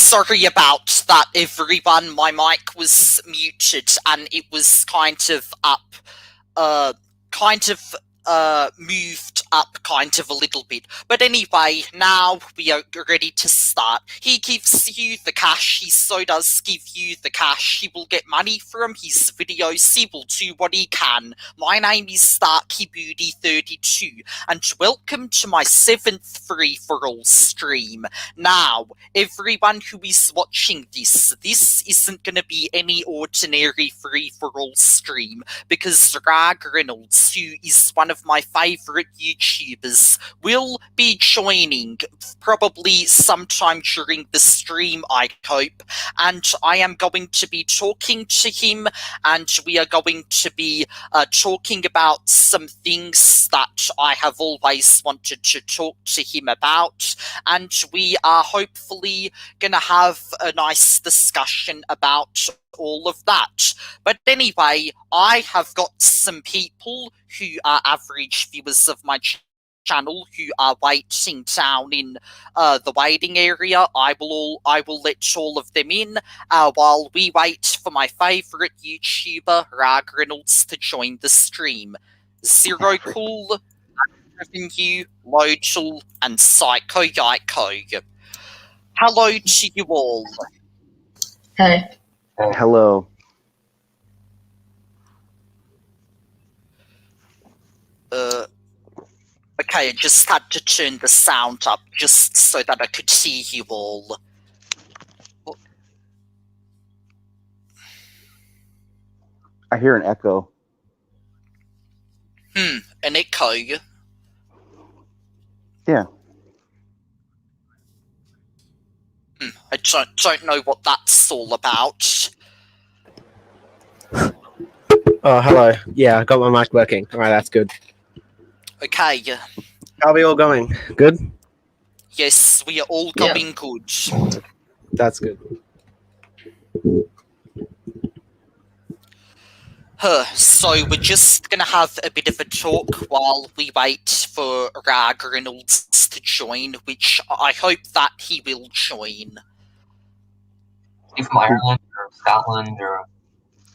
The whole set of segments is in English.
Sorry about that, everyone. My mic was muted and it was kind of moved up kind of a little bit. But anyway, now we are ready to start. He gives you the cash, he so does give you the cash. He will get money from his videos, he will do what he can. My name is Starkey Booty 32 and welcome to my 7th free-for-all stream. Now, everyone who is watching this isn't going to be any ordinary free-for-all stream, because Ragreynolds, who is one of my favourite YouTubers, will be joining probably sometime during the stream, I hope, and I am going to be talking to him, and we are going to be talking about some things that I have always wanted to talk to him about, and we are hopefully going to have a nice discussion about all of that. But anyway, I have got some people who are average viewers of my channel who are waiting down in the waiting area. I will let all of them in while we wait for my favourite YouTuber, Ragreynolds, to join the stream. Zero Cool, Revenue, Lodal, and Psycho Yiko. Hello to you all. Hey. Hello. Okay, I just had to turn the sound up just so that I could see you all. I hear an echo. An echo? Yeah. I don't know what that's all about. Oh, hello. Yeah, I got my mic working. All right, that's good. Okay. How are we all going? Good? Yes, we are all going good. That's good. So we're just going to have a bit of a talk while we wait for Ragreynolds to join, which I hope that he will join. Are you from Ireland or Scotland or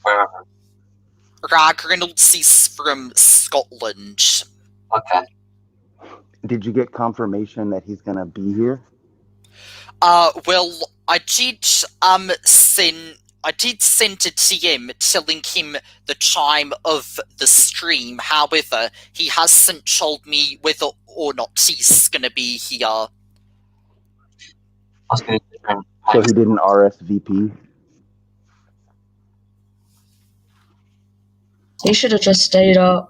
wherever? Ragreynolds is from Scotland. Okay. Did you get confirmation that he's gonna be here? Well, I did send a DM telling him the time of the stream. However, he hasn't told me whether or not he's gonna be here. So he didn't RSVP? He should have just stayed up.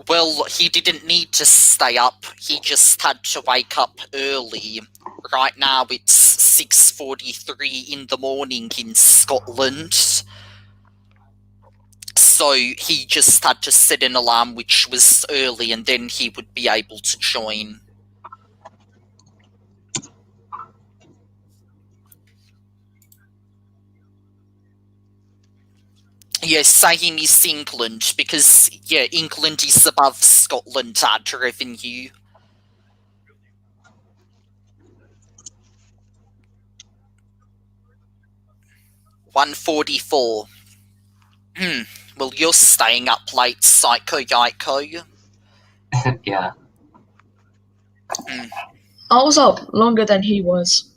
Well, he didn't need to stay up. He just had to wake up early. Right now it's 6:43 in the morning in Scotland. So he just had to set an alarm which was early, and then he would be able to join. Yeah, same is England, because, yeah, England is above Scotland ad revenue. $1.44. Well, you're staying up late, Psycho Yiko. Yeah. I was up longer than he was.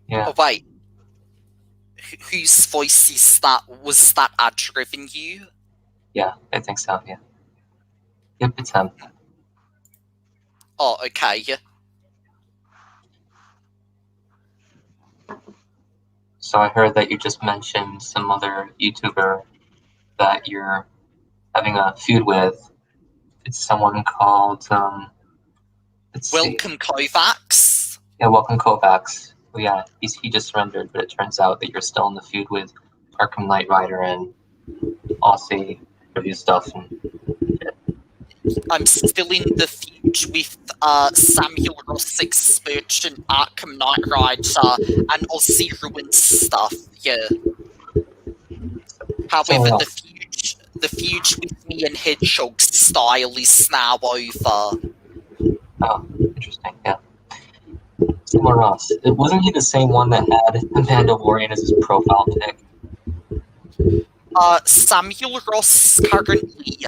Yeah. Oh, wait. Whose voice is that? Was that ad revenue? Yeah, I think so, yeah. Yep, it's him. Oh, okay. So I heard that you just mentioned some other YouTuber that you're having a feud with. It's someone called, Welcome Kovacs. Yeah, Welcome Kovacs. Well, yeah, he just surrendered, but it turns out that you're still in the feud with Arkham Knight Rider and Aussie review stuff. I'm still in the feud with Samuel Ross Expert and Arkham Knight Rider and Aussie Ruins stuff, yeah. However, the feud with me and Hedgehog Style is now over. Oh, interesting. Yeah. Someone else. Wasn't he the same one that had Mandalorian as his profile pic? Samuel Ross currently.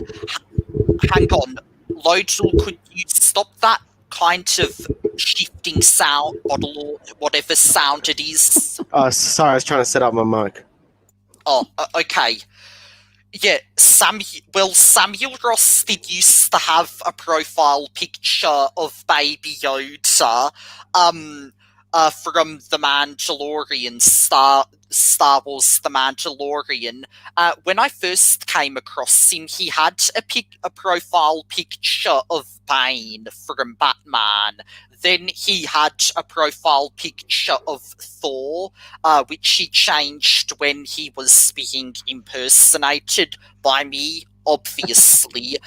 Hang on, Lodel, could you stop that kind of shifting sound, bottle or whatever sound it is? Sorry, I was trying to set up my mic. Oh, okay. Yeah, Samuel Ross did used to have a profile picture of Baby Yoda, from The Mandalorian, Star Wars The Mandalorian. When I first came across him, he had a profile picture of Bane from Batman. Then he had a profile picture of Thor, which he changed when he was being impersonated by me, obviously.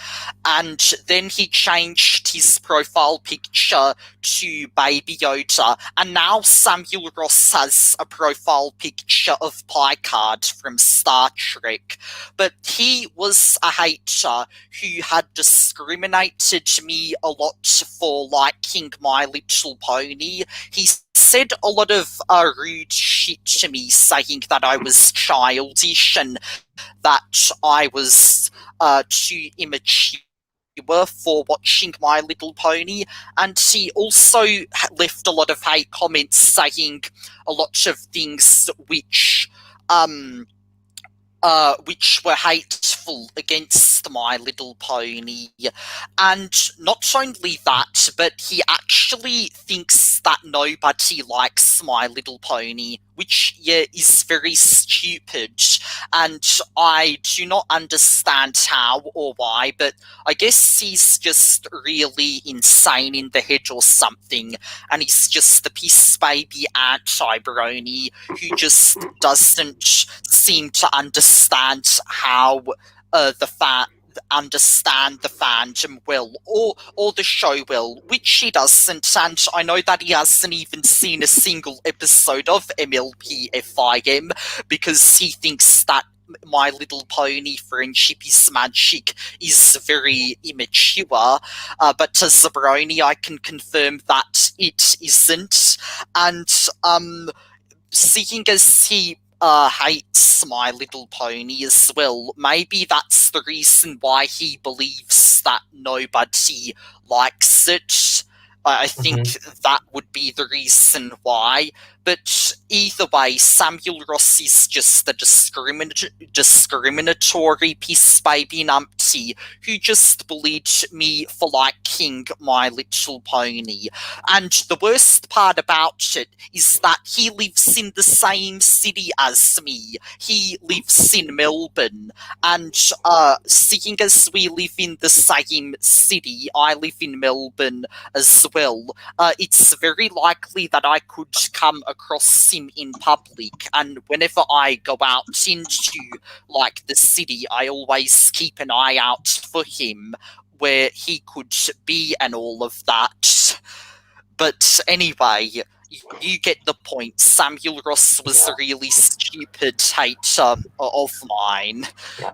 And then he changed his profile picture to Baby Yoda, and now Samuel Ross has a profile picture of Picard from Star Trek. But he was a hater who had discriminated me a lot for liking My Little Pony. He said a lot of rude shit to me, saying that I was childish and that I was too immature for watching My Little Pony, and he also left a lot of hate comments saying a lot of things which were hateful against My Little Pony. And not only that, but he actually thinks that nobody likes My Little Pony, which, yeah, is very stupid. And I do not understand how or why, but I guess he's just really insane in the head or something, and he's just the piss baby anti-brony who just doesn't seem to understand how understand the fandom will, or the show will, which he doesn't, and I know that he hasn't even seen a single episode of MLP because he thinks that My Little Pony Friendship is Magic is very immature, but as a brony I can confirm that it isn't, and seeing as he hates My Little Pony as well, maybe that's the reason why he believes that nobody likes it. I think that would be the reason why. But either way, Samuel Ross is just a discriminatory piss baby numpty who just bullied me for liking My Little Pony. And the worst part about it is that he lives in the same city as me. He lives in Melbourne. And seeing as we live in the same city, I live in Melbourne as well, it's very likely that I could come across him in public, and whenever I go out into like the city, I always keep an eye out for him where he could be and all of that. But anyway, you get the point. Samuel Ross was a really stupid hater of mine,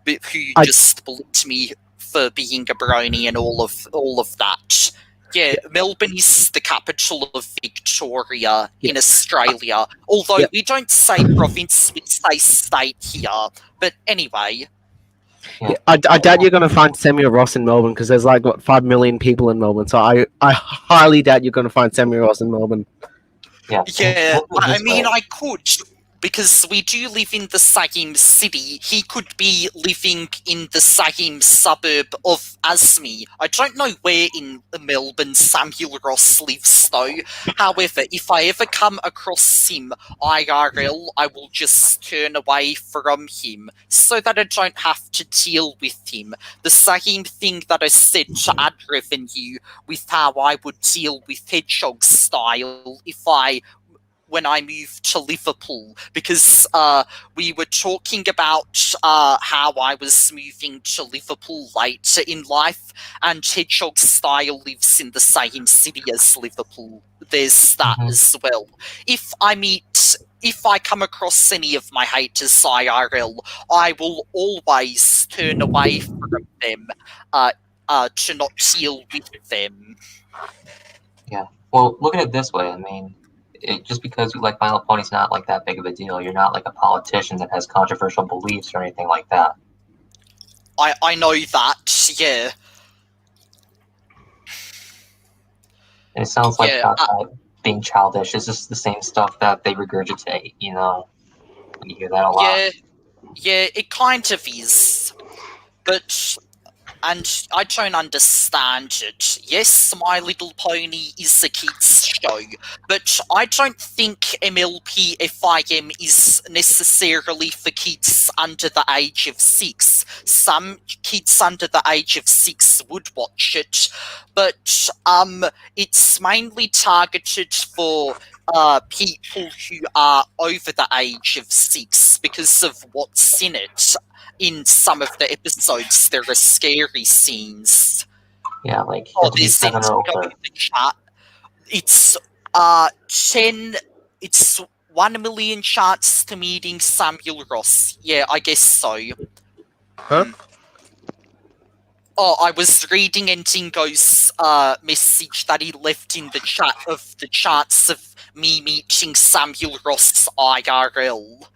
who just bullied me for being a brony and all of that. Yeah, Melbourne is the capital of Victoria in Australia. Although we don't say province, we say state here. But anyway. Yeah, I doubt you're going to find Samuel Ross in Melbourne because there's like, what, 5 million people in Melbourne. So I highly doubt you're going to find Samuel Ross in Melbourne. Yeah, I mean, I could, because we do live in the same city. He could be living in the same suburb of as me. I don't know where in Melbourne Samuel Ross lives, though. However, if I ever come across him IRL, I will just turn away from him so that I don't have to deal with him. The same thing that I said to Ad Revenue with how I would deal with Hedgehog Style when I moved to Liverpool, because we were talking about how I was moving to Liverpool later in life, and Hedgehog Style lives in the same city as Liverpool. There's that as well. If I come across any of my haters IRL, I will always turn away from them to not deal with them. Yeah. Well, look at it this way. I mean, just because you like My Little Pony's not like that big of a deal. You're not like a politician that has controversial beliefs or anything like that. I know that, yeah. And it sounds like Yeah, being childish is just the same stuff that they regurgitate, you know? And you hear that a lot. yeah, it kind of is. But, and I don't understand it. Yes, My Little Pony is a kids' show, but I don't think MLP FIM is necessarily for kids under the age of 6. Some kids under the age of 6 would watch it, but it's mainly targeted for people who are over the age of 6 because of what's in it. In some of the episodes, there are scary scenes. Yeah, like Oh, have to be there's 7 or Indigo older. in the chat. It's 10. It's 1 million chance to meeting Samuel Ross. Yeah, I guess so. Huh? Oh, I was reading Endingo's message that he left in the chat of the chance of me meeting Samuel Ross IRL.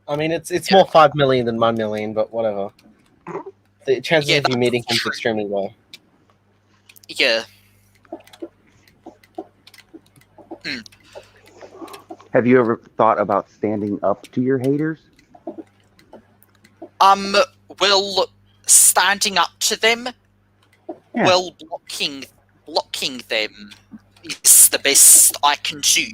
I mean, it's more 5 million than 1 million, but whatever. The chances Yeah, of you meeting that's him is true. extremely low. Yeah. Have you ever thought about standing up to your haters? Well, standing up to them, Yeah. well, blocking them is the best I can do.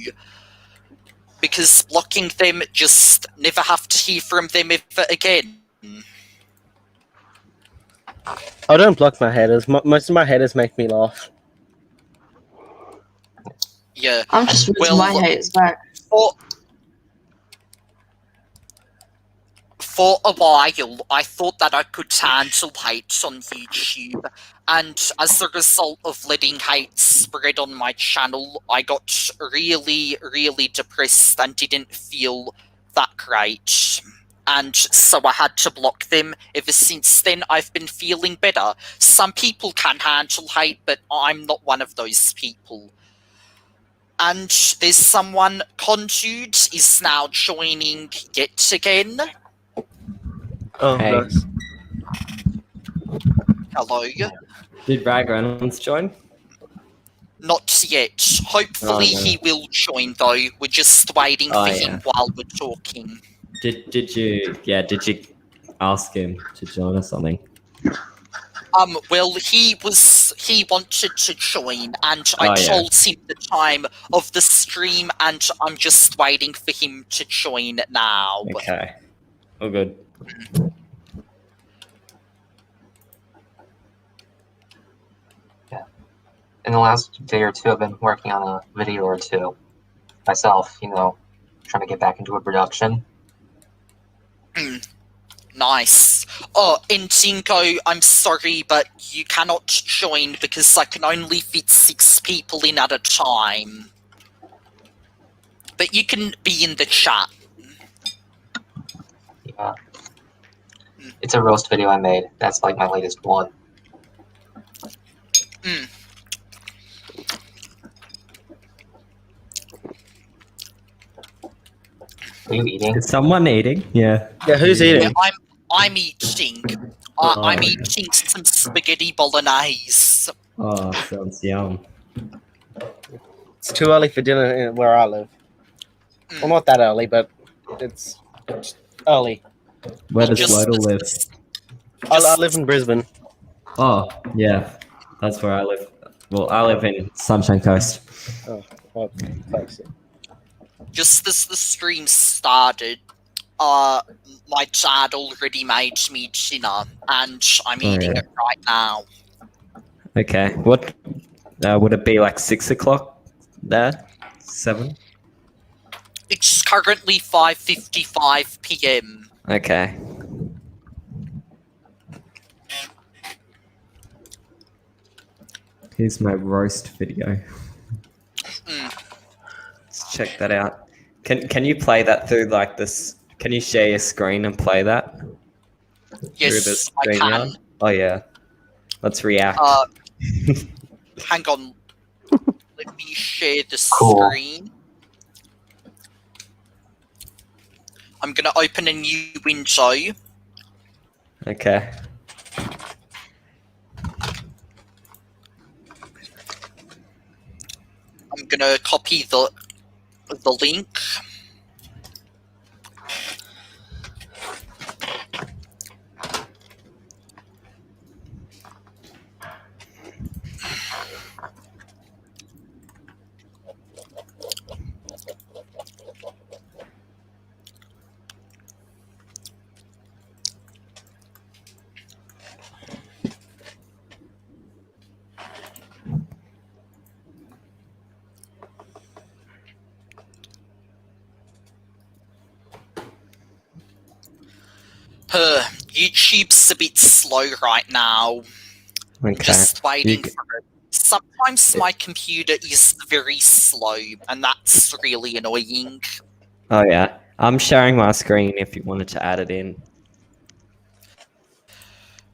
Because blocking them, just never have to hear from them ever again. I don't block my haters. Most of my haters make me laugh. Yeah. I'm just with Well, my haters back. For a while, I thought that I could handle hate on YouTube, and as a result of letting hate spread on my channel, I got really, really depressed and didn't feel that great. And so I had to block them. Ever since then, I've been feeling better. Some people can handle hate, but I'm not one of those people. And there's someone, Condude, is now joining yet again. Oh, Hey. nice. Hello. Did Ragreynolds join? Not yet. Hopefully Oh, no. he will join though. We're just waiting Oh, for yeah. him while we're talking. Did you ask him to join or something? Well, he wanted to join, and I Oh, yeah. told him the time of the stream, and I'm just waiting for him to join now. Okay. All good. In the last day or two, I've been working on a video or two myself, you know, trying to get back into a production. Nice. Oh, Intinko, I'm sorry, but you cannot join because I can only fit 6 people in at a time. But you can be in the chat. Yeah. It's a roast video I made. That's like my latest one. Are you eating? Is someone eating? Yeah. Yeah, who's Yeah, eating? I'm eating. Oh, I'm yeah. eating some spaghetti bolognese. Oh, sounds yum. It's too early for dinner where I live. Well, not that early, but it's early. Where does Just- Lodel live? I live in Brisbane. Oh, yeah. That's where I live. Well, I live in Sunshine Coast. Oh, thanks. Just as the stream started, my dad already made me dinner, and I'm Oh, eating yeah. it right now. Okay. What would it be like 6 o'clock there? 7? It's currently 5:55 p.m. Okay. Here's my roast video. Let's check that out. Can you play that through like this? Can you share your screen and play that through the Yes, I StreamYard? can. Oh yeah. Let's react. Hang on. Let me share the Cool. screen. I'm gonna open a new window. Okay. I'm gonna copy the link. YouTube's a bit slow right now. Okay. Just waiting You- for it. Sometimes my computer is very slow, and that's really annoying. Oh yeah. I'm sharing my screen if you wanted to add it in.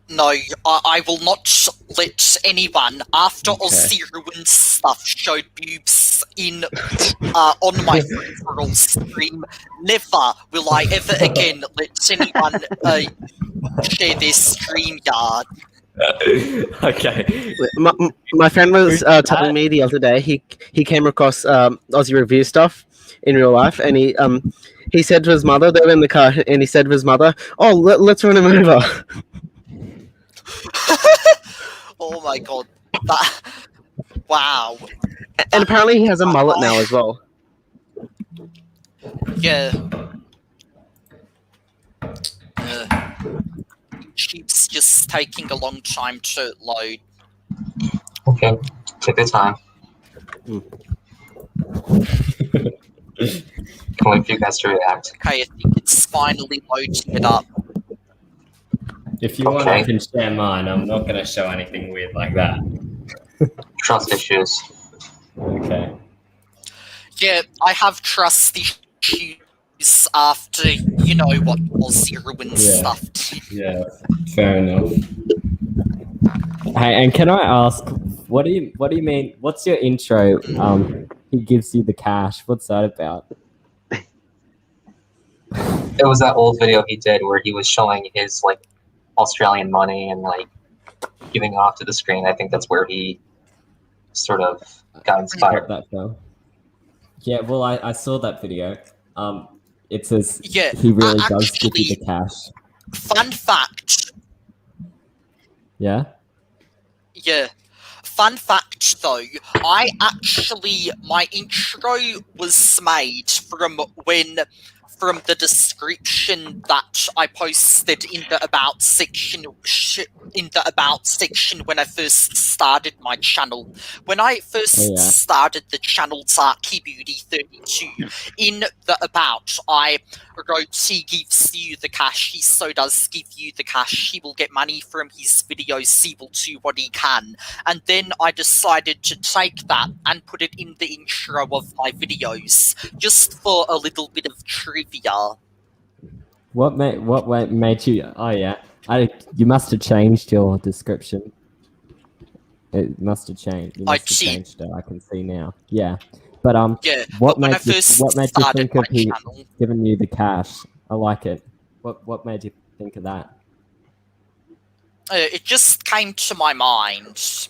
No, I will not let anyone, after Okay. Aussie Ruin's stuff showed boobs in on my free-for-all stream, never will I ever again let anyone share their StreamYard. Okay. My friend was telling me the other day he came across Aussie review stuff in real life, and he said to his mother, they were in the car, and he said to his mother, "Oh, let's run him over." Oh my god. That, wow. And apparently he has a mullet now as well. Yeah. Sheep's just taking a long time to load. Okay, take your time. Can wait for you guys to react. Okay, I think it's finally loading it up. If you want, Okay. I can share mine. I'm not going to show anything weird like that. Trust issues. Okay. Yeah, I have trust issues after you know what Aussie Ruin stuff did. Yeah. Fair enough. Hey, and can I ask, what do you mean? What's your intro? He gives you the cash. What's that about? It was that old video he did where he was showing his like Australian money and like giving off to the screen. I think that's where he sort of got inspired. Got that from? Yeah. Well, I saw that video. It says Yeah, he really does give you actually, the cash. fun fact. Yeah. Yeah. Fun fact though, my intro was made from the description that I posted in the about section when I first started my channel. When I first Oh, yeah. started the channel Darky Beauty 32, in the about I wrote, he gives you the cash, he so does give you the cash, he will get money from his videos, he will do what he can. And then I decided to take that and put it in the intro of my videos, just for a little bit of trivia. What made you? Oh yeah. You must have changed your description. It must have changed. You I must have did. changed it. I can see now. Yeah. But Yeah, what but when I made you first what made you started think my of he channel, giving you the cash? I like it. What made you think of that? it just came to my mind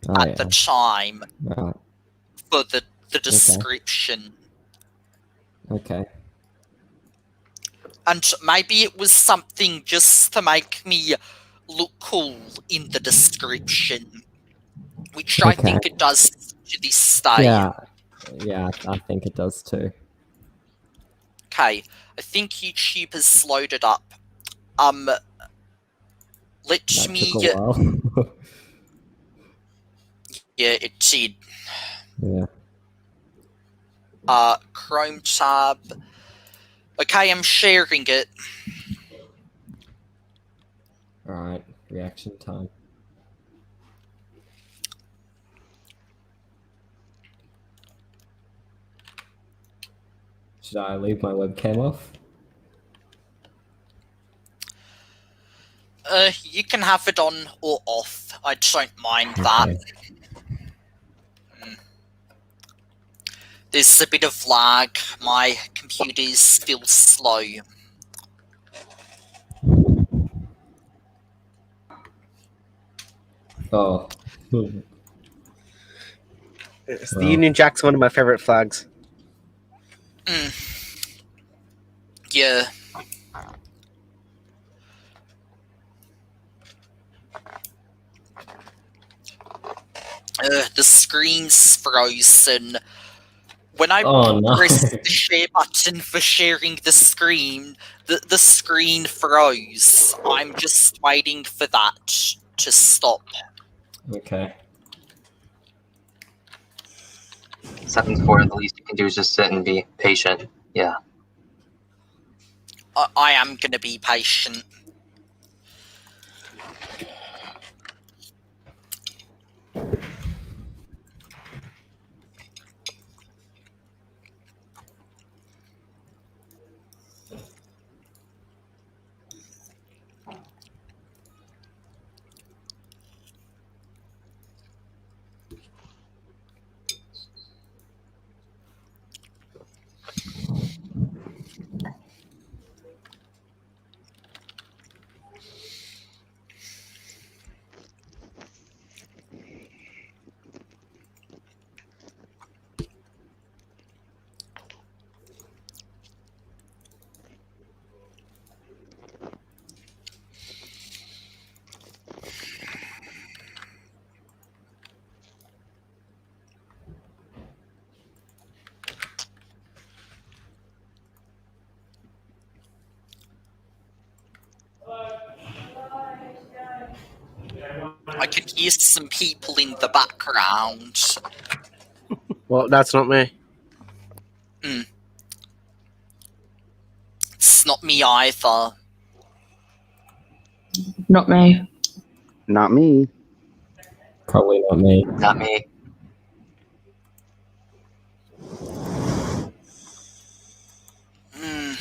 Oh at yeah. the time Right. for the description. Okay. And maybe it was something just to make me look cool in the description, which I Okay. think it does to this day. Yeah. Yeah. I think it does too. Okay, I think YouTube has loaded up. Let That me. took a while. Yeah, it did. Yeah. Chrome tab. Okay, I'm sharing it. All right. Reaction time. Should I leave my webcam off? You can have it on or off. I don't mind that. Okay. There's a bit of lag. My computer's still slow. Oh. The Well. Union Jack's one of my favorite flags. Yeah. The screen's frozen. When I Oh, no. press the share button for sharing the screen froze. I'm just waiting for that to stop. Okay. 7-4, the least you can do is just sit and be patient. Yeah. I am gonna be patient. I can hear some people in the background. Well, that's not me. It's not me either. Not me. Not me. Probably not me. Not me. Hmm.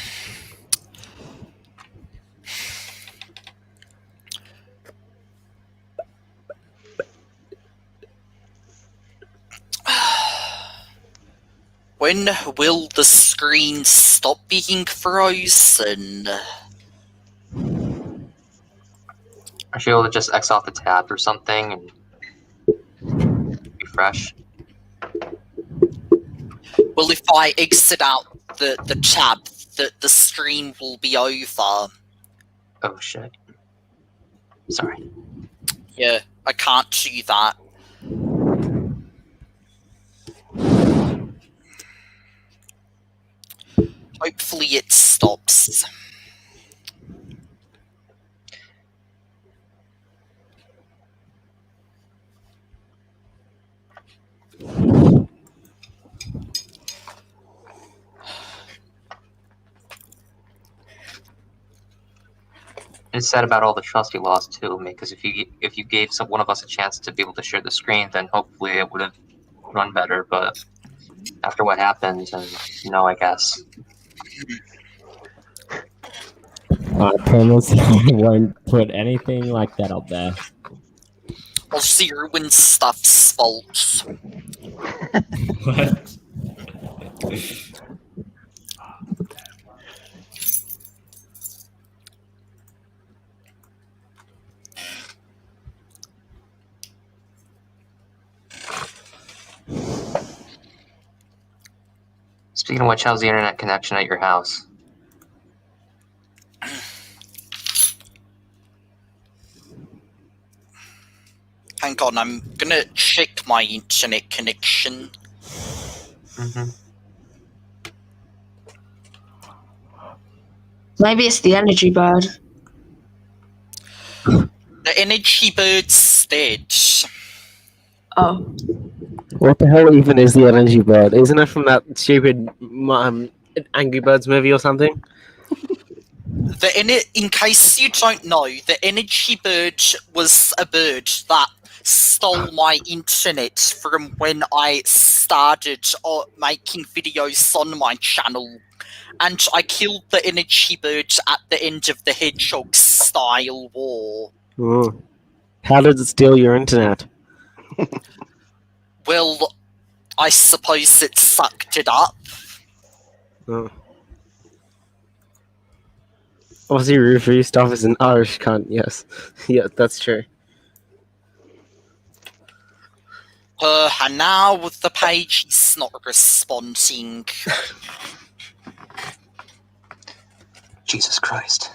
When will the screen stop being frozen? I should be able to just X off the tab or something and refresh. Well, if I exit out the tab, the screen will be over. Oh shit. Sorry. Yeah, I can't do that. Hopefully it stops. It's sad about all the trust you lost too, because if you gave one of us a chance to be able to share the screen, then hopefully it would have run better. But after what happened, and no, I guess. I promise I won't put anything like that up there. Well, zero when stuff's fault. What? Speaking of which, how's the internet connection at your house? Hang on, I'm gonna check my internet connection. Mm-hmm. Maybe it's the energy bird. The energy bird's dead. Oh. What the hell even is the energy bird? Isn't it from that stupid Angry Birds movie or something? In case you don't know, the energy bird was a bird that stole my internet from when I started making videos on my channel. And I killed the energy bird at the end of the Hedgehog style war. Oh. How did it steal your internet? Well, I suppose it sucked it up. Oh. Aussie review stuff is an Irish cunt, yes. Yeah, that's true. And now with the page, he's not responding. Jesus Christ.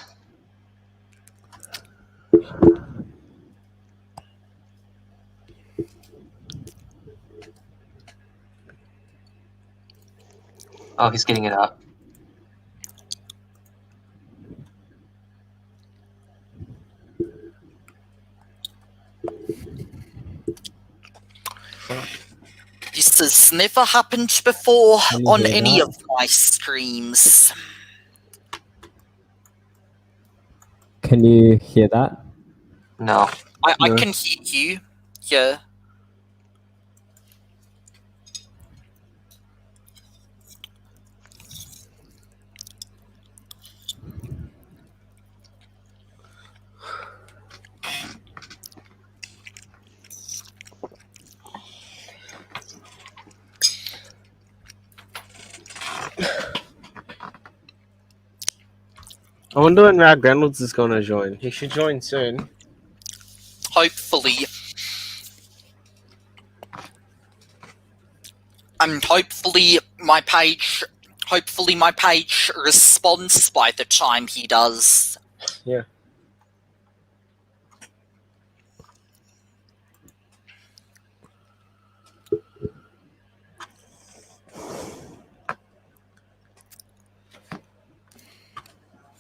Oh, he's getting it up. This has never happened before Can you on hear any that? of my streams. Can you hear that? No. I No. can hear you. Yeah. I wonder when Ragreynolds is going to join. He should join soon. Hopefully. And hopefully my page responds by the time he does. Yeah.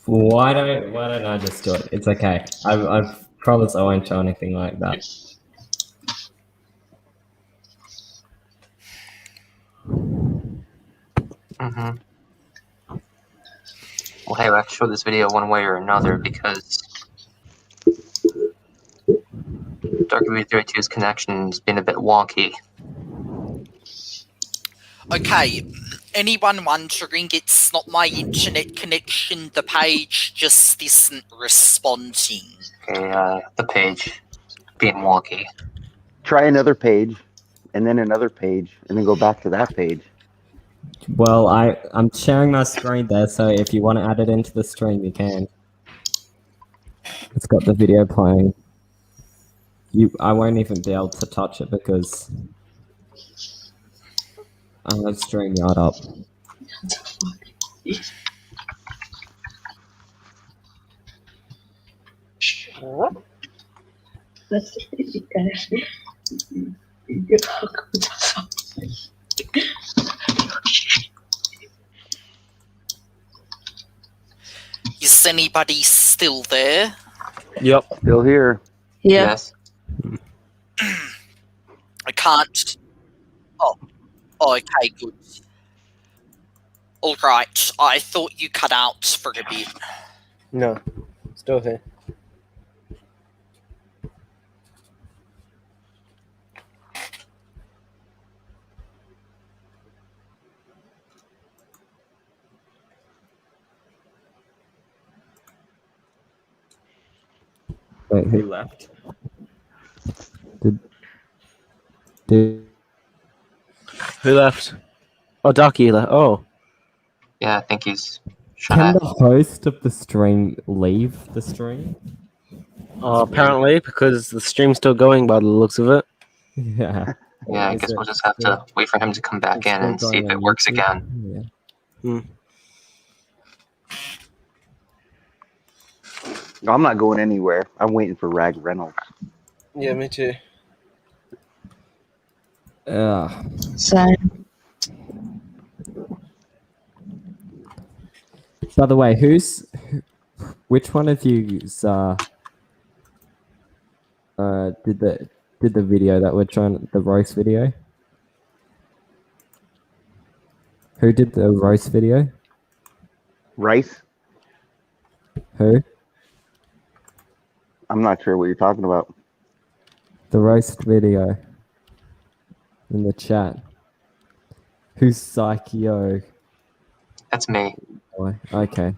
Why don't I just do it? It's okay. I promise I won't show anything like that. Mm-hmm. Well, hey, I have to show this video one way or another because Dark32's connection's been a bit wonky. Okay, anyone wondering, it's not my internet connection, the page just isn't responding. Okay, the page being wonky. Try another page, and then another page, and then go back to that page. Well, I'm sharing my screen there, so if you want to add it into the stream, you can. It's got the video playing. I won't even be able to touch it because I have StreamYard up. Is anybody still there? Yep. Still here. Yeah. Yes. I can't. Oh, okay, good. Alright, I thought you cut out for a bit. No. Still here. Wait, who left? Did Who left? Oh, Ducky left. Oh. Yeah, I think he's Can shy. the host of the stream leave the stream? Apparently, because the stream's still going by the looks of it. Yeah. Yeah, I Is guess it we'll just have to wait for him to come back in still and see going if it on works YouTube? again. Yeah. I'm not going anywhere. I'm waiting for Ragreynolds. Yeah, me too. Same. By the way, which one of you did the video that we're trying, the roast video? Who did the roast video? Rice? Who? I'm not sure what you're talking about. The roast video in the chat. Who's Psycho? That's me. Oh, okay.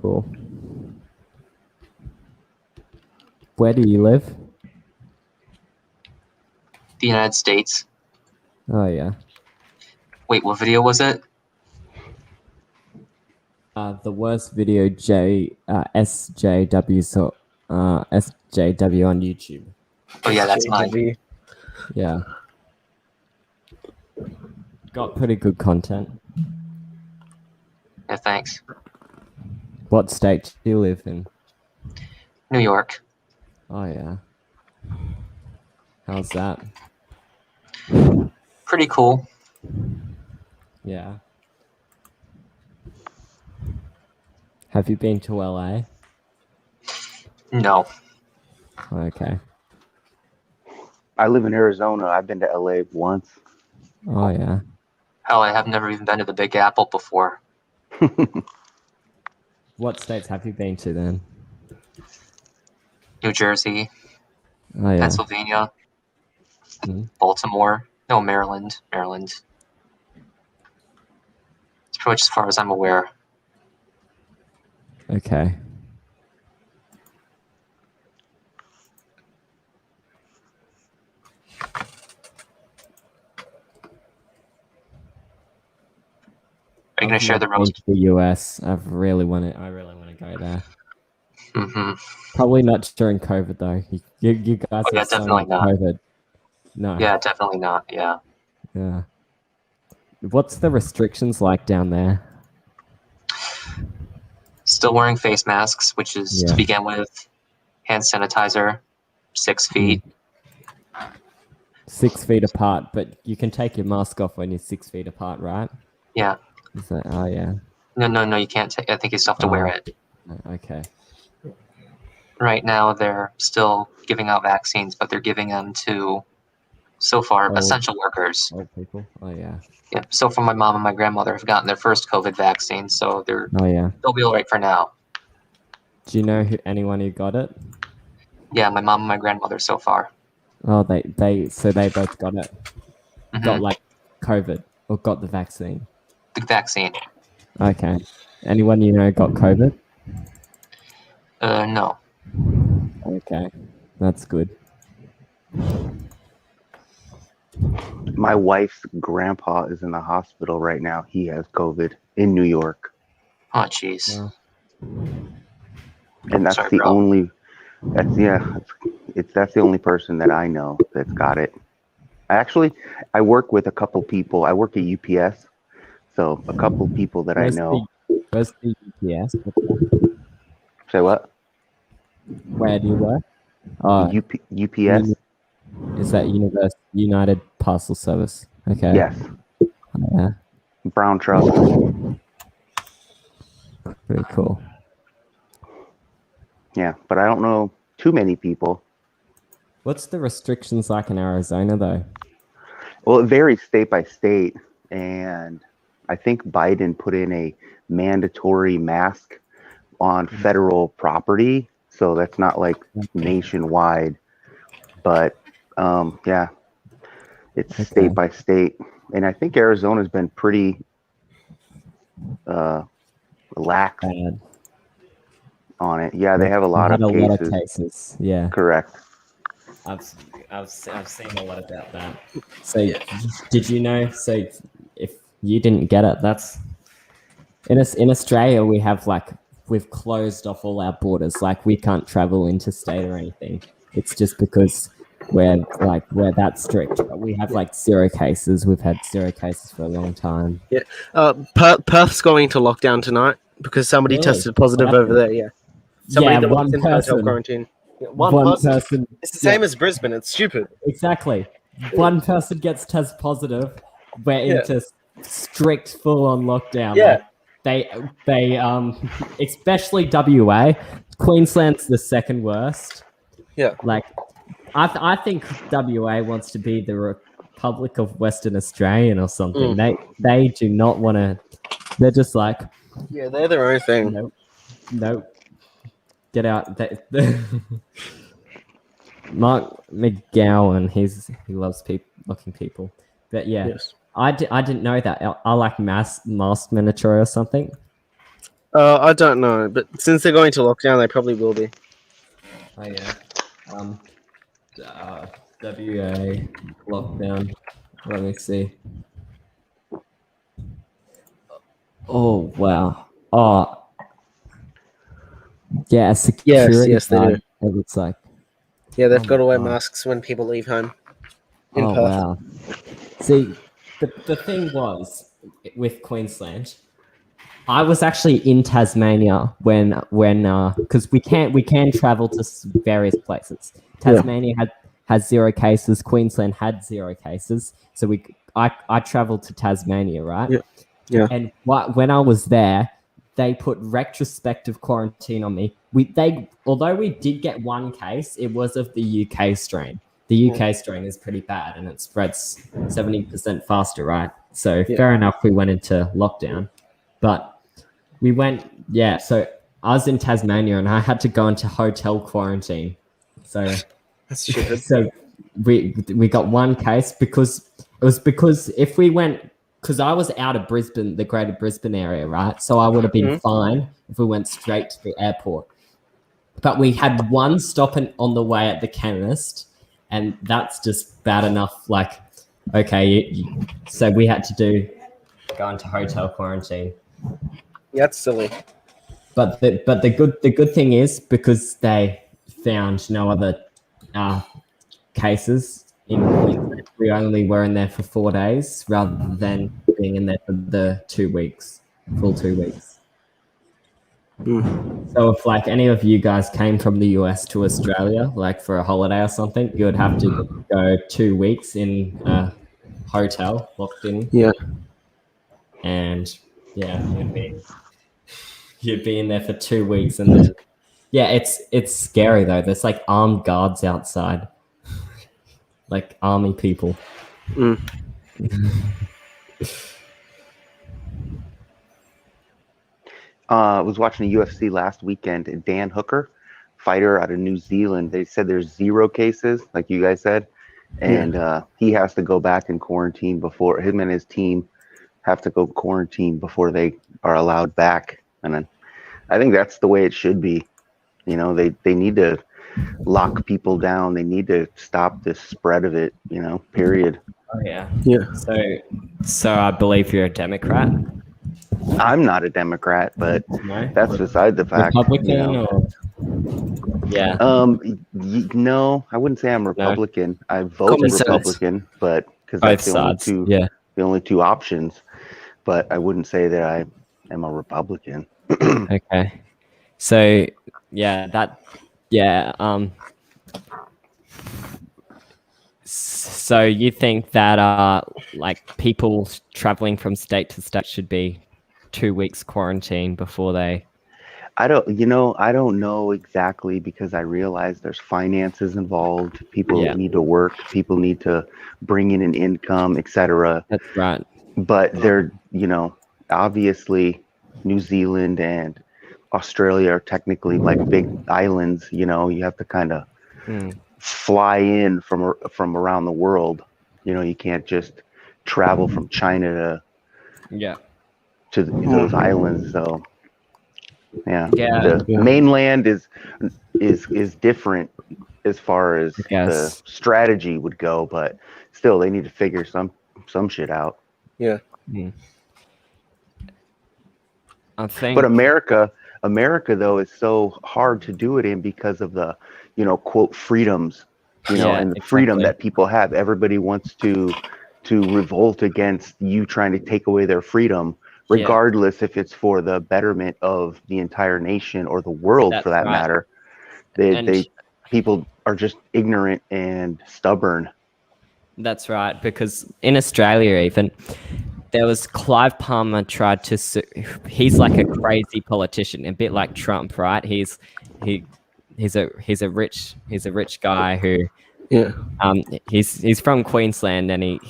Cool. Where do you live? The United States. Oh yeah. Wait, what video was it? The worst video SJW SJW on YouTube. Oh yeah, that's mine. JW. Yeah. Got pretty good content. Yeah, thanks. What state do you live in? New York. Oh yeah. How's that? Pretty cool. Yeah. Have you been to LA? No. Okay. I live in Arizona. I've been to LA once. Oh yeah. Hell, I have never even been to the Big Apple before. What states have you been to then? New Jersey, Oh yeah. Pennsylvania, Mhm. Baltimore. No, Maryland. Maryland. It's pretty much as far as I'm aware. Okay. Are you gonna share the I've been roast? to the US. I really want to go there. Mm-hmm. Probably not during COVID though. You guys Oh, yeah, have so definitely much not. COVID. No. Yeah, definitely not. Yeah. Yeah. What's the restrictions like down there? Still wearing face masks, which is to Yeah. begin with. Hand sanitizer, 6 feet. 6 feet apart, but you can take your mask off when you're 6 feet apart, right? Yeah. Is that, oh yeah. No, you can't. I think you still have to wear Oh. it. Okay. Right now, they're still giving out vaccines, but they're giving them to, so far, Old. essential workers. Old people. Oh yeah. Yeah. So far, my mom and my grandmother have gotten their first COVID vaccine, so Oh yeah. they'll be all right for now. Do you know anyone who got it? Yeah, my mom and my grandmother so far. Oh, they both got it. Mhm. Got like COVID or got the vaccine. The vaccine. Okay. Anyone you know got COVID? No. Okay. That's good. My wife's grandpa is in the hospital right now. He has COVID in New York. Oh, jeez. Yeah. And that's Sorry, the bro. only that's the only person that I know that's got it. I work with a couple people. I work at UPS. So a couple people that I know. Where's the UPS? Say what? Where do you work? Oh, UPS? is that United Parcel Service? Okay. Yes. Yeah. Brown truck. Very cool. Yeah, but I don't know too many people. What's the restrictions like in Arizona though? Well, it varies state by state, and I think Biden put in a mandatory mask on federal property, so that's not like nationwide, but yeah, it's state by state, and I think Arizona's been pretty relaxed Bad. on it. Yeah, they have a lot Had of a cases. lot of cases. Yeah. Correct. I've seen a lot about that. So did you know? So if you didn't get it, that's in Australia we've closed off all our borders. Like we can't travel interstate or anything. It's just because we're that strict. We have like 0 cases. We've had 0 cases for a long time. Yeah. Perth's going to lockdown tonight because somebody Really? tested positive What over there. Yeah. Somebody Yeah, that one was in hotel person. quarantine. Yeah, One person. It's the same as Brisbane. It's stupid. Exactly. One person gets test positive. We're Yeah. into strict full-on lockdown. Yeah. Like, they especially WA. Queensland's the second worst. Yeah. Like, I think WA wants to be the Republic of Western Australian or something. They do not want to. They're just like, Yeah, they're their own thing. no, get out. Mark McGowan, he loves looking people. But yeah, Yes. I didn't know that. I like mask mandatory or something. I don't know, but since they're going to lockdown, they probably will be. Oh yeah. WA lockdown. Let me see. Oh wow. Oh yeah, security yes, they do. guard, it looks like. Yeah, they've Oh got to my wear God. masks when people leave home. In Oh Perth. wow. See, the thing was with Queensland, I was actually in Tasmania when because we can travel to various places. Tasmania has 0 cases. Queensland had 0 cases, so I traveled to Tasmania, right? Yeah. Yeah. And when I was there, they put retrospective quarantine on me. Although we did get 1 case, it was of the UK strain. The UK strain is pretty bad, and it spreads 70% faster, right? So fair enough, we went into lockdown, but we went, so I was in Tasmania and I had to go into hotel quarantine. So That's stupid. so we got 1 case because if we went, because I was out of Brisbane, the greater Brisbane area, right? So I would have been fine if we went straight to the airport. But we had 1 stop on the way at the chemist, and that's just bad enough. Like, okay, so we had to go into hotel quarantine. Yeah, that's silly. But the good thing is, because they found no other cases in Queensland, we only were in there for 4 days rather than being in there for the 2 weeks, full 2 weeks. So if like any of you guys came from the US to Australia, like for a holiday or something, you would have to go 2 weeks in a hotel locked in. Yeah. And you'd be in there for 2 weeks, and then it's scary though. There's like armed guards outside, like army people. I was watching the UFC last weekend, and Dan Hooker, fighter out of New Zealand, they said there's 0 cases, like you guys said, and he has to go back in quarantine before him and his team have to go quarantine before they are allowed back. And then I think that's the way it should be. You know, they need to lock people down. They need to stop this spread of it, period. Oh yeah. Yeah. So I believe you're a Democrat. I'm not a Democrat, but No? that's beside the fact. Republican or yeah. No, I wouldn't say I'm Republican. I vote Common sense. Republican, but because Both that's sides. the only 2 options. But I wouldn't say that I am a Republican. Okay. So so you think that like people traveling from state to state should be 2 weeks quarantine before they? I don't know exactly, because I realize there's finances involved. People need to work. People need to bring in an income, etc. That's right. But they're, obviously New Zealand and Australia are technically like big islands. You have to kind of fly in from around the world. You can't just travel from China to those islands. So the mainland is different as far as the strategy would go, but still they need to figure some shit out. Yeah. I think. But America though is so hard to do it in because of the quote freedoms, and the freedom that people have. Everybody wants to revolt against you trying to take away their freedom, regardless if it's for the betterment of the entire nation or the world. That's for that matter. People are just ignorant and stubborn. That's right, because in Australia even there was Clive Palmer tried to sue. He's like a crazy politician, a bit like Trump, right? He's a rich guy who he's from Queensland, and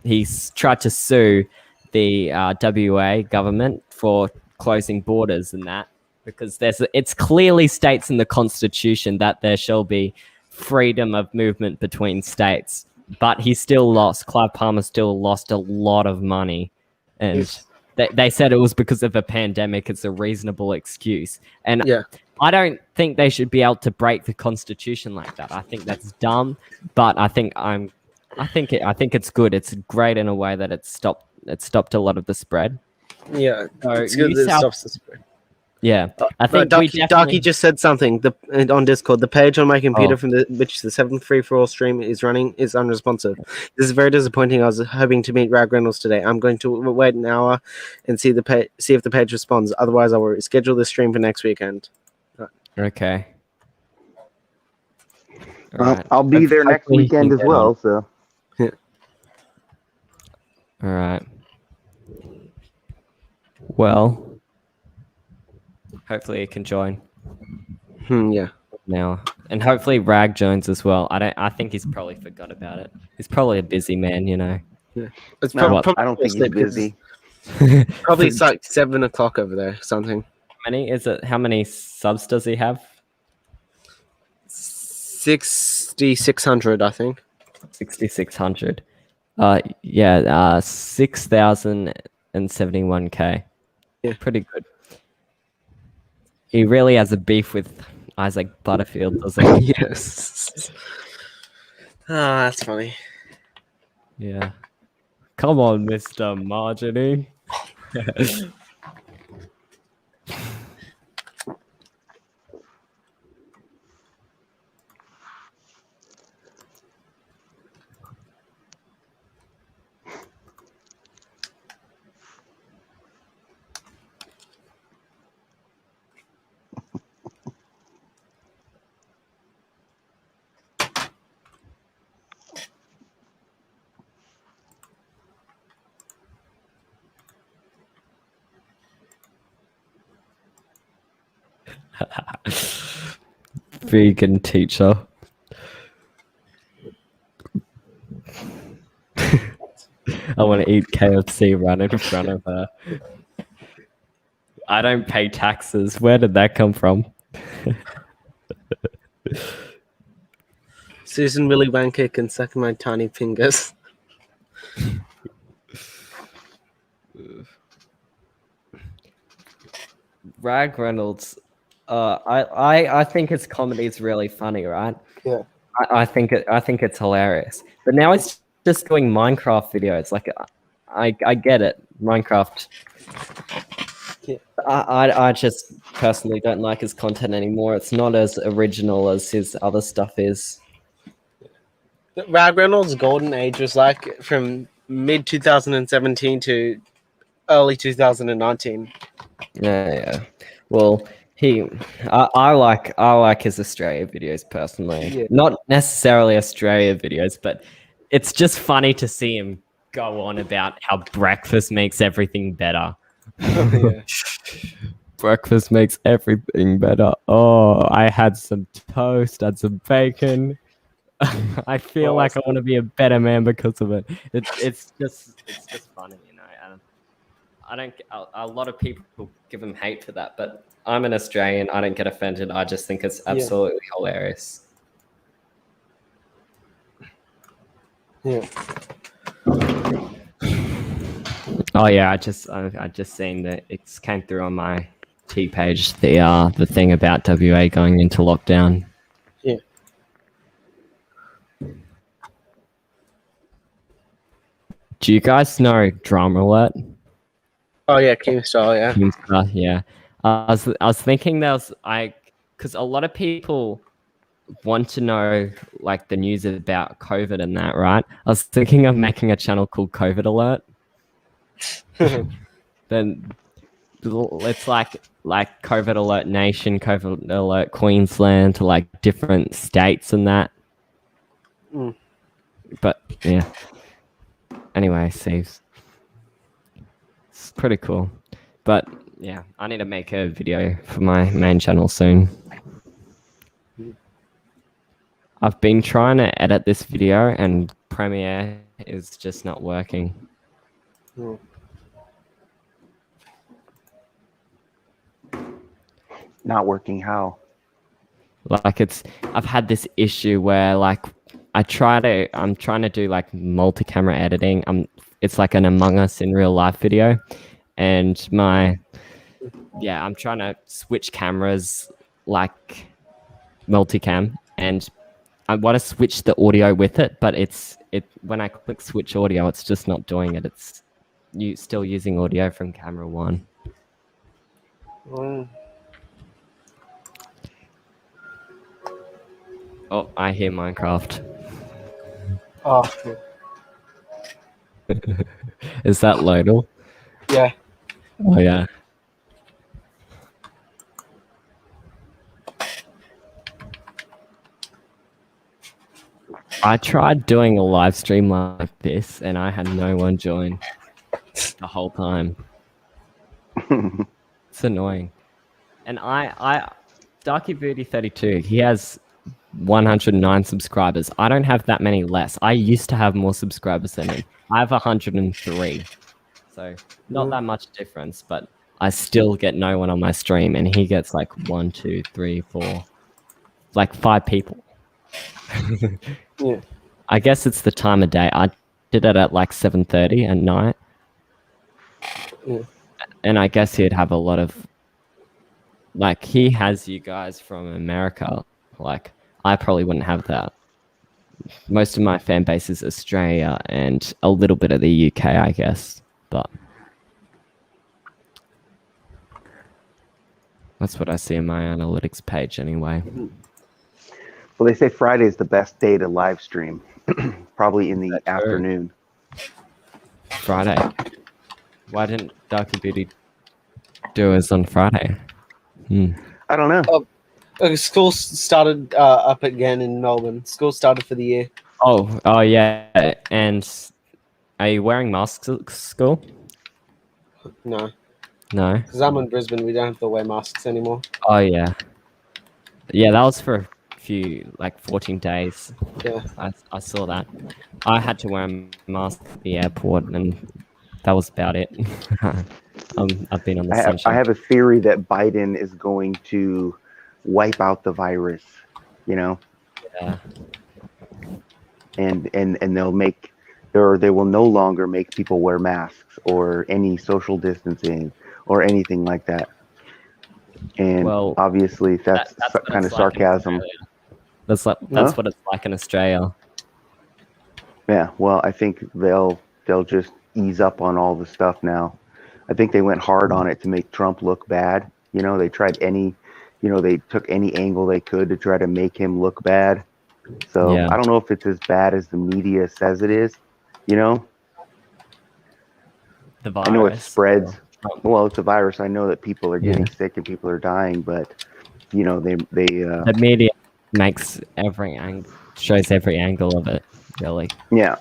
he's tried to sue the WA government for closing borders and that, because it's clearly states in the Constitution that there shall be freedom of movement between states. But he still lost. Clive Palmer still lost a lot of money. And they said it was because of a pandemic. It's a reasonable excuse. And I don't think they should be able to break the constitution like that. I think that's dumb, but I think it's good. It's great in a way that it stopped a lot of the spread. Yeah, So it's good New that it South- stops the spread. Yeah, I think No, we definitely. Darky just said something on Discord. The page on my computer Oh. from which the 7-free-for-all stream is running is unresponsive. This is very disappointing. I was hoping to meet Ragreynolds today. I'm going to wait an hour and see if the page responds. Otherwise, I will schedule the stream for next weekend. Okay. Well, Alright. I'll be there next Hopefully he weekend can as get well. on. So All right. Well, hopefully he can join Yeah. now, and hopefully Rag joins as well. I think he's probably forgot about it. He's probably a busy man, you know. It's no, probably I don't think he's busy. Probably it's like 7 o'clock over there. Something. How many subs does he have? 6,600, I think. 6,600. 6,071K. Yeah. Pretty good. He really has a beef with Isaac Butterfield, doesn't he? Yes. Ah, that's funny. Yeah. Come on, Mr. Marginine. Vegan teacher. I want to eat KFC right in front of her. I don't pay taxes. Where did that come from? Susan Willy Wanker can suck my tiny fingers. Ragreynolds. I think his comedy is really funny, right? Yeah. I think it's hilarious. But now he's just doing Minecraft videos. Like, I get it, Minecraft. Yeah. I just personally don't like his content anymore. It's not as original as his other stuff is. Ragreynolds' golden age was like from mid 2017 to early 2019. Yeah. Well, I like his Australia videos personally. Yeah. Not necessarily Australia videos, but it's just funny to see him go on about how breakfast makes everything better. Yeah. Breakfast makes everything better. Oh, I had some toast, had some bacon. I feel like I want to be a better man because of it. It's just funny, you know. I don't. A lot of people give him hate for that, but I'm an Australian. I don't get offended. I just think it's absolutely hilarious. Yeah. Oh yeah, I just seen that it came through on my T page. The thing about WA going into lockdown. Yeah. Do you guys know Drama Alert? Oh yeah, Keemstar, yeah. Keemstar, yeah. I was thinking because a lot of people want to know like the news about COVID and that, right? I was thinking of making a channel called COVID Alert. Then it's like COVID Alert Nation, COVID Alert Queensland, to like different states and that. Mm. But yeah. Anyway, Steve's. It's pretty cool. But yeah, I need to make a video for my main channel soon. I've been trying to edit this video and Premiere is just not working. Mm. Not working how? Like I've had this issue where like I'm trying to do like multi-camera editing. It's like an Among Us in real life video, and I'm trying to switch cameras like multicam, and I want to switch the audio with it, but when I click switch audio, it's just not doing it. It's you still using audio from camera 1. Mm. Oh, I hear Minecraft. Oh, Is that Lodal? yeah. Oh yeah. I tried doing a live stream like this, and I had no one join the whole time. It's annoying. And Darky Booty 32, he has 109 subscribers. I don't have that many less. I used to have more subscribers than him. I have 103. So not that much difference, but I still get no one on my stream, and he gets like 1, 2, 3, 4, like 5 people. Yeah. I guess it's the time of day. I did it at like 7:30 at night. Yeah. And I guess he'd have a lot of, like, he has you guys from America. Like, I probably wouldn't have that. Most of my fan base is Australia and a little bit of the UK, I guess. But that's what I see in my analytics page anyway. Well, they say Friday is the best day to live stream, probably in the That's true. afternoon. Friday. Why didn't Darky Beauty do us on Friday? I don't know. School started up again in Melbourne. School started for the year. Oh yeah. And are you wearing masks at school? No, No. because I'm in Brisbane. We don't have to wear masks anymore. Oh yeah. Yeah, that was for a few, like 14 days. Yeah. I saw that. I had to wear a mask at the airport, and that was about it. I've been on the sunshine. I have a theory that Biden is going to wipe out the virus, you know, Yeah. and they will no longer make people wear masks or any social distancing or anything like that. And Well, obviously that's what kind of it's like in sarcasm. Australia. That's what it's like in Australia. Yeah, well, I think they'll just ease up on all the stuff now. I think they went hard on it to make Trump look bad. You know, they took any angle they could to try to make him look bad. So Yeah. I don't know if it's as bad as the media says it is. You know, The virus. I know it spreads. or- Well, it's a virus. I know that people are getting Yeah. sick and people are dying, but you know, they The media makes shows every angle of it. Really, yeah.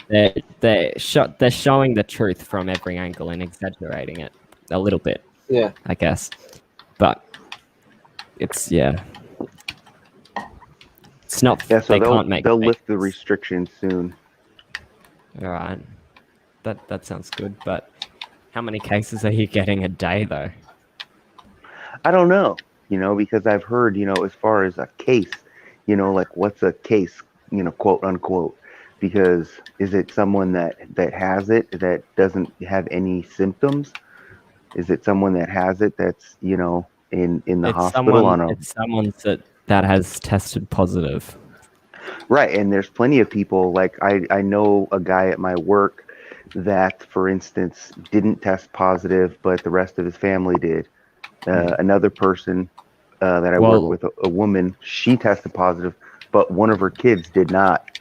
they're showing the truth from every angle and exaggerating it a little bit, Yeah. I guess. But it's It's not. Yeah, so they can't make. they'll fake lift the news. restrictions soon. All right, that sounds good. But how many cases are you getting a day though? I don't know, you know, because I've heard, you know, as far as a case, you know, like what's a case, you know, quote unquote, because is it someone that has it that doesn't have any symptoms? Is it someone that has it that's, you know, in the hospital on a It's someone that has tested positive. right? And there's plenty of people, like I know a guy at my work that, for instance, didn't test positive, but the rest of his family did. Another person that I work with, a woman, she tested positive, but one of her kids did not.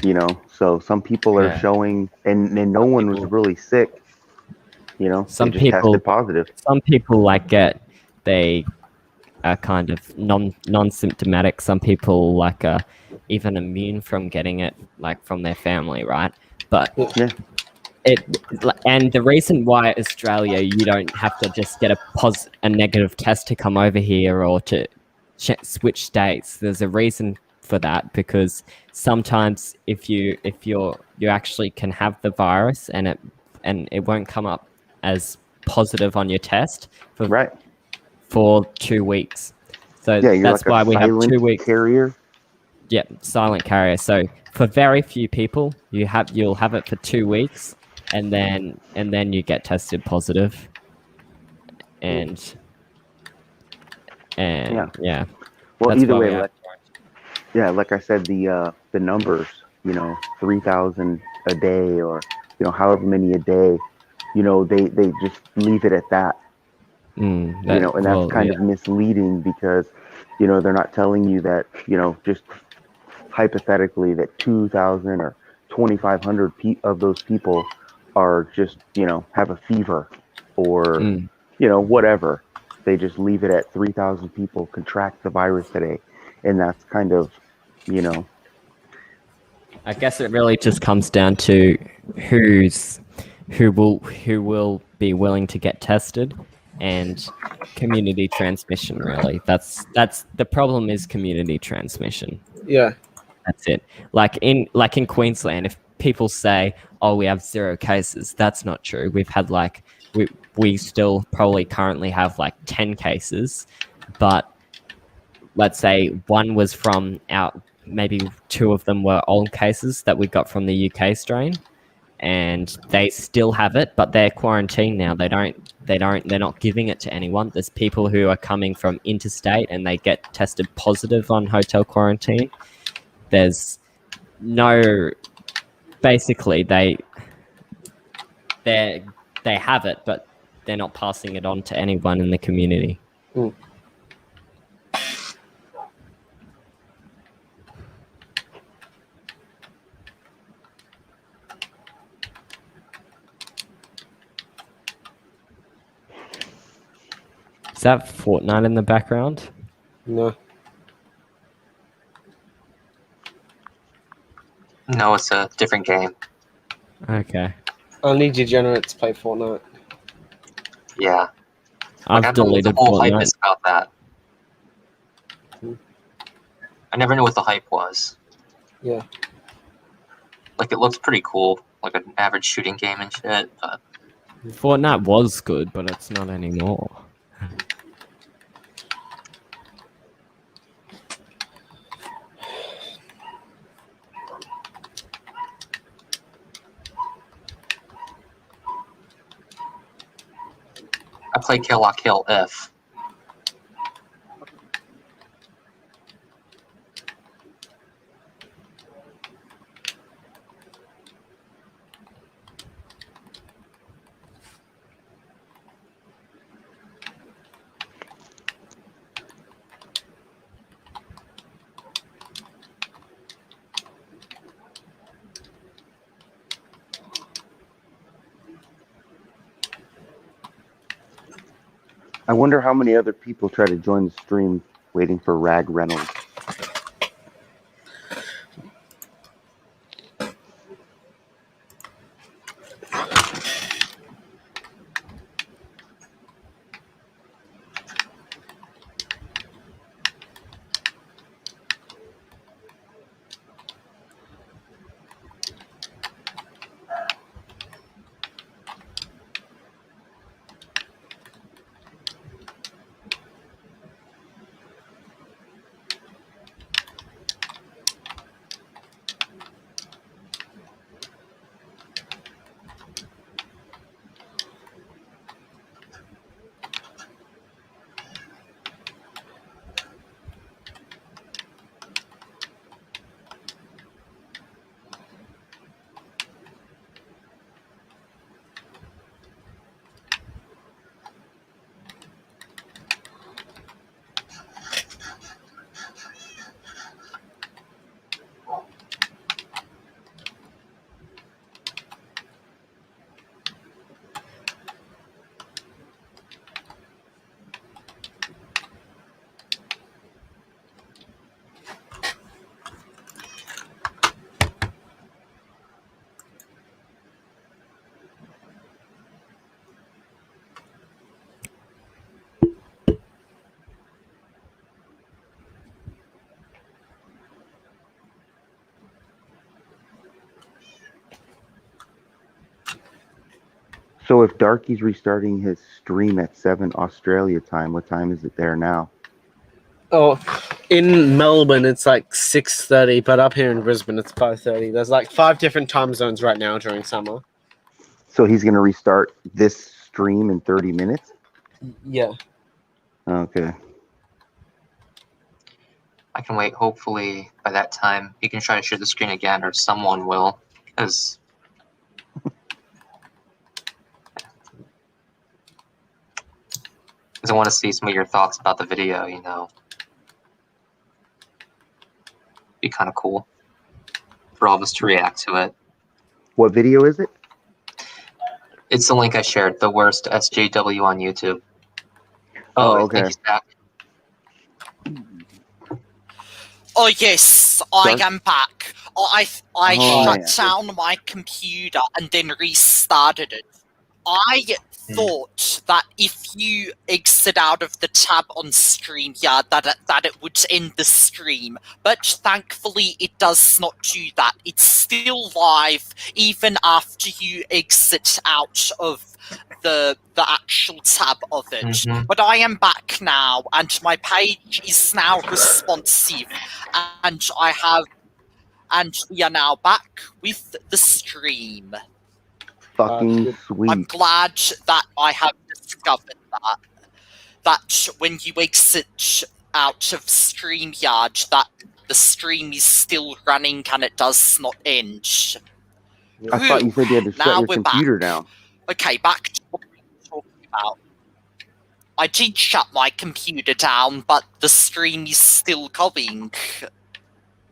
You know, so some people are showing, and no one was really sick. You know, Some they just people tested positive. Some people they are kind of non-symptomatic. Some people like are even immune from getting it, like from their family, right? But Yeah. And the reason why Australia, you don't have to just get a negative test to come over here or to switch states. There's a reason for that, because sometimes if you actually can have the virus and it won't come up as positive on your test for 2 weeks. So Yeah, you're that's like why a we have 2 silent weeks. carrier. Yeah, silent carrier. So for very few people, you'll have it for 2 weeks, and then you get tested positive, and And yeah, Well, that's either why way, we have like I said, the numbers, 3,000 a day, or however many a day, they just leave it at that. And that's kind of misleading because they're not telling you that just hypothetically that 2,000 or 2,500 of those people are just have a fever or whatever. They just leave it at 3,000 people contract the virus today, and that's kind of I guess it really just comes down to who will be willing to get tested, and community transmission. Really, that's the problem, is community transmission. Yeah. That's it. Like in Queensland, if people say, "Oh, we have 0 cases," that's not true. We've had we still probably currently have 10 cases, but let's say one was from maybe 2 of them were old cases that we got from the UK strain, and they still have it, but they're quarantined now. They're not giving it to anyone. There's people who are coming from interstate and they get tested positive on hotel quarantine. There's no, basically they have it, but they're not passing it on to anyone in the community. Is that Fortnite in the background? No. No, it's a different game. Okay. Only degenerates play Fortnite. Yeah. I've deleted the whole hype Fortnite. is about that. I never knew what the hype was. Yeah. It looks pretty cool, like an average shooting game and shit, but Fortnite was good, but it's not anymore. I play Kill La Kill if. I wonder how many other people try to join the stream waiting for Ragreynolds. So if Darky's restarting his stream at 7 Australia time, what time is it there now? Oh, in Melbourne it's 6:30, but up here in Brisbane it's 5:30. There's 5 different time zones right now during summer. So he's going to restart this stream in 30 minutes? Yeah. Okay. I can wait. Hopefully, by that time, he can try to share the screen again, or someone will, because I want to see some of your thoughts about the video. You know, be kind of cool for all of us to react to it. What video is it? It's the link I shared. The worst SJW on YouTube. Oh, I okay. think he's back. Oh yes, I Dark- am back. I Oh, shut yeah. down my computer and then restarted it. I thought that if you exit out of the tab on StreamYard that it would end the stream, but thankfully it does not do that. It's still live even after you exit out of the actual tab of it. Mhm. But I am back now, and my page is now responsive, and we are now back with the stream. Fucking sweet. I'm glad that I have discovered that when you exit out of StreamYard, that the stream is still running and it does not end. I thought you said you had to shut Now your we're computer back. down. Okay, back to what we were talking about. I did shut my computer down, but the stream is still going.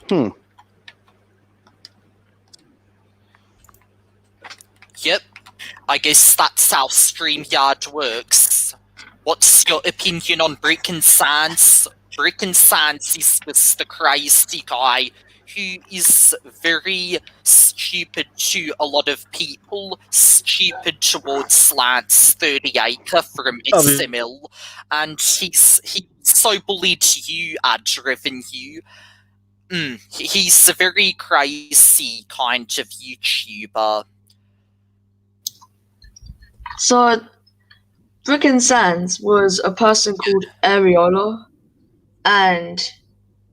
Hmm. Yep. I guess that's how StreamYard works. What's your opinion on Brick and Sands? Brick and Sands is just a crazy guy who is very stupid to a lot of people, stupid towards Lance 30acre from SML, and he so bullied you, ad revenue. He's a very crazy kind of YouTuber. So, Brick and Sands was a person called Areola, and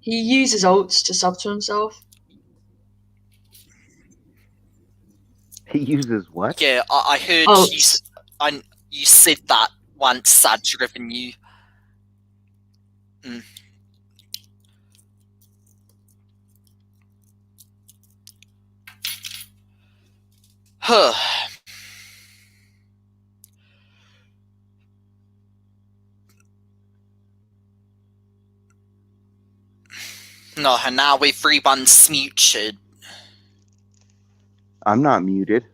he uses alts to sub to himself. He uses what? Yeah, I heard Alts. you said that once, ad revenue. Huh. No, now everyone's muted. I'm not muted.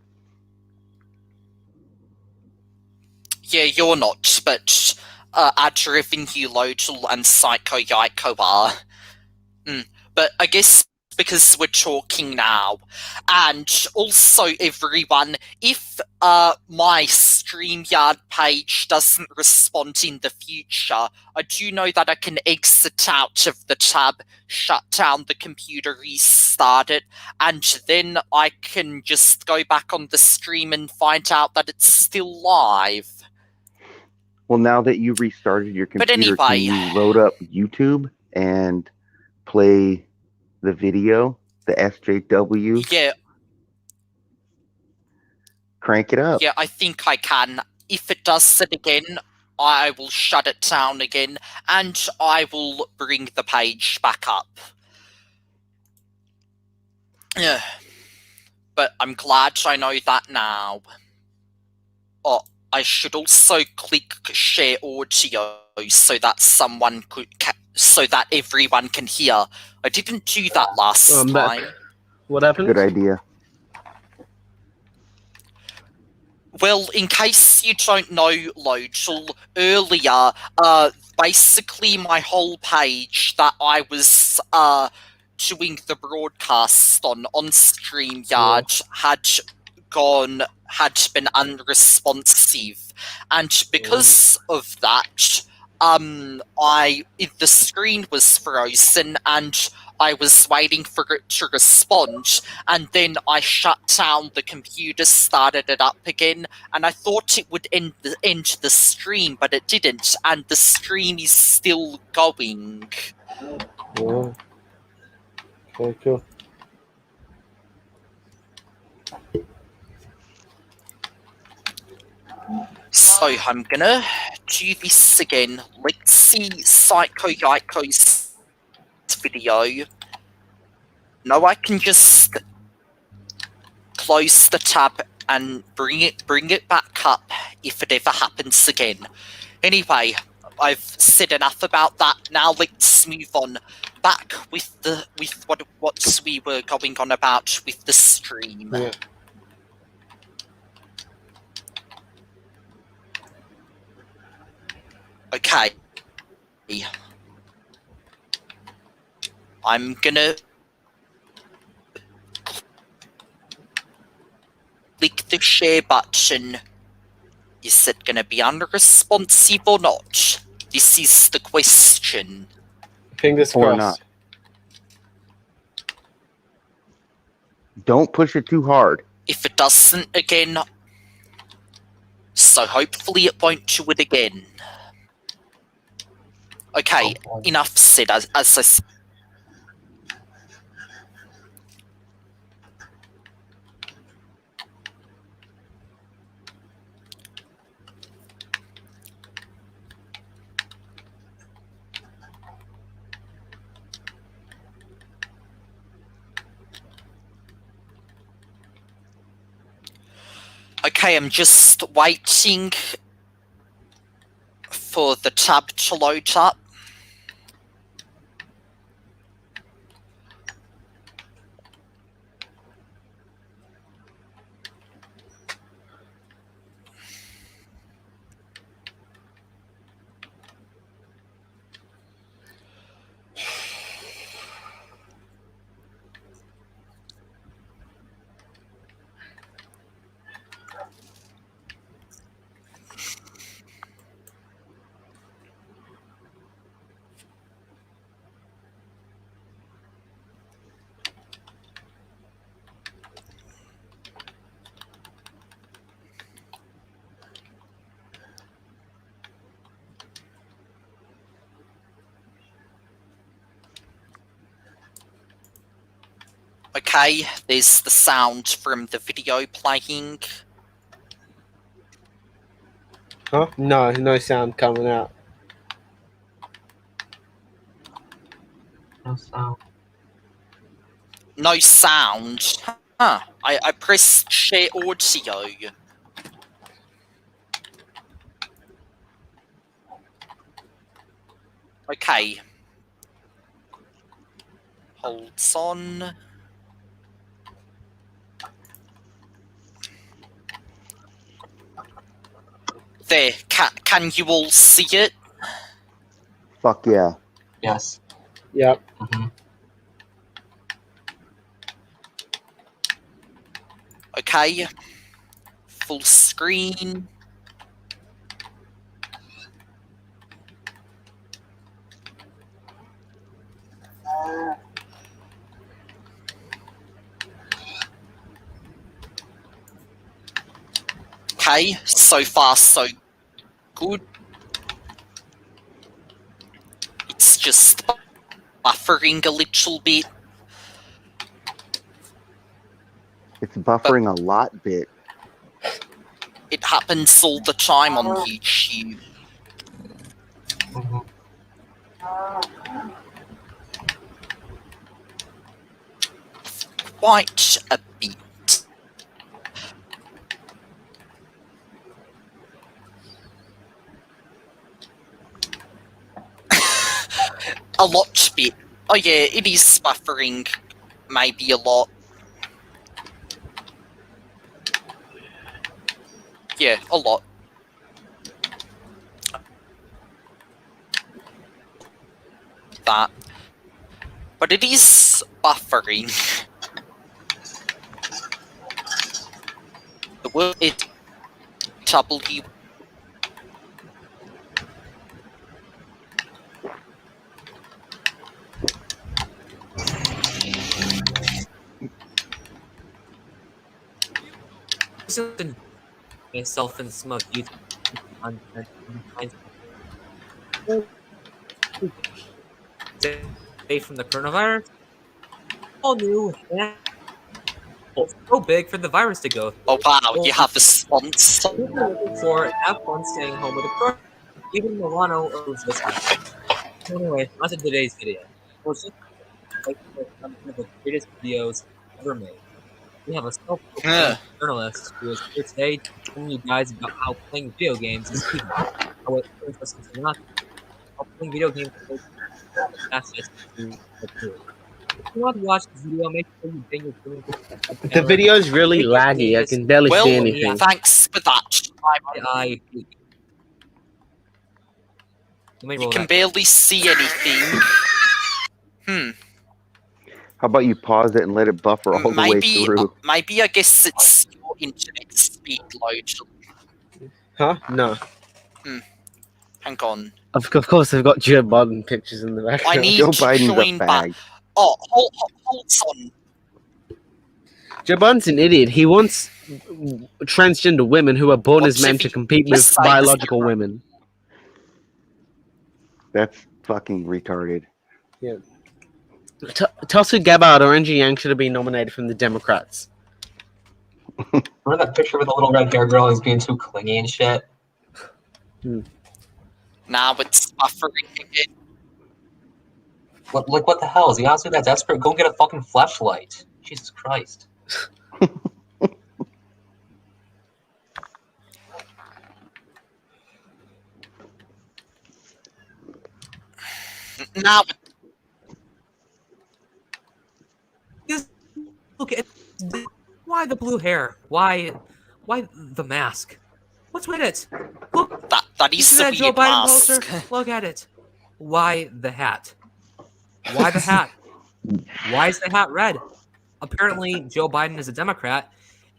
Yeah, you're not, but ad revenue, Lodal, and Psycho Yaiko are. But I guess because we're talking now, and also everyone, if my StreamYard page doesn't respond in the future, I do know that I can exit out of the tab, shut down the computer, restart it, and then I can just go back on the stream and find out that it's still live. Well, now that you restarted your But computer, anyway. can you load up YouTube and play the video, the SJW? Yeah, Crank it up. yeah, I think I can. If it does it again, I will shut it down again, and I will bring the page back up. Yeah. But I'm glad I know that now. Oh, I should also click share audio so that someone could, so that everyone can hear. I didn't do that last time. What happened? Good idea. Well, in case you don't know, Lodal, earlier, basically my whole page that I was doing the broadcast on StreamYard had been unresponsive, and because of that, the screen was frozen, and I was waiting for it to respond, and then I shut down the computer, started it up again, and I thought it would end the stream, but it didn't, and the stream is still going. Yeah. Okay, cool. So I'm gonna do this again. Let's see Psycho Yaiko's video. No, I can just close the tab and bring it back up if it ever happens again. Anyway, I've said enough about that. Now let's move on back with what we were going on about with the stream. Yeah. Okay. I'm gonna click the share button. Is it gonna be unresponsive or not? This is the question. Fingers Or crossed. not. Don't push it too hard. If it doesn't again, so hopefully it won't do it again. Okay, enough said. As I said. Okay, I'm just waiting for the tab to load up. Okay, there's the sound from the video playing. Huh? No sound coming out. No sound. No sound. Huh. I pressed share audio. Okay. Holds on. There, can you all see it? Fuck yeah. Yes. Yep. Mm-hmm. Okay. Full screen. Okay, so far so good. It's just buffering a little bit. It's buffering a lot bit. It happens all the time on YouTube. Mm-hmm. Quite a bit. A lot bit. Oh yeah, it is buffering. Maybe a lot. Yeah, a lot. That. But it is buffering. The word is W. Myself and some of you content safe from the coronavirus. All new and so big for the virus to go. Oh wow, you have a sponsor. People are looking for have fun staying home with a corona. Even Milano owes this week. Anyway, on to today's video. like one of the greatest videos ever made. We have a Ugh. self-proclaimed journalist who is here today to inform you guys about how playing video games is evil, how it turns us into Nazis, how playing video games is fascist to the blue. If you want to watch this video, make sure you bring your gaming The camera. video is really Make it laggy. I famous. can barely Well, see anything. thanks for that. I let me You roll can that. barely see anything. How about you pause it and let it buffer all the way Maybe, through? maybe I guess it's your internet speed load. Huh? No. Hang on. Of course, I've got Joe Biden pictures in the I background. need Joe to Biden's a join back. fag. Oh, hold on. Joe Biden's an idiot. He wants transgender women who are born as men to compete with Yes, I biological understand. women. That's fucking retarded. Tulsi Gabbard or Angie Yang should have been nominated from the Democrats. Remember that picture with the little red hair girl who's being too clingy and shit? Now it's buffering again. Like, what the hell? Is he honestly that desperate? Go get a fucking flashlight. Jesus Christ. Now Look at why the blue hair? Why the mask? What's with it? Look, that you is see a that Joe weird Biden mask. poster? Look at it. Why the hat? Why the hat? Why is the hat red? Apparently, Joe Biden is a Democrat.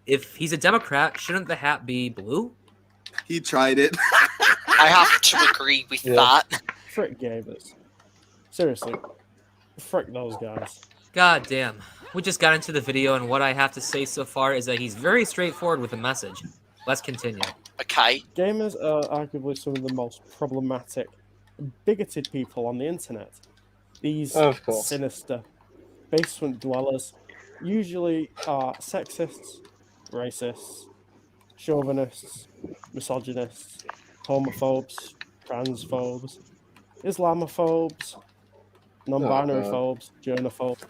If he's a Democrat, shouldn't the hat be blue? He tried it. I have to agree with that. Frick gamers. Seriously. Frick those guys. God damn. We just got into the video, and what I have to say so far is that he's very straightforward with the message. Let's continue. Okay. Gamers are arguably some of the most problematic, bigoted people on the internet. These Of course. sinister basement dwellers usually are sexists, racists, chauvinists, misogynists, homophobes, transphobes, Islamophobes, non-binary phobes, germophobes.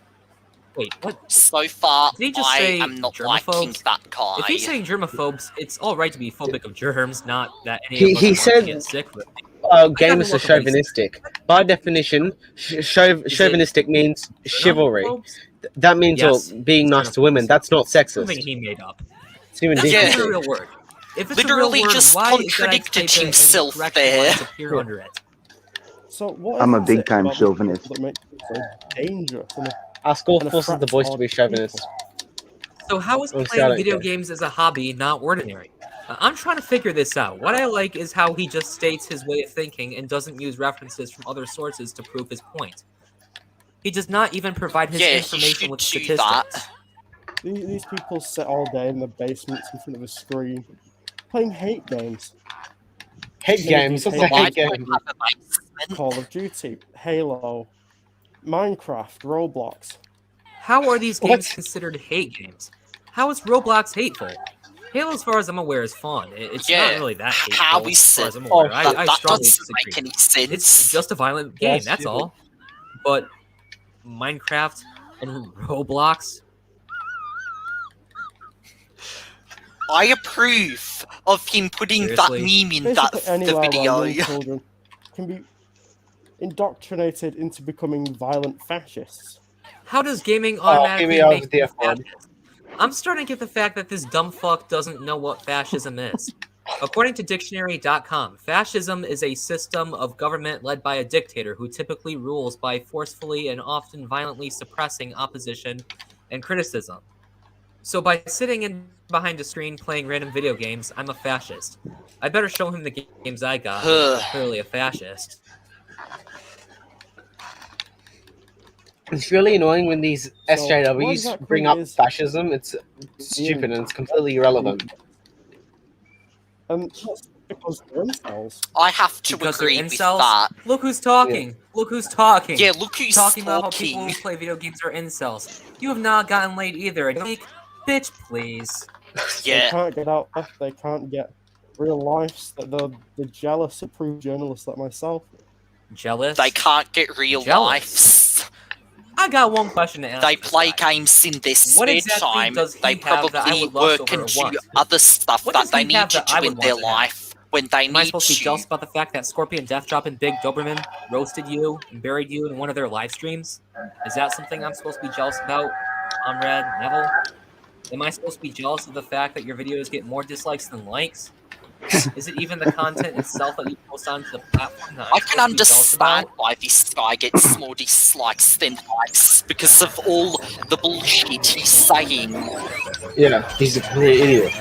Wait, what? So far, Did he just I say am not liking germaphobes? that guy. If he's saying germaphobes, it's all right to be phobic of germs, not that any of us He want said to get sick. But gamers are chauvinistic. By definition, chauvinistic means chivalry. germaphobes? That means Yes, being it's nice to women. That's not Something sexist. he made up. It's even Yeah. It's a different. real word. If it's Literally a real word, just why is that I contradicted type it and himself correction there. lines appear under it? So what I'm a is it big-time about these people chauvinist. that makes it so dangerous? Our school And forces the attracts boys to odd be chauvinists. people? So how is Honestly, I playing don't video care. games as a hobby not ordinary? I'm trying to figure this out. What I like is how he just states his way of thinking and doesn't use references from other sources to prove his point. He does not even provide his Yeah, he information should with do statistics. that. These people sit all day in the basements in front of a screen playing hate games. Hate Many games. of these What's a Why hate do I game? have a basement? Call of Duty, Halo, Minecraft, Roblox. How are these What? games considered hate games? How is Roblox hateful? Halo, as far as I'm aware, is fun. It's Yeah, not really that hateful. how is as far it? as I'm aware. That, I that strongly doesn't disagree. make any sense. It's just a violent game, Yes, that's you do. all. But Minecraft and Roblox, I approve of him putting Seriously? that meme in that Basically, the anywhere video. where young children can be indoctrinated into becoming violent fascists. how does gaming give automatically me all make the you F-word. fascist? I'm starting to get the fact that this dumb fuck doesn't know what fascism is. According to dictionary.com, fascism is a system of government led by a dictator who typically rules by forcefully and often violently suppressing opposition and criticism. So by sitting in behind a screen playing random video games, I'm a fascist. I better show him the games I got. I'm clearly a fascist. It's really annoying when these So, what SJWs exactly bring up is fascism. It's stupid and it's completely irrelevant. And that's because they're incels. I have to Because they're agree with incels? that. Look who's talking. Look who's talking. Yeah, look who's Talking about how people talking. who play video games are incels. You have not gotten laid either. Like, bitch, please. They Yeah, can't get out there. They can't get real lives. They're jealous, approved journalists like myself. Jealous? they can't get real Jealous. lives. I got one question to ask. They this play guy. games in their What spare exactly time. does he They have that I probably would lust work over and or do want? other stuff What that does they he have need to that I do would in their want to have? life when they Am I need supposed to be to. jealous about the fact that Scorpion, Deathdrop, and Big Doberman roasted you and buried you in one of their live streams? Is that something I'm supposed to be jealous about, Comrade Neville? Am I supposed to be jealous of the fact that your videos get more dislikes than likes? Is it even the content itself that you post onto the platform that I'm I can supposed to be jealous understand about? why this guy gets more dislikes than likes because of all the bullshit he's saying. Yeah, he's a complete idiot.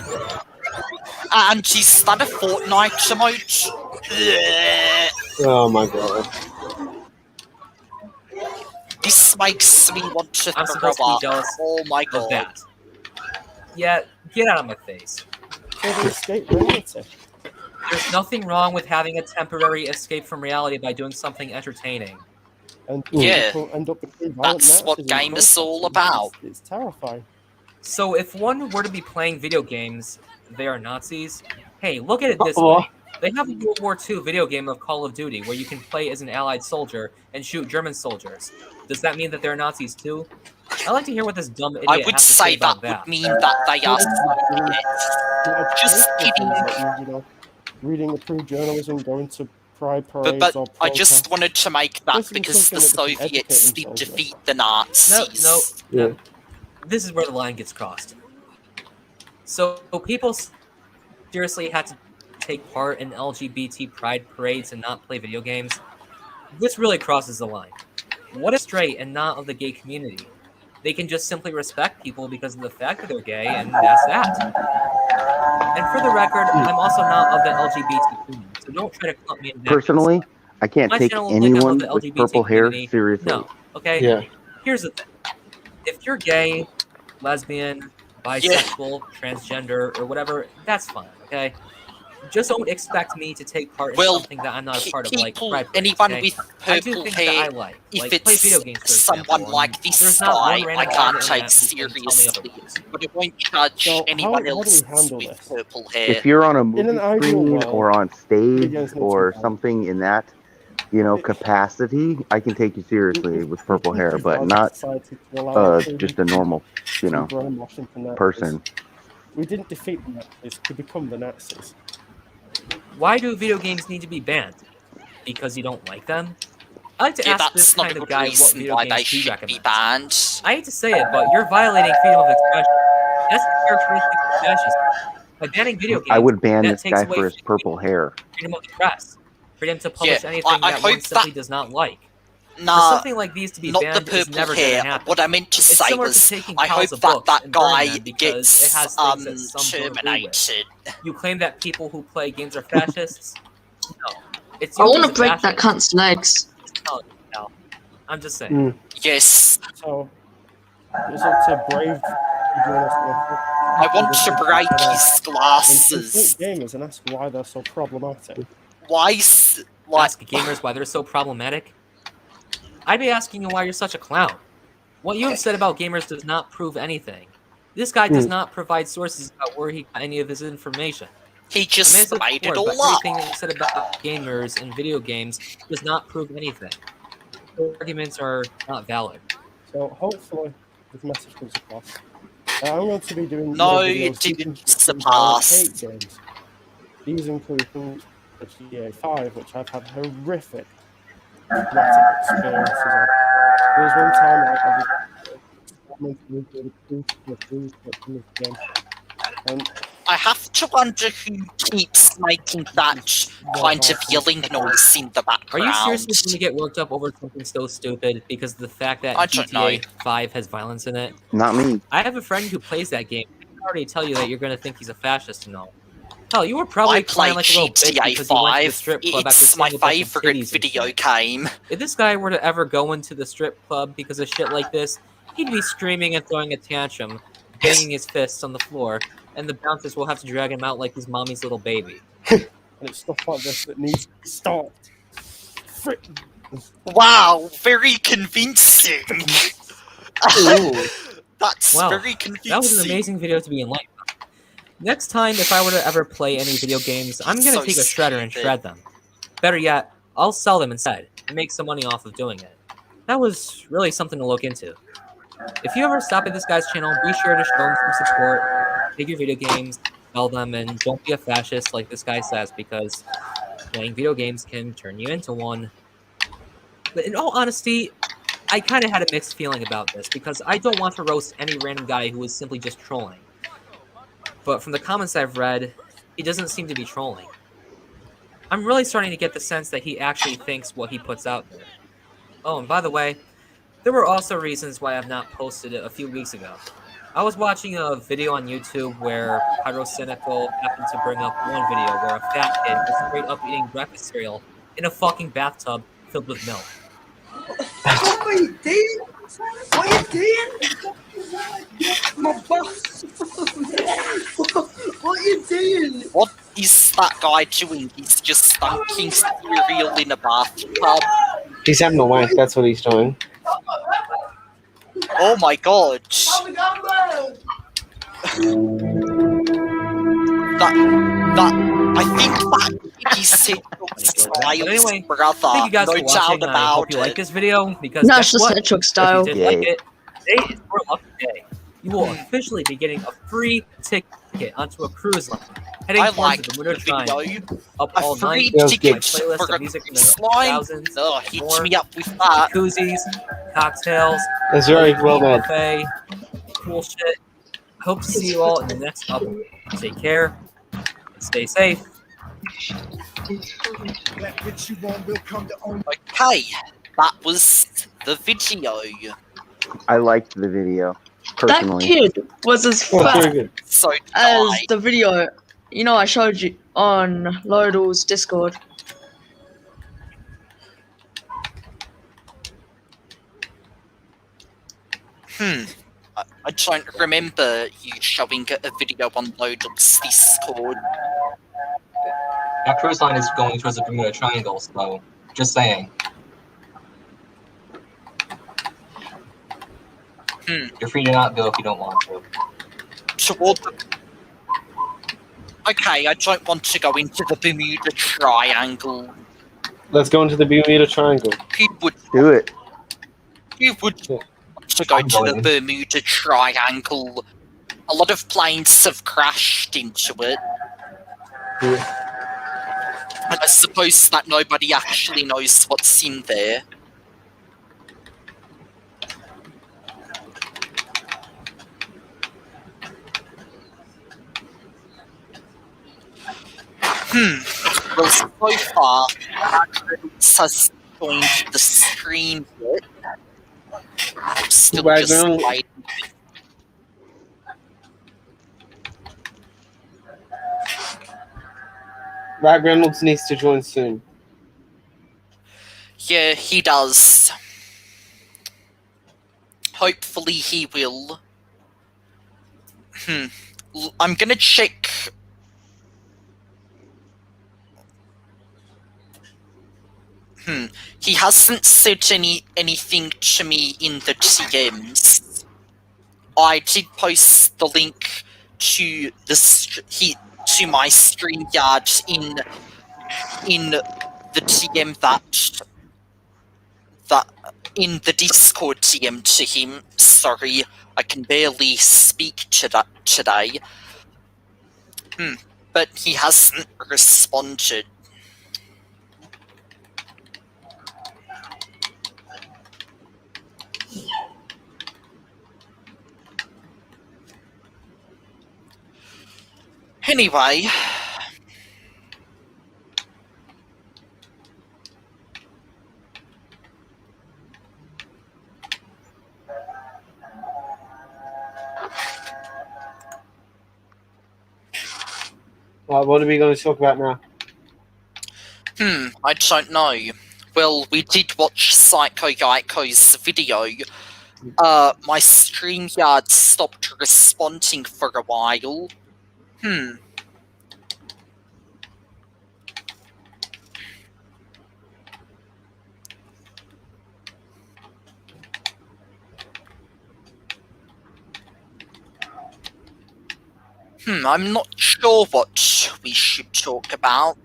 And is that a Fortnite emote? Ugh. Oh my god. This makes me want to I'm throw supposed to be up. jealous Oh my of god. that. Yeah, get out of my face. So they escape reality. There's nothing wrong with having a temporary escape from reality by doing something entertaining. And Yeah, people end up becoming violent that's what Nazis in the game is all process. about. It's terrifying. So if one were to be playing video games, they are Nazis. Hey, look at it this Uh-oh. way. They have a World War II video game of Call of Duty where you can play as an Allied soldier and shoot German soldiers. Does that mean that they're Nazis too? I'd like to hear what this dumb idiot I would has to say say that about that. would mean that they are Just kidding. Like, reading approved journalism, going to pride parades But or I just protests. wanted to make that This is because the something that they can educate Soviets did themselves with. defeat the Nazis. No. This is where the line gets crossed. So people seriously had to take part in LGBT pride parades and not play video games? This really crosses the line. What is straight and not of the gay community? They can just simply respect people because of the fact that they're gay, and that's that. And for the record, I'm also not of the LGBT community, so don't try to clump me in that. Personally, I can't My take channel will think I'm of anyone the with LGBT purple hair community. seriously. No, okay? Yeah. Here's the thing. If you're gay, lesbian, bisexual, transgender, or whatever, that's fine, okay? Just don't expect me to take part in Well, something that I'm not a part of, like people, pride parades, anyone okay? with I do purple things that I hair, like if play video games, it's for example, someone like and this there's not guy, one I random guy on can't the take internet who can tell me seriously. otherwise. But I won't judge So anyone how do we else handle with this? purple hair. If you're on a In movie an ideal screen world, or on stage videos need or to be something in that, capacity, I can take you seriously with purple hair, but not just a normal, person. We didn't defeat the Nazis to become the Nazis. Why do video games need to be banned? Because you don't like them? I like to Yeah, ask this that's not kind a of good guy what reason video why they games he should be recommends. banned. I hate to say it, but you're violating freedom of expression. That's the characteristic of fascism. By banning video games, I would ban that this takes guy away for his purple hair. freedom of the press, freedom to publish Yeah, anything I that one hope simply that- does not like. For Nah, something like these to be not the banned is purple never going hair. to happen. What I meant to It's say similar was, to taking I piles hope of that books that and burning guy them because gets it has things that some don't agree with. terminated. You claim that people who play games are fascists? No. It's I you want who's to a break that fascist. cunt's legs. No, no. I'm just saying. Yes, So it's up to brave journalists. I want to break his glasses. Gamers and ask why they're so problematic. Why is like Ask gamers why they're so problematic. I'd be asking you why you're such a clown. What you have said about gamers does not prove anything. This guy does not provide sources about where he got any of his information. he I mean, just it's made it before, but all up? everything that you said about gamers and video games does not prove anything. Your arguments are not valid. So hopefully this message comes across. I'm going to be doing No, more it videos didn't teaching violent surpass. hate games. These include things like GTA 5, which I've had horrific traumatic experiences on. There was one time and I have to wonder who keeps making that kind of yelling noise in the Are background. you seriously going to get worked up over something so stupid because of the fact that I don't GTA know. 5 has violence in it? Not me. I have a friend who plays that game. I can already tell you that you're going to think he's a fascist and all. Hell, you were probably I crying play like a little bitch GTA because you went to the 5. strip club after It's my seeing a bunch of favorite titties and video shit. game. If this guy were to ever go into the strip club because of shit like this, he'd be screaming and throwing a tantrum, banging his fists on the floor, and the bouncers will have to drag him out like he's mommy's little baby. and it's stuff like this that needs to be stopped. Frick. Wow, very convincing. That's Wow, very convincing. That was an amazing video to be enlightened on. Next time, if I were to ever play any video games, I'm going to So take a shredder and stupid. shred them. Better yet, I'll sell them instead and make some money off of doing it. that was really something to look into. If you ever stop at this guy's channel, be sure to show him some support, take your video games, sell them, and don't be a fascist like this guy says, because playing video games can turn you into one. But in all honesty, I kind of had a mixed feeling about this, because I don't want to roast any random guy who is simply just trolling. But from the comments I've read, he doesn't seem to be trolling. I'm really starting to get the sense that he actually thinks what he puts out there. Oh, and by the way, there were also reasons why I've not posted it a few weeks ago. I was watching a video on YouTube where Pyrocynical happened to bring up one video where a fat kid was straight up eating breakfast cereal in a fucking bathtub filled with milk. What are you doing? What are you doing? My boss. What are you doing? What is that guy doing? He's just dunking cereal in a bathtub. He's having a wank. That's what he's doing. Oh my god. I think that he said Anyway, brother. thank you guys No for watching. doubt I hope about you it. like this video, because No, guess it's just what? Hedgehog If style. you did like Yeah. it, today is your lucky day. You will officially be getting a free ticket onto a cruise line, heading I towards like the Bermuda the Triangle. video. Up A all free night, ticket my playlist for of a music from the slime. 2000s, Oh, hit more me up with that. koozies, cocktails, That's very well made. buffet, cool shit. Hope to see you all in the next upload. Take care and stay safe. Okay, that was the video. I liked the video That personally. kid was as Oh, very fat good. So did as I. the video, I showed you on Lodal's Discord. I don't remember you showing a video on Lodal's Discord. That cruise line is going towards the Bermuda Triangle, so just saying. You're free to not go if you don't want to. Toward the... Okay, I don't want to go into the Bermuda Triangle. Let's go into the Bermuda Triangle. Who would Do it. want to go I'm to the going. Bermuda Triangle? A lot of planes have crashed into it. And I suppose that nobody actually knows what's in there. Well, so far, Ragreynolds has joined the stream yet. I'm still just Ragreynolds- waiting. Ragreynolds needs to join soon. Yeah, he does. Hopefully he will. I'm gonna check. He hasn't said anything to me in the TMs. I did post the link to to my StreamYard in the TM that in the Discord TM to him. Sorry, I can barely speak to that today. But he hasn't responded. Anyway, What are we going to talk about now? I don't know. Well, we did watch Psycho Geico's video. My StreamYard stopped responding for a while. I'm not sure what we should talk about.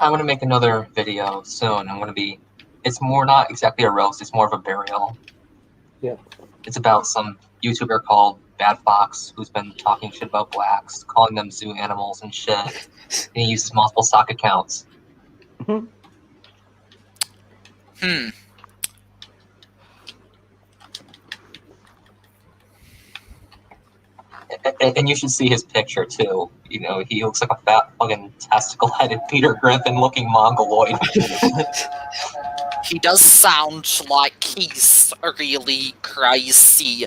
I'm gonna make another video soon. It's more not exactly a roast. It's more of a burial. Yeah. It's about some YouTuber called Bad Fox who's been talking shit about blacks, calling them zoo animals and shit. And he uses multiple stock accounts. Hmm. And you should see his picture too. You know, he looks like a fat fucking testicle-headed Peter Griffin-looking mongoloid. He does sound like he's a really crazy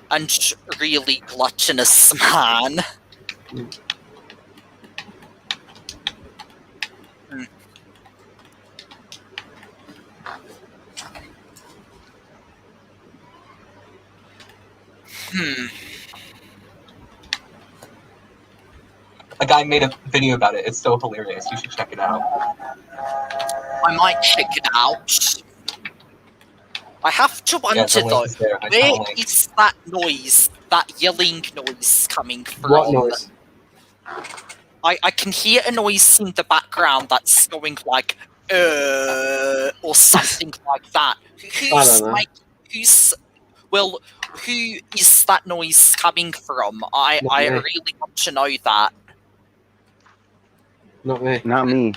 and really gluttonous man. A guy made a video about it. It's so hilarious. You should check it out. I might check it out. I have to wonder the though, link is there. where is that noise, that yelling noise coming from? What noise? I can hear a noise in the background that's going like, or something like that. I don't know. Who is that noise coming from? I Not me. really want to know that. Not me. Not me.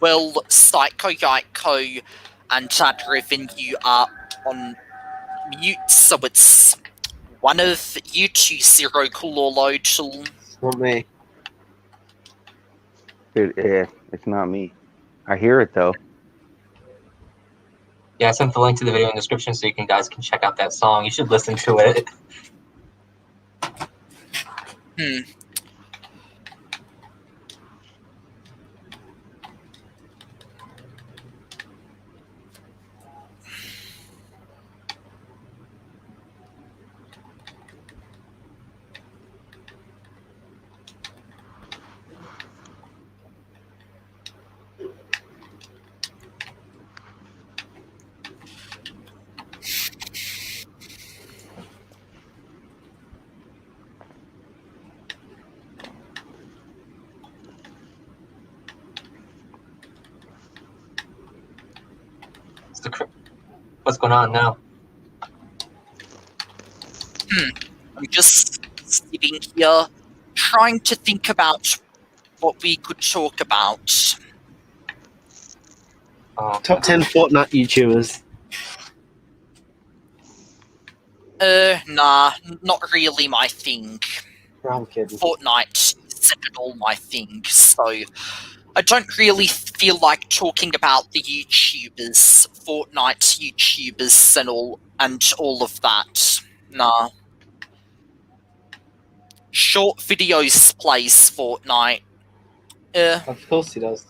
Well, Psycho Yaiko and Chad Riven, you are on mute, so it's one of you two, Zero Cool or Local. Not me. It's not me. I hear it though. Yeah, I sent the link to the video in the description so you guys can check out that song. You should listen to it. What's going on now? I'm just sitting here trying to think about what we could talk about. Top 10 Fortnite YouTubers. Nah, not really my thing. I'm kidding. Fortnite isn't at all my thing, so I don't really feel like talking about the YouTubers, Fortnite YouTubers and all of that. Nah. Short videos plays Fortnite. Of course he does.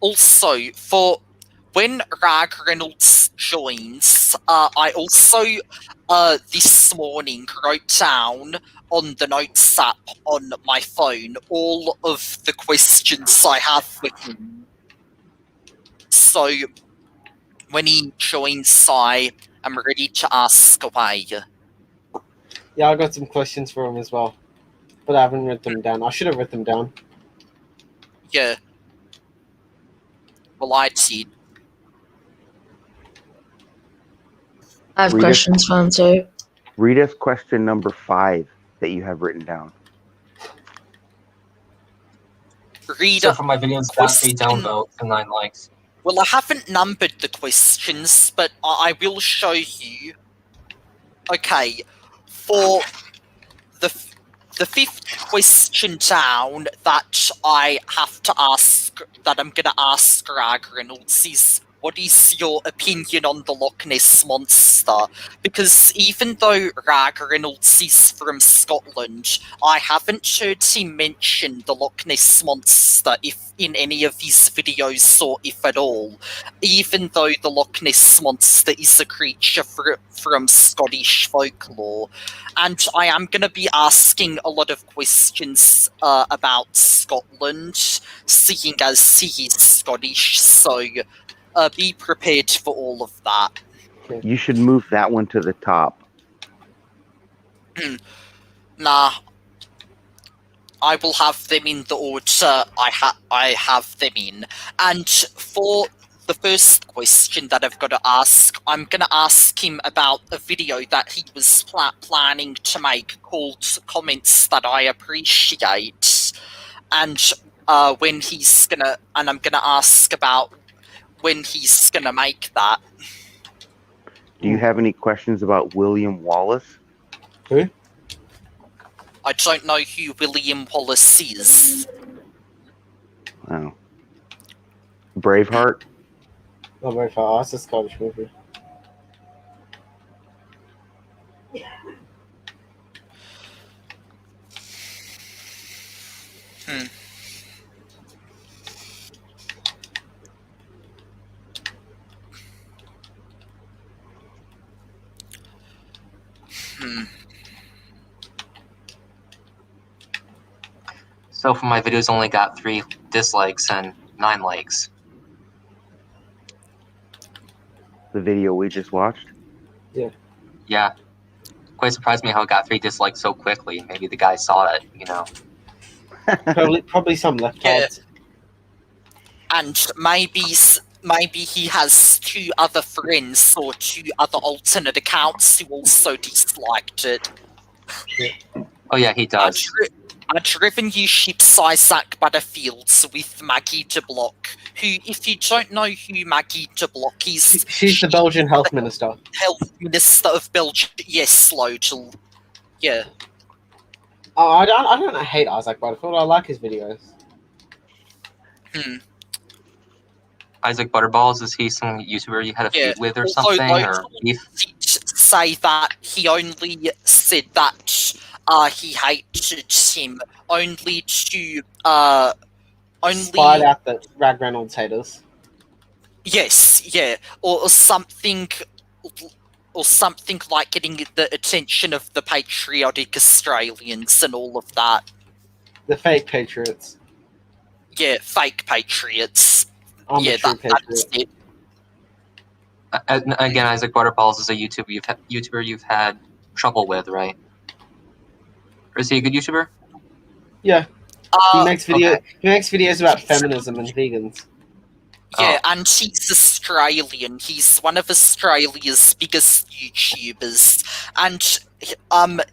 Also, for when Ragreynolds joins, I also this morning wrote down on the notes app on my phone all of the questions I have for him. So when he joins, I am ready to ask away. Yeah, I got some questions for him as well, but I haven't written them down. I should have written them down. Yeah. Well, I did. I have Read it. questions for him too. Read us question number 5 that you have written down. Read So up. for my videos, that's 8 downvotes and 9 likes. Well, I haven't numbered the questions, but I will show you. Okay, for the fifth question down that I have to ask, that I'm gonna ask Ragreynolds is, what is your opinion on the Loch Ness Monster? Because even though Ragreynolds is from Scotland, I haven't heard him mention the Loch Ness Monster if in any of his videos or if at all, even though the Loch Ness Monster is a creature from Scottish folklore. And I am going to be asking a lot of questions about Scotland, seeing as he is Scottish, so be prepared for all of that. You should move that one to the top. Nah, I will have them in the order I have them in. And for the first question that I've got to ask, I'm going to ask him about a video that he was planning to make called Comments That I Appreciate. And when he's gonna, and I'm gonna ask about when he's gonna make that. Do you have any questions about William Wallace? Who? I don't know who William Wallace is. Oh. Braveheart? Not very far. That's a Scottish movie. Hmm. Hmm. So for my videos, only got 3 dislikes and 9 likes. The video we just watched? Yeah. Quite surprised me how it got 3 dislikes so quickly. Maybe the guy saw it, you know. Probably some left Yeah. cards. And maybe he has 2 other friends or 2 other alternate accounts who also disliked it. Oh yeah, he does. I'd revenue ships Isaac Butterfields with Maggie de Block, who, if you don't know who Maggie de Block is, She's the Belgian health minister. Health Minister of Belgium. Yes, Lodgel. Yeah. Oh, I don't hate Isaac Butterfield. I like his videos. Isaac Butterballs, is he some YouTuber you had a feud with or Although something? Or did say that he only said that he hated him only to Spied out the Ragreynolds haters. Yes, yeah, or something like getting the attention of the patriotic Australians and all of that. The fake patriots. Yeah, fake patriots. I'm a true that's patriot. it. again, Isaac Butterballs is a YouTuber you've had trouble with, right? Or is he a good YouTuber? Yeah. He makes video. okay. He makes videos about feminism and vegans. Yeah, and he's Australian. He's one of Australia's biggest YouTubers, and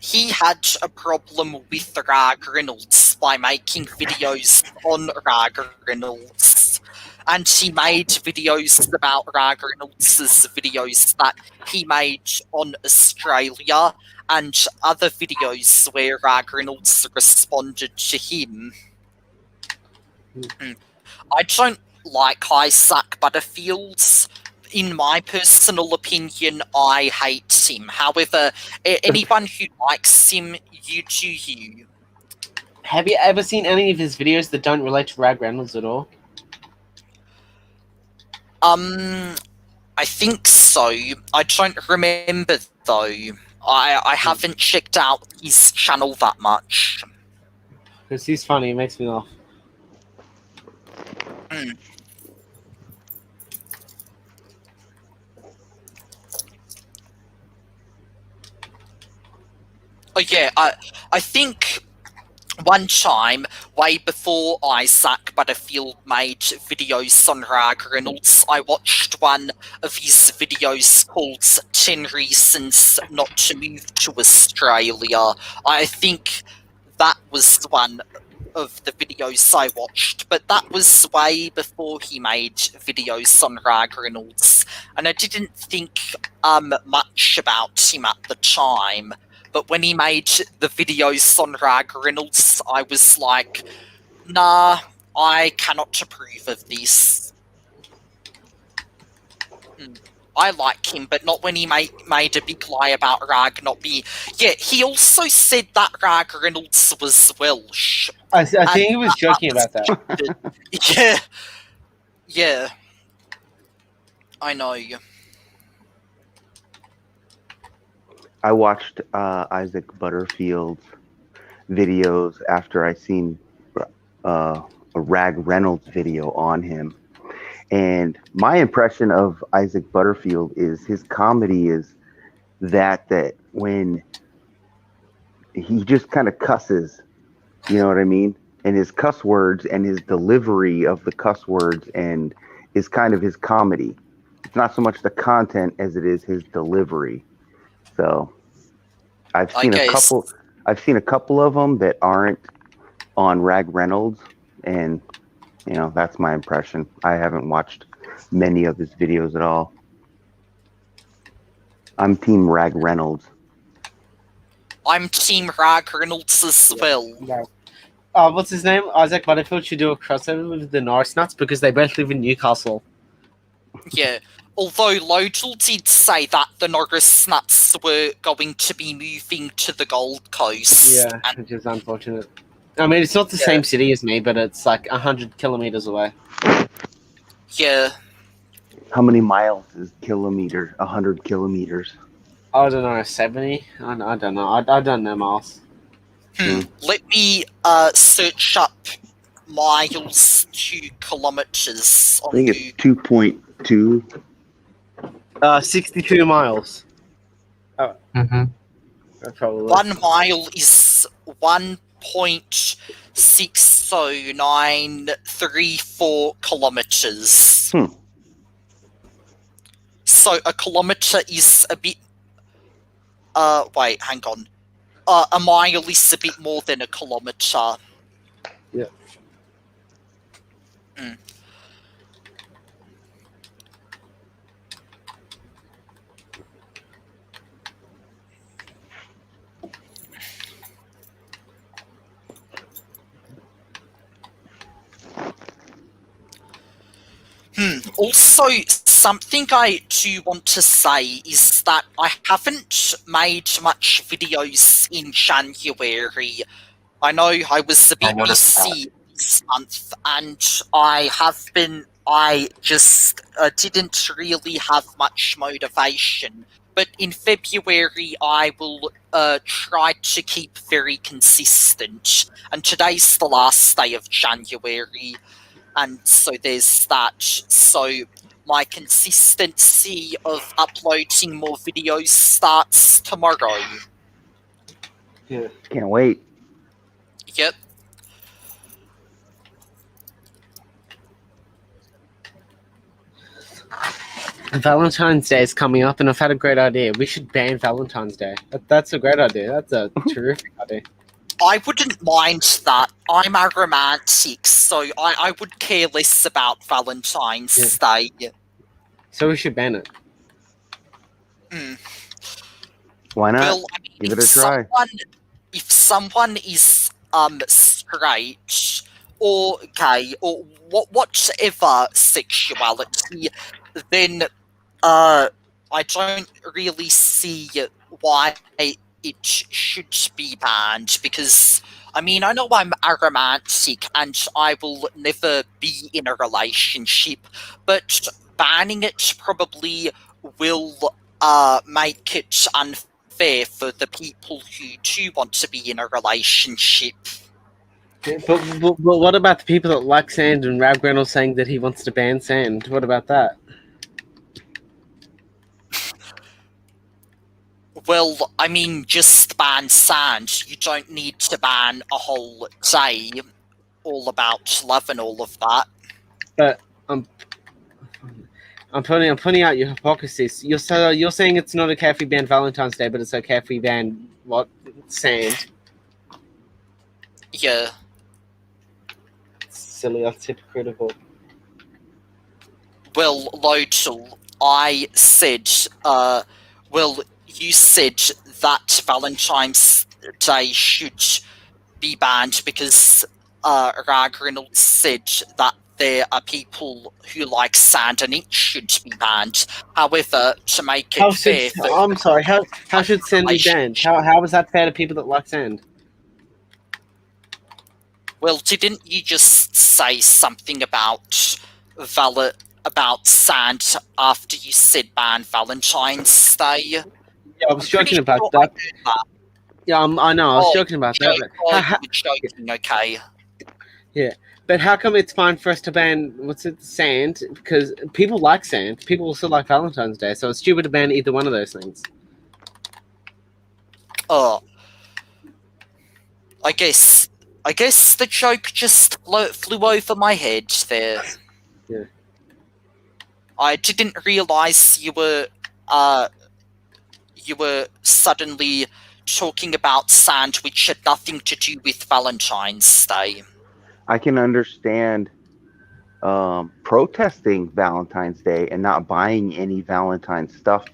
he had a problem with Ragreynolds by making videos on Ragreynolds, and he made videos about Ragreynolds' videos that he made on Australia, and other videos where Ragreynolds responded to him. I don't like Isaac Butterfields. In my personal opinion, I hate him. However, anyone who likes him, you do you. Have you ever seen any of his videos that don't relate to Ragreynolds at all? I think so. I don't remember though. I haven't checked out his channel that much. Because he's funny. He makes me laugh. Oh yeah, I think one time, way before Isaac Butterfield made videos on Ragreynolds, I watched one of his videos called 10 Reasons Not to Move to Australia. I think that was one of the videos I watched, but that was way before he made videos on Ragreynolds, and I didn't think much about him at the time. But when he made the videos on Ragreynolds, I was like, nah, I cannot approve of this. I like him, but not when he made a big lie about Rag not being... Yeah, he also said that Ragreynolds was Welsh. I think he was joking about that. Yeah. Yeah. I know. I watched Isaac Butterfield's videos after I seen a Ragreynolds video on him. And my impression of Isaac Butterfield is his comedy is that when he just kind of cusses. You know what I mean? And his cuss words and his delivery of the cuss words and is kind of his comedy. It's not so much the content as it is his delivery. So I've seen a couple. I've seen a couple of them that aren't on Ragreynolds, and that's my impression. I haven't watched many of his videos at all. I'm Team Ragreynolds. I'm Team Ragreynolds as well. No. What's his name? Isaac Butterfield should do a crossover with the Norris Nuts because they both live in Newcastle. Yeah. Although Lodel did say that the Norris Nuts were going to be moving to the Gold Coast. Yeah, which is unfortunate. I mean, it's not the same city as me, but it's like 100 kilometers away. Yeah. How many miles is kilometer? 100 kilometers. I don't know, 70? I don't know. I don't know miles. Let me search up miles to kilometers. I think it's 2.2. 62 miles. Oh. Mm-hmm. Probably. 1 mile is 1.60934 kilometers. So a kilometer is a bit. Wait, hang on. A mile is a bit more than a kilometer. Yeah. Also, something I do want to say is that I haven't made much videos in January. I know I was a bit busy this month, and I just didn't really have much motivation. But in February, I will try to keep very consistent. And today's the last day of January. And so there's that. So my consistency of uploading more videos starts tomorrow. Yeah. Can't wait. Yep. Valentine's Day is coming up, and I've had a great idea. We should ban Valentine's Day. That's a great idea. That's a terrific idea. I wouldn't mind that. I'm a romantic, so I would care less about Valentine's Day. So we should ban it. Why not? Well, I mean, give it a try. If someone is straight or gay or whatever sexuality, then I don't really see why it should be banned, because I mean, I know I'm a romantic and I will never be in a relationship, but banning it probably will make it unfair for the people who do want to be in a relationship. But what about the people that like sand and Ragreynolds saying that he wants to ban sand? What about that? Well, I mean, just ban sand. You don't need to ban a whole day all about love and all of that. But I'm pointing out your hypocrisy. You're saying it's not okay if we ban Valentine's Day, but it's okay if we ban what? Sand. Yeah. Silly, that's hypocritical. Well, Lodel, I said, you said that Valentine's Day should be banned because Ragreynolds said that there are people who like sand and it should be banned. However, to make it fair... I'm sorry, how should sand be banned? How is that fair to people that like sand? Well, didn't you just say something about sand after you said ban Valentine's Day? Yeah, I was joking about that. Yeah, I know. I was joking about that. But joking, okay. Yeah, but how come it's fine for us to ban sand? Because people like sand. People also like Valentine's Day, so it's stupid to ban either one of those things. I guess the joke just flew over my head there. Yeah. I didn't realize you were suddenly talking about sand which had nothing to do with Valentine's Day. I can understand protesting Valentine's Day and not buying any Valentine's stuff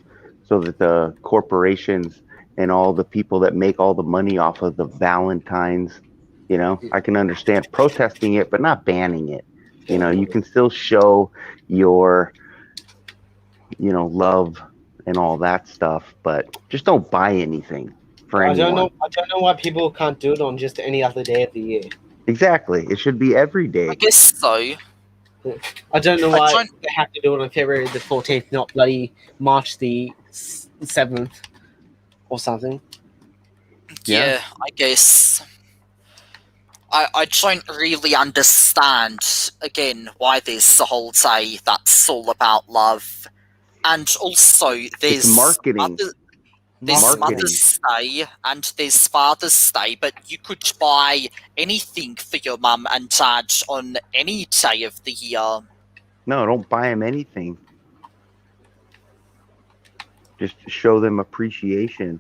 so that the corporations and all the people that make all the money off of the Valentine's, I can understand protesting it, but not banning it. You can still show your, love and all that stuff, but just don't buy anything for anyone. I don't know why people can't do it on just any other day of the year. Exactly. It should be every day. I guess so. I don't know why they have to do it on February the 14th, not bloody March the 7th or something. Yeah, I guess. I don't really understand, again, why there's the whole day that's all about love. And also, there's It's marketing. There's Mother's Day and there's Father's Day, but you could buy anything for your mum and dad on any day of the year. No, don't buy them anything. Just show them appreciation.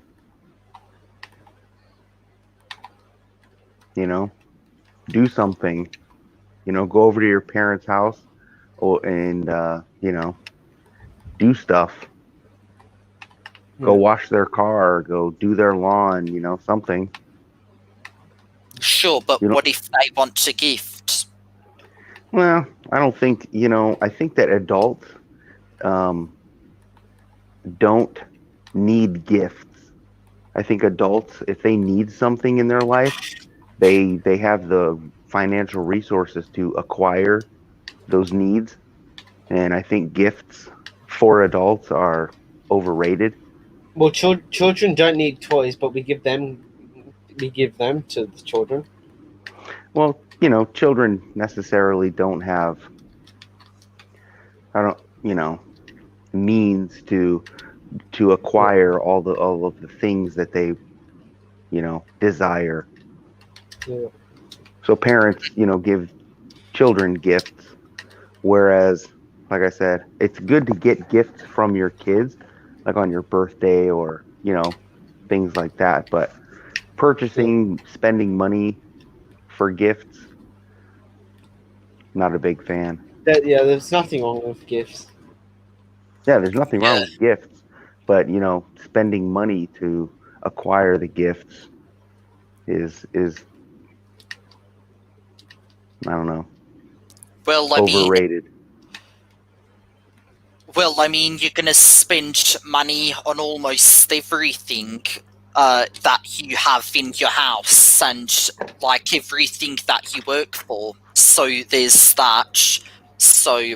Do something. Go over to your parents' house and do stuff. Go wash their car, go do their lawn, something. Sure, but what if they want a gift? Well, I don't think, I think that adults don't need gifts. I think adults, if they need something in their life, they have the financial resources to acquire those needs. And I think gifts for adults are overrated. Well, children don't need toys, but we give them to the children. Well, children necessarily don't have, means to acquire all of the things that they, desire. Yeah. So parents, give children gifts, whereas, like I said, it's good to get gifts from your kids, like on your birthday or, things like that. But spending money for gifts, not a big fan. There's nothing wrong with gifts. Yeah, there's nothing wrong with gifts, but spending money to acquire the gifts is I don't know. Well, overrated. I mean, you're gonna spend money on almost everything that you have in your house and like everything that you work for. So there's that. So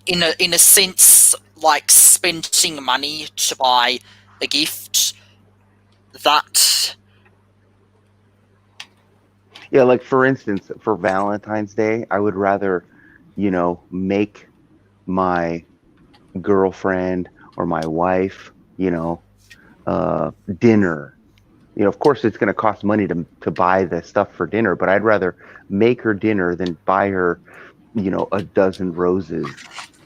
in a sense, like spending money to buy a gift, that. Yeah, like for instance, for Valentine's Day, I would rather, make my girlfriend or my wife, dinner. Of course, it's going to cost money to buy the stuff for dinner, but I'd rather make her dinner than buy her, a dozen roses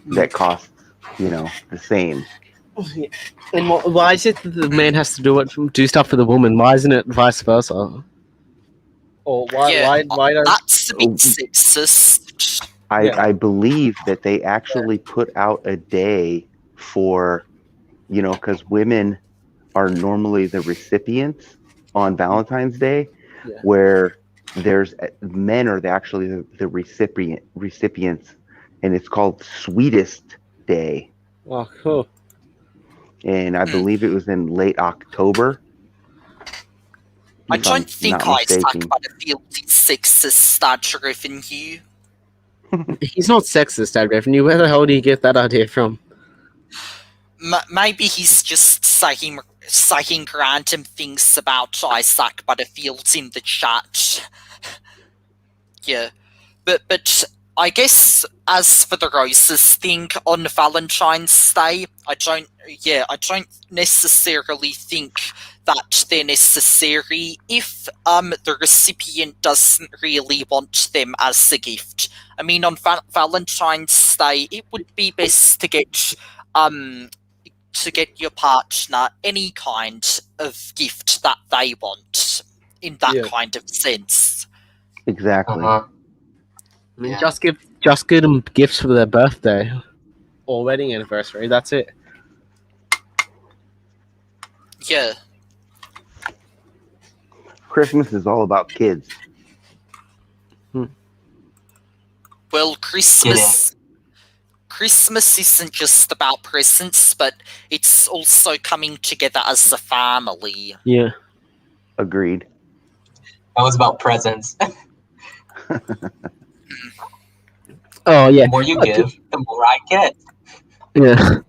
that costs, the same. And why is it that the man has to do stuff for the woman? Why isn't it vice versa? Or why that's a bit sexist. I believe that they actually put out a day for, because women are normally the recipients on Valentine's Day, where men are actually the recipients, and it's called Sweetest Day. Oh, cool. And I believe it was in late October. I don't think Isaac Butterfield is sexist, Dad Revenue. He's not sexist, Dad Revenue. Where the hell do you get that idea from? Maybe he's just saying random things about Isaac Butterfield in the chat. Yeah, but I guess as for the roses thing on Valentine's Day, I don't necessarily think that they're necessary if the recipient doesn't really want them as a gift. I mean, on Valentine's Day, it would be best to get your partner any kind of gift that they want in that kind of sense. Exactly. I mean, just give them gifts for their birthday or wedding anniversary. That's it. Yeah. Christmas is all about kids. Well, Christmas isn't just about presents, but it's also coming together as a family. Yeah. Agreed. That was about presents. Oh yeah. The more you give, the more I get. Yeah.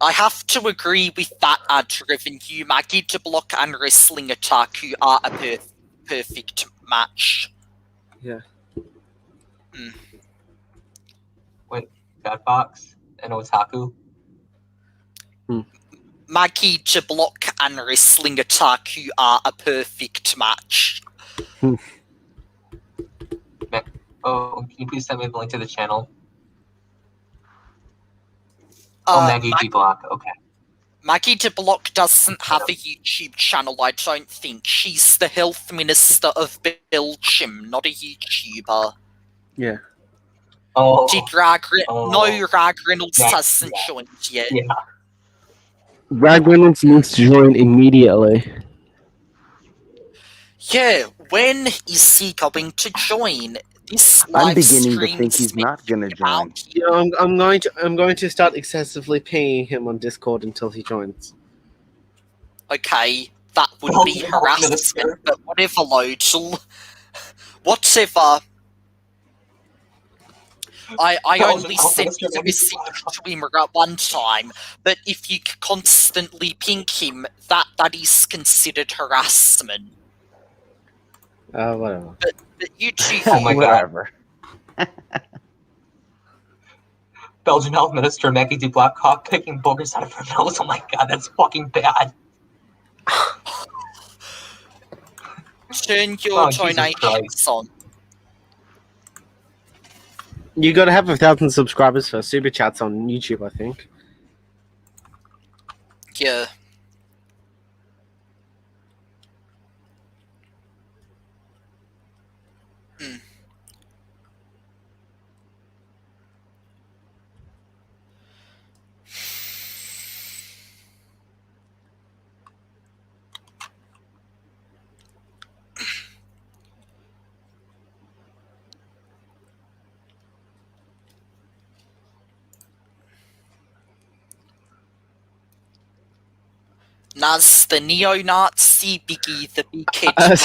I have to agree with that, Revenue. Maggie to Block and Wrestling Otaku are a perfect match. Yeah. Wait, Bad Fox and Otaku? Maggie to Block and Wrestling Otaku are a perfect match. Oh, can you please send me the link to the channel? Maggie G Block, okay. Maggie de Block doesn't have a YouTube channel, I don't think. She's the health minister of Belgium, not a YouTuber. Yeah. Oh. No, Ragreynolds hasn't joined yet. Yeah. Ragreynolds needs to join immediately. Yeah, when is he going to join? This I'm live beginning to stream think he's not going to join. Yeah, I'm going to start excessively pinging him on Discord until he joins. Okay, that would be harassment, but whatever, Lodel. Whatever. I only sent the message to him one time, but if you constantly ping him, that is considered harassment. Whatever. But you two, Oh my Whatever. Belgian Health Minister Maggie D Block picking boogers out of her nose. Oh my god, that's fucking bad. turn your donations on. You gotta have 1,000 subscribers for super chats on YouTube, I think. Yeah. Naz the neo-Nazi, Biggie the big head,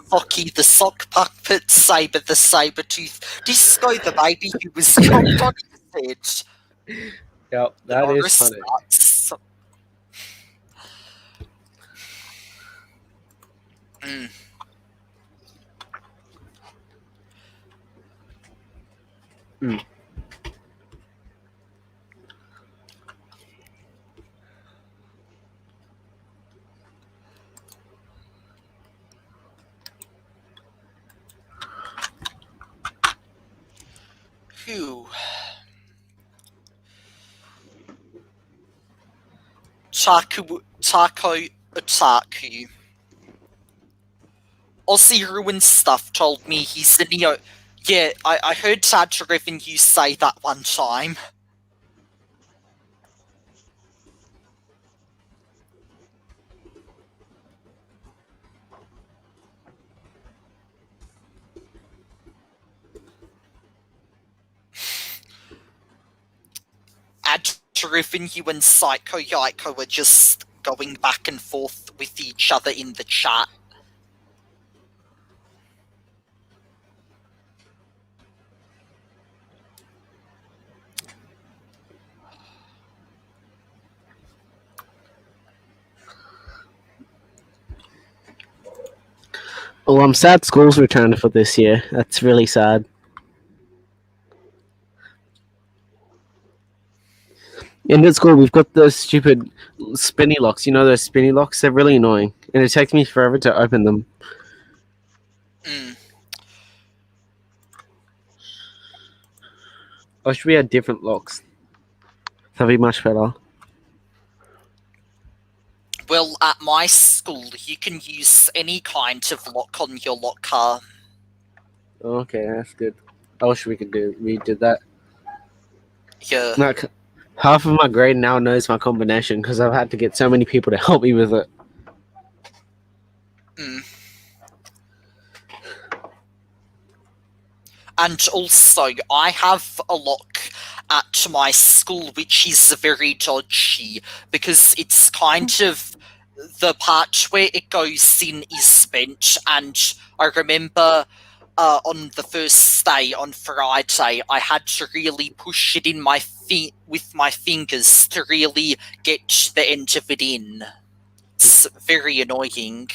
Focky the sock puppet, Saber the saber-tooth, Disco the baby who was chopped on his head. Yep, that is funny. Who? Taco Otaku. Aussie Ruin Stuff told me he's the neo. Yeah, I heard Tad Revenue say that one time. Revenue and Psycho Yaiko are just going back and forth with each other in the chat. Well, I'm sad school's returned for this year. That's really sad. In the school, we've got those stupid spinny locks. You know those spinny locks? They're really annoying, and it takes me forever to open them. Mm. I wish we had different locks. That'd be much better. Well, at my school, you can use any kind of lock on your locker. Okay, that's good. I wish we did that. Yeah. Like, half of my grade now knows my combination because I've had to get so many people to help me with it. Mm. And also, I have a lock at my school which is very dodgy because it's kind of the part where it goes in is bent, and I remember on the first day, on Friday, I had to really push it in with my fingers to really get the end of it in. It's very annoying.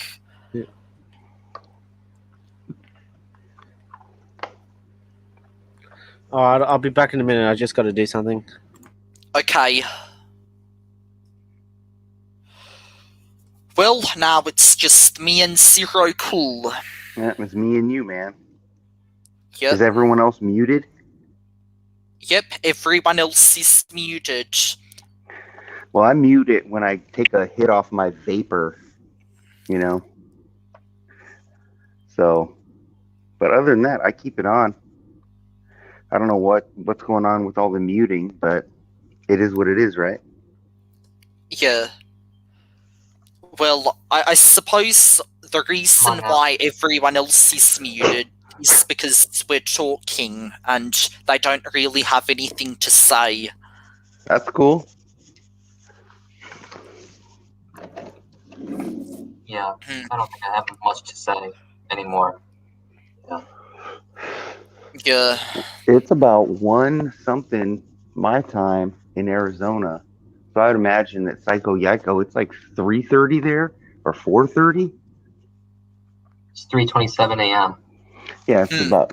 Oh, I'll be back in a minute. I just got to do something. Okay. Well, now it's just me and Zero Cool. Yeah, it was me and you, man. Yep. Is everyone else muted? Yep, everyone else is muted. Well, I mute it when I take a hit off my vapor, you know. So, but other than that, I keep it on. I don't know what's going on with all the muting, but it is what it is, right? Yeah. Well, I suppose the reason why everyone else is muted is because we're talking and they don't really have anything to say. That's cool. Yeah, I don't think I have much to say anymore. Yeah. It's about 1-something my time in Arizona. So I would imagine that Psycho Yako, it's like 3:30 there or 4:30. It's 3:27 a.m. Yeah, it's about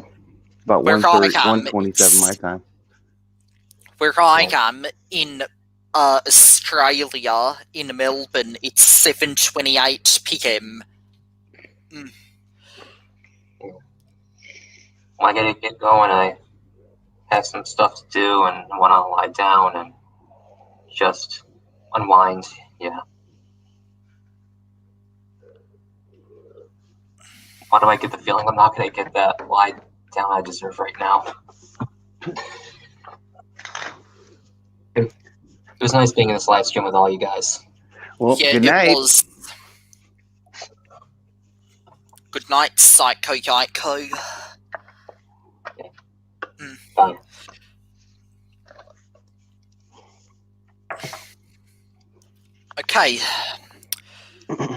Where 1:27 my time. Where I am in Australia, in Melbourne, it's 7:28 p.m. When I gotta get going, I have some stuff to do and want to lie down and just unwind. Yeah. Why do I get the feeling I'm not gonna get that lie down I deserve right now? It was nice being in this live stream with all you guys. Well, Yeah, good night. it was. Good night, Psycho Yiko. Bye. Okay.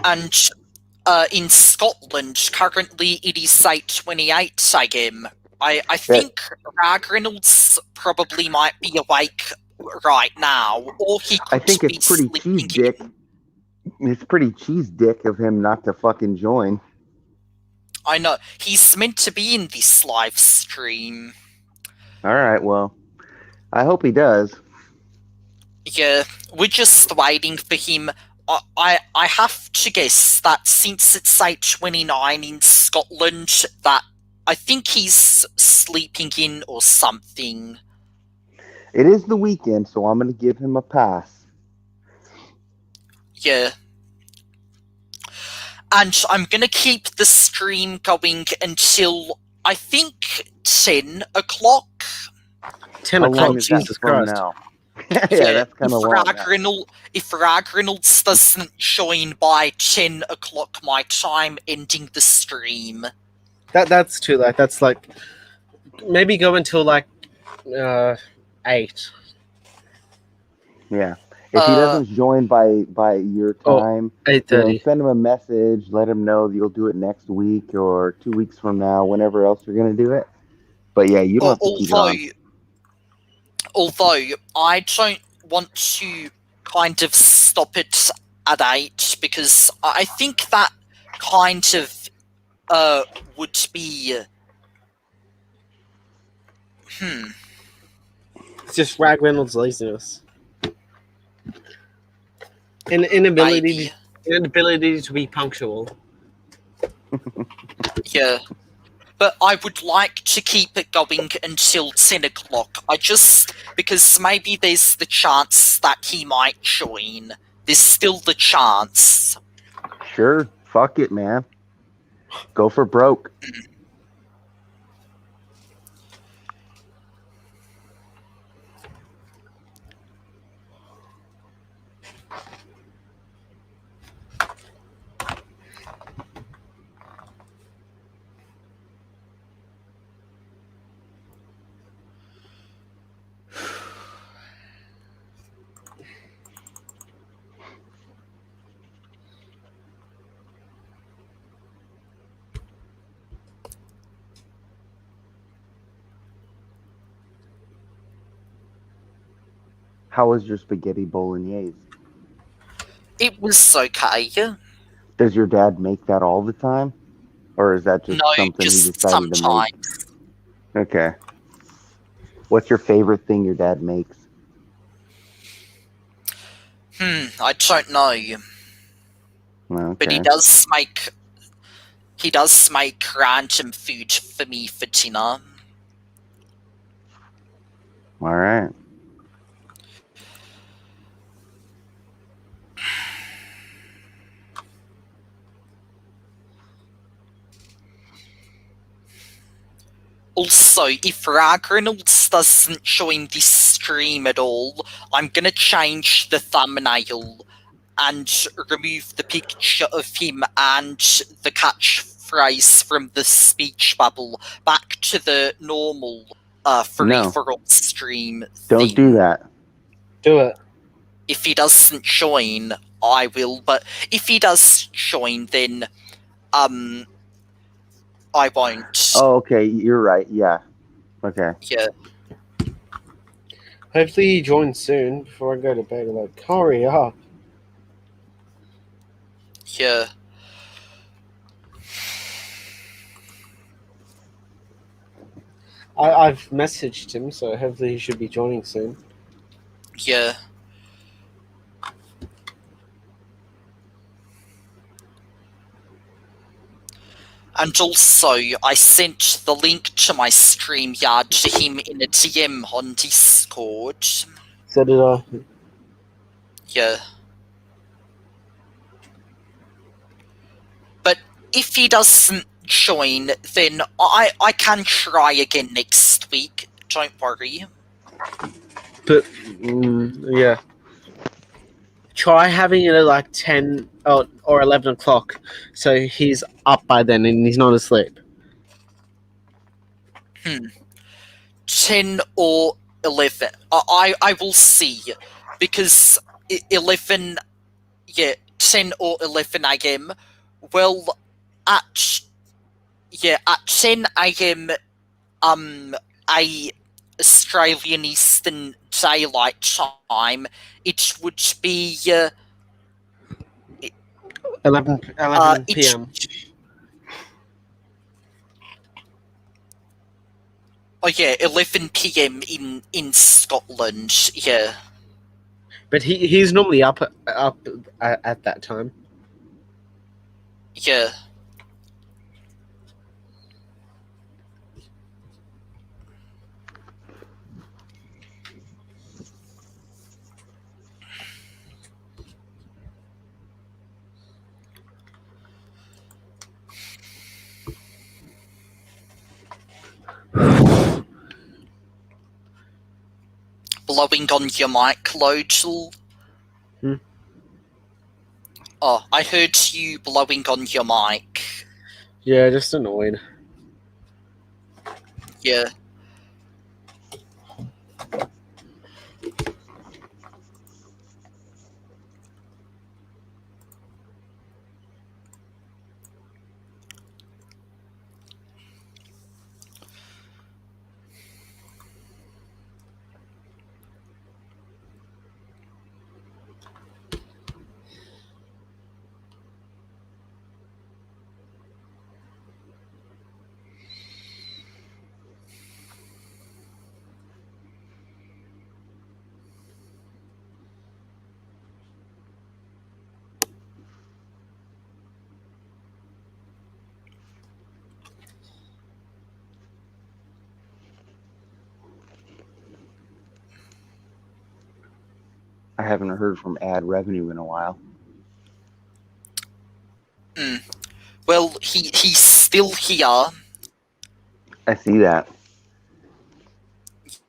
And in Scotland, currently it is 8:28 a.m. I think Ragreynolds probably might be awake right now, or he could I think be it's pretty sleeping cheese dick. It's pretty cheese dick of him not to fucking join. I know. He's meant to be in this live stream. All right, well, I hope he does. Yeah, we're just waiting for him. I have to guess that since it's 8:29 in Scotland, that I think he's sleeping in or something. It is the weekend, so I'm going to give him a pass. Yeah. And I'm going to keep the stream going until, I think, 10 o'clock. 10 How o'clock, long is that Jesus from Christ. now? Yeah, that's kind of long. If Ragreynolds doesn't join by 10 o'clock my time, ending the stream. That's too late. That's like maybe go until like 8. Yeah. If he doesn't join by your time, 8:30. Send him a message. Let him know that you'll do it next week or 2 weeks from now, whenever else you're going to do it. But yeah, you don't have to keep it on. Although I don't want to kind of stop it at 8 because I think that kind of would be. It's just Ragreynolds' laziness. Inability Maybe. to be punctual. Yeah. But I would like to keep it going until 10 o'clock. Because maybe there's the chance that he might join. There's still the chance. Sure. Fuck it, man. Go for broke. How was your spaghetti bolognese? It was okay. Does your dad make that all the time? Or is that just No, something he just decided to make? sometimes. Okay. What's your favorite thing your dad makes? I don't know. But Okay. he does make random food for me for dinner. All right. Also, if Ragreynolds doesn't join this stream at all, I'm gonna change the thumbnail and remove the picture of him and the catchphrase from the speech bubble back to the normal free-for-all stream Don't thing. do that. Do it. If he doesn't join, I will, but if he does join, then I won't. Oh, okay. You're right. Yeah. Okay. Yeah. Hopefully he joins soon before I go to bed. Like, hurry up. Yeah. I've messaged him, so hopefully he should be joining soon. Yeah. And also, I sent the link to my StreamYard to him in a DM on Discord. So did I. Yeah. But if he doesn't join, then I can try again next week. Don't worry. But, yeah. Try having it at like 10 or 11 o'clock so he's up by then and he's not asleep. 10 or 11. I will see. Because 11... Yeah, 10 or 11 a.m. Well, at 10 a.m. A Australian Eastern Daylight Time, it would be 11 p.m. Oh yeah, 11 p.m. in Scotland. Yeah. But he's normally up at that time. Yeah. Blowing on your mic, Lodel. Oh, I heard you blowing on your mic. Yeah, just annoyed. Yeah. I haven't heard from ad revenue in a while. Well, he's still here. I see that.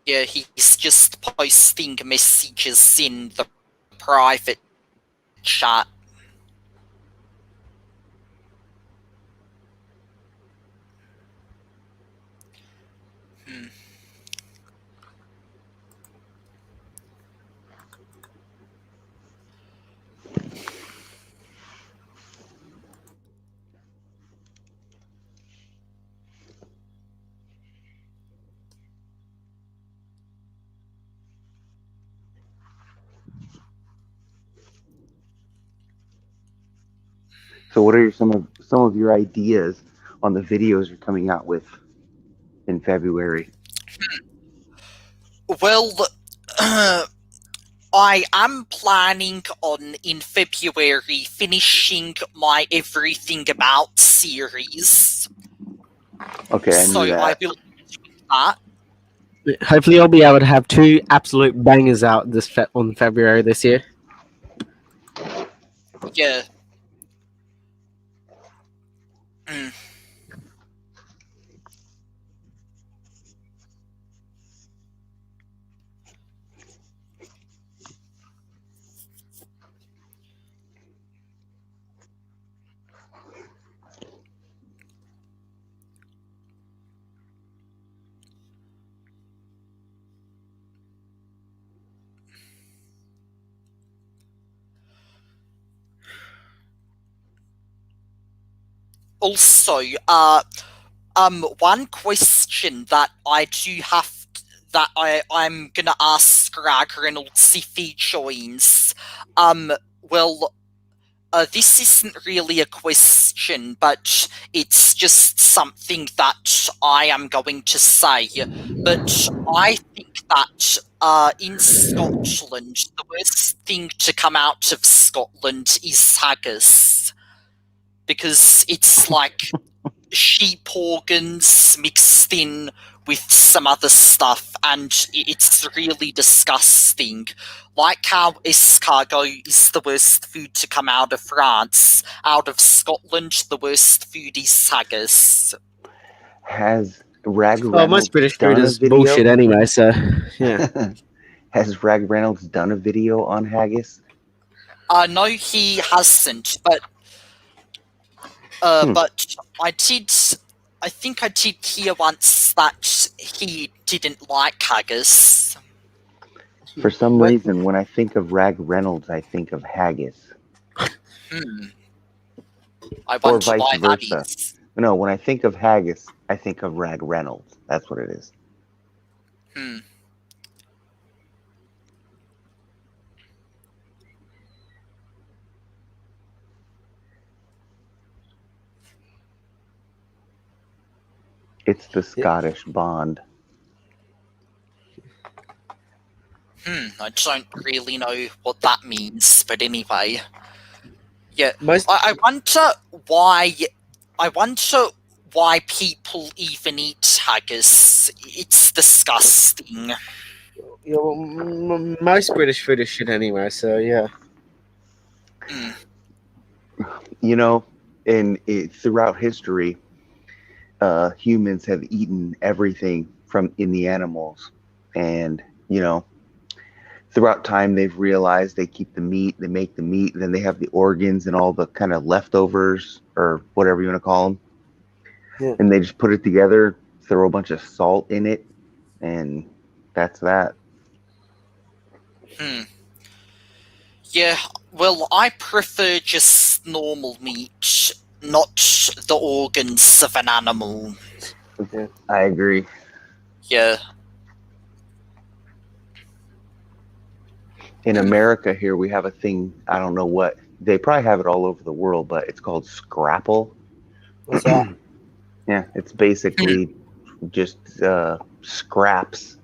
Yeah, he's just posting messages in the private chat. So, what are some of your ideas on the videos you're coming out with in February? Well, I am planning on, in February, finishing my Everything About series. Okay, I So knew I that. will do that. Hopefully, I'll be able to have 2 absolute bangers out on February this year. Yeah. Mm. Also, one question that I do have that I'm gonna ask Ragreynolds if he joins. Well, this isn't really a question, but it's just something that I am going to say. But I think that in Scotland, the worst thing to come out of Scotland is haggis. Because it's like sheep organs mixed in with some other stuff, and it's really disgusting. Like how escargot is the worst food to come out of France, out of Scotland, the worst food is haggis. Has Rag Oh, Reynolds most British food done a is video? bullshit anyway, so yeah. Has Rag Reynolds done a video on haggis? No, he hasn't, but I think I did hear once that he didn't like haggis. For some reason, when I think of Rag Reynolds, I think of haggis. I Or wonder vice why that versa. is. No, when I think of haggis, I think of Rag Reynolds. That's what it is. It's the Scottish bond. I don't really know what that means, but anyway. Yeah, Most I wonder why. I wonder why people even eat haggis. It's disgusting. yeah, well, most British food is shit anyway, so yeah. You know, throughout history, humans have eaten everything from in the animals, and you know, throughout time they've realized they keep the meat, they make the meat, then they have the organs and all the kind of leftovers or whatever you want to call them, and they just put it together, throw a bunch of salt in it, and that's that. Yeah, well, I prefer just normal meat, not the organs of an animal. I agree. Yeah. In America here, we have a thing, I don't know what, they probably have it all over the world, but it's called scrapple. What's that? Yeah, it's basically just scraps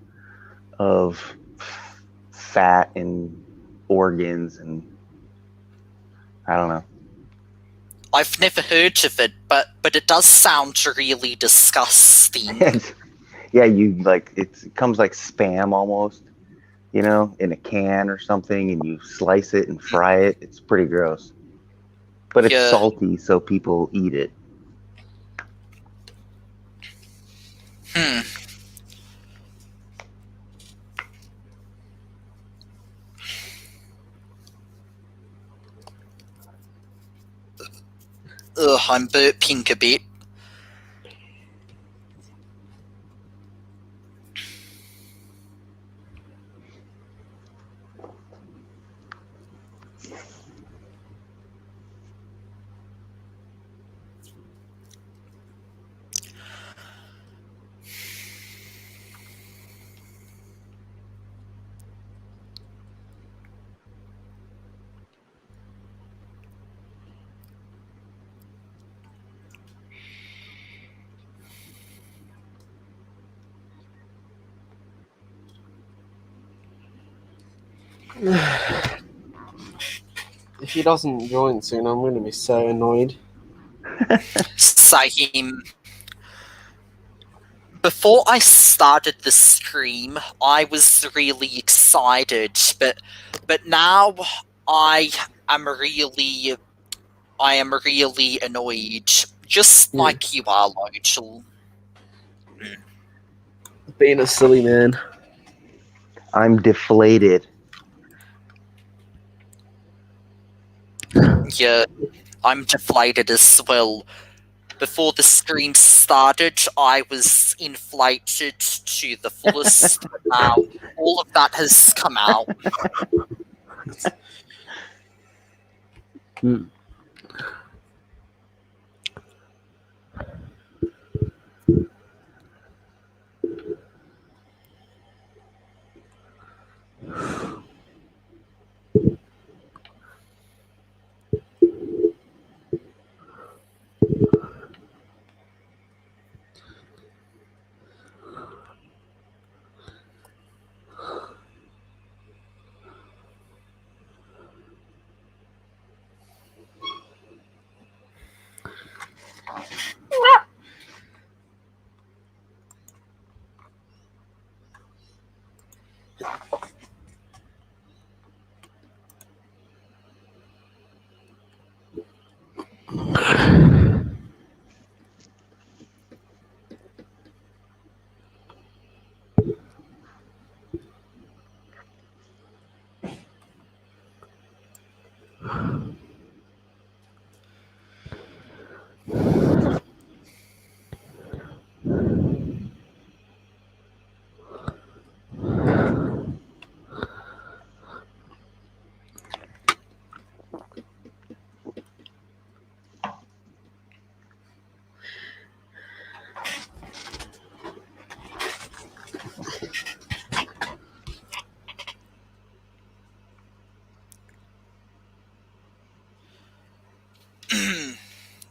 of fat and organs, and I don't know. I've never heard of it, but it does sound really disgusting. Yeah, you like it comes like spam almost, you know, in a can or something, and you slice it and fry it. It's pretty gross. But it's Yeah. salty, so people eat it. Hmm. Ugh, I'm burping a bit. If he doesn't join soon, I'm going to be so annoyed. Same. Before I started the stream, I was really excited, but now I am really annoyed, just like you are, Lodgel. Being a silly man. I'm deflated. Yeah, I'm deflated as well. Before the stream started, I was inflated to the fullest, but now all of that has come out.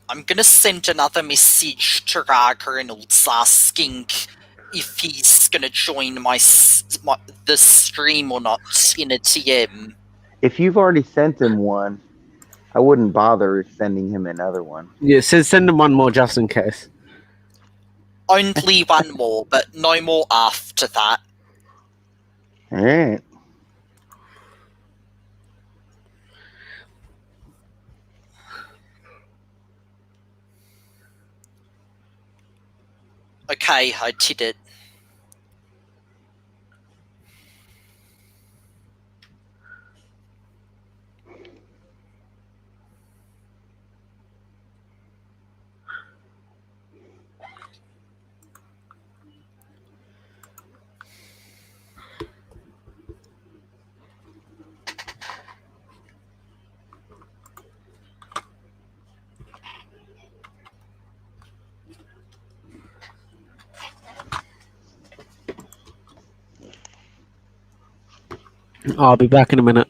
I'm gonna send another message to Ragreynolds asking if he's gonna join the stream or not in a TM. If you've already sent him one, I wouldn't bother sending him another one. Yeah, send him one more just in case. Only one more, but no more after that. All right. Okay, I did it. I'll be back in a minute.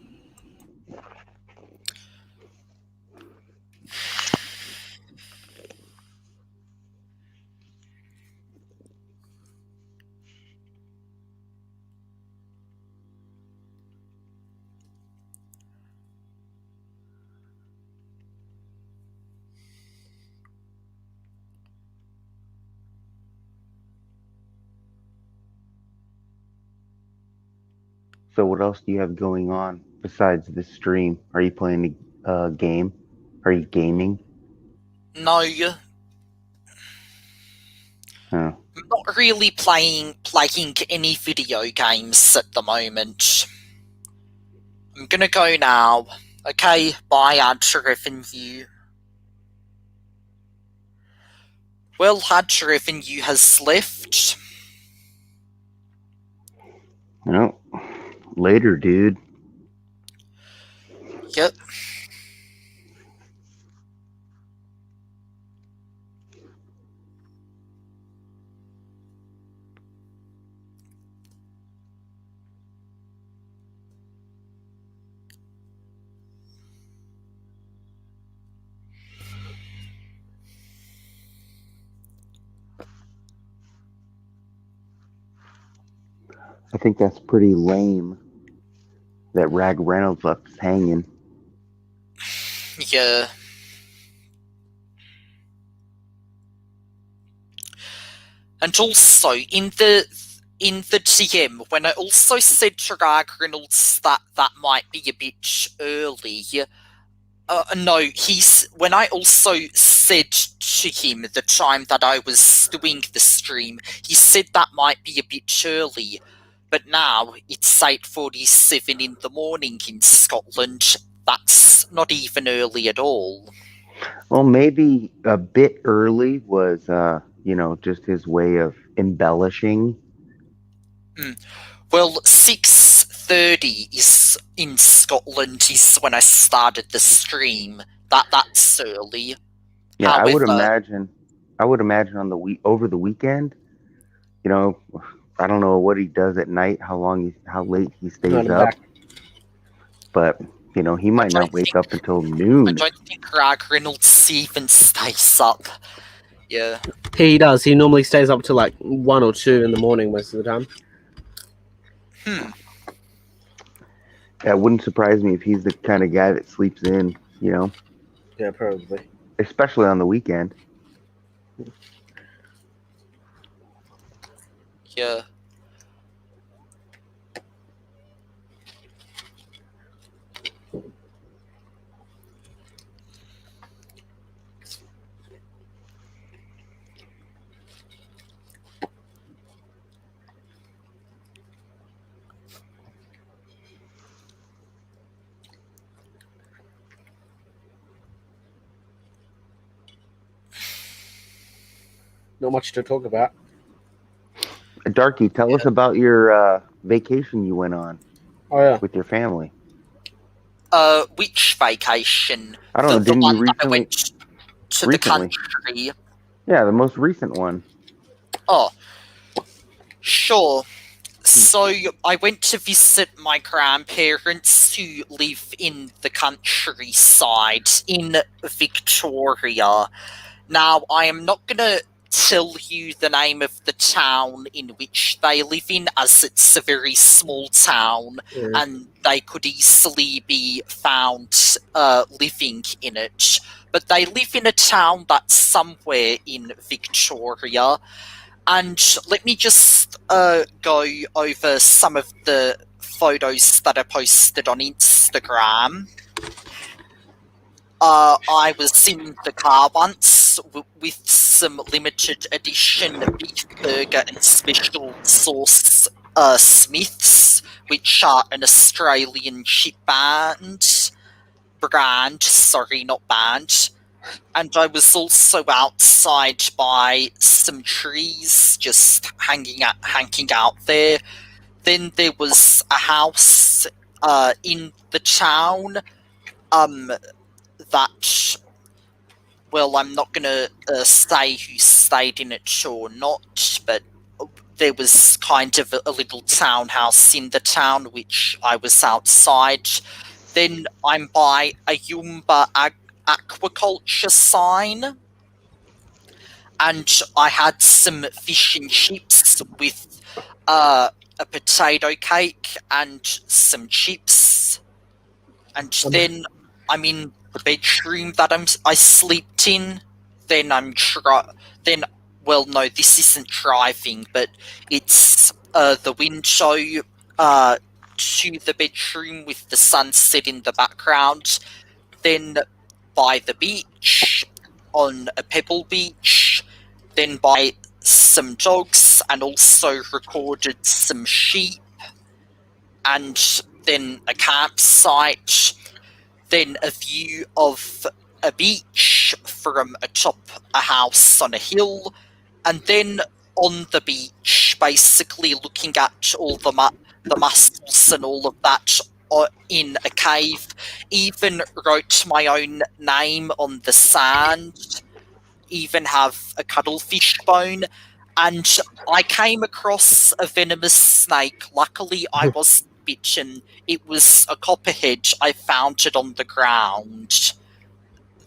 So what else do you have going on besides this stream? Are you playing a game? Are you gaming? No, Oh. I'm not really playing any video games at the moment. I'm gonna go now. Okay, bye, ad revenue. Well, ad revenue has left. No. Later, dude. Yep. I think that's pretty lame that Ragreynolds left hanging. Yeah. And also, in the TM, when I also said to Ragreynolds that might be a bit early, no, when I also said to him the time that I was doing the stream, he said that might be a bit early, but now it's 8:47 in the morning in Scotland. That's not even early at all. Well, maybe a bit early was, just his way of embellishing. Well, 6:30 is in Scotland is when I started the stream. That's early. Yeah, However, I would imagine on the over the weekend, I don't know what he does at night, how late he stays Not up, back. but he might not wake up until I noon. don't think Ragreynolds even stays up. Yeah. He does. He normally stays up till like 1 or 2 in the morning most of the time. That wouldn't surprise me if he's the kind of guy that sleeps in, Yeah, probably. especially on the weekend. Yeah. Not much to talk about. Darky, tell us about your vacation you went on Oh yeah. with your family. Which vacation? I don't know. The Didn't you one that I recently? went to the recently? country. Yeah, the most recent one. Oh, sure. So I went to visit my grandparents who live in the countryside in Victoria. Now, I am not going to tell you the name of the town in which they live in, as it's a very small town, and they could easily be found living in it. But they live in a town that's somewhere in Victoria. And let me just go over some of the photos that I posted on Instagram. I was in the car once with some limited edition beef burger and special sauce Smiths, which are an Australian chip brand, sorry, not band. And I was also outside by some trees, just hanging out there. Then there was a house in the town that, well, I'm not going to say who stayed in it or not, but there was kind of a little townhouse in the town which I was outside. Then I'm by a Yumba aquaculture sign, and I had some fish and chips with a potato cake and some chips, and then I'm in the bedroom that I slept in. Then well, no, this isn't driving, but it's the window to the bedroom with the sunset in the background, then by the beach, on a pebble beach, then by some dogs, and also recorded some sheep, and then a campsite, then a view of a beach from atop a house on a hill, and then on the beach, basically looking at all the mussels and all of that in a cave. Even wrote my own name on the sand. Even have a cuttlefish bone. And I came across a venomous snake. Luckily, I wasn't bitten. It was a copperhead. I found it on the ground.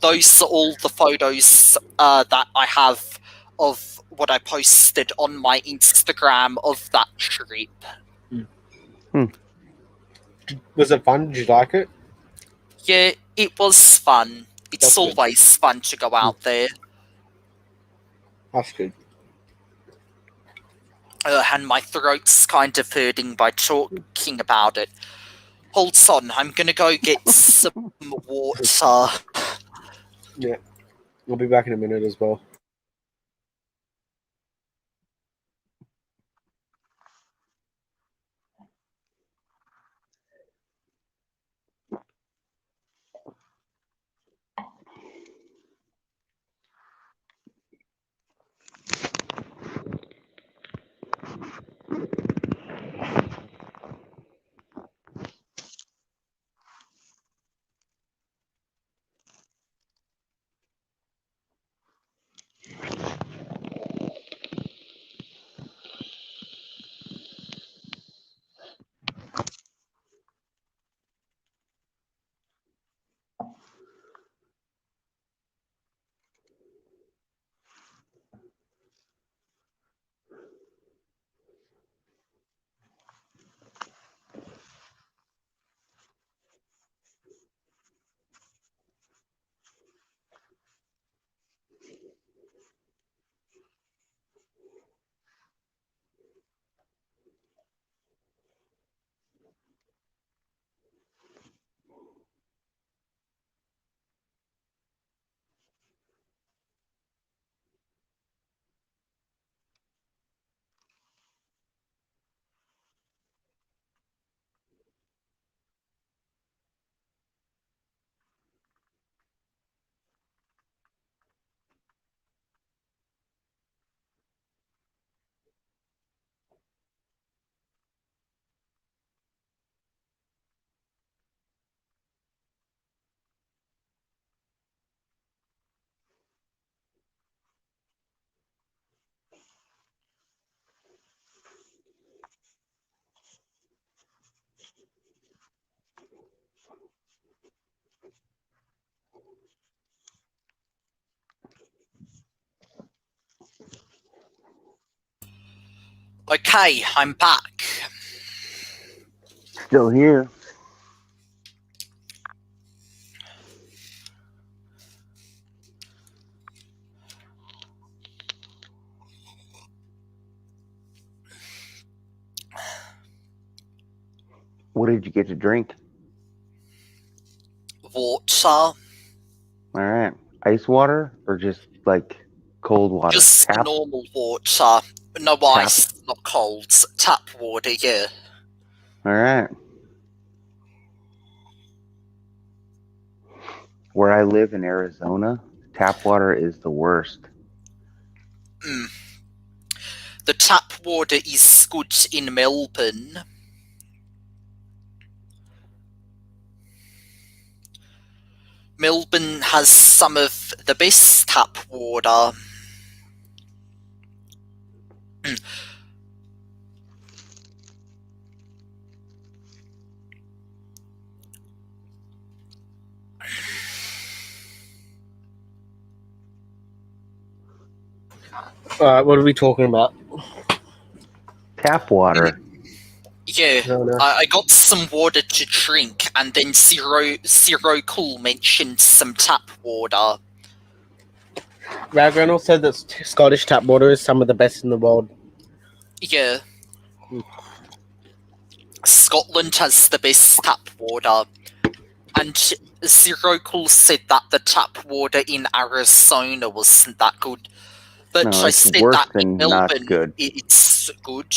Those are all the photos that I have of what I posted on my Instagram of that trip. Was it fun? Did you like it? Yeah, it was fun. It's That's good. always fun to go out there. That's good. And my throat's kind of hurting by talking about it. Hold on, I'm gonna go get some water. Yeah. We'll be back in a minute as well. Okay, I'm back. Still here. What did you get to drink? Water. All right. Ice water or just like cold water? Just Tap? normal water. No ice, not cold. Tap water, yeah. All right. Where I live in Arizona, tap water is the worst. The tap water is good in Melbourne. Melbourne has some of the best tap water. Alright, what are we talking about? Tap water. Yeah, No, no. I got some water to drink, and then Zero Cool mentioned some tap water. Ragreynolds said that Scottish tap water is some of the best in the world. Yeah. Scotland has the best tap water, and Zero Cool said that the tap water in Arizona wasn't that good. But No, I it's said worse that than in not Melbourne, good. it's good.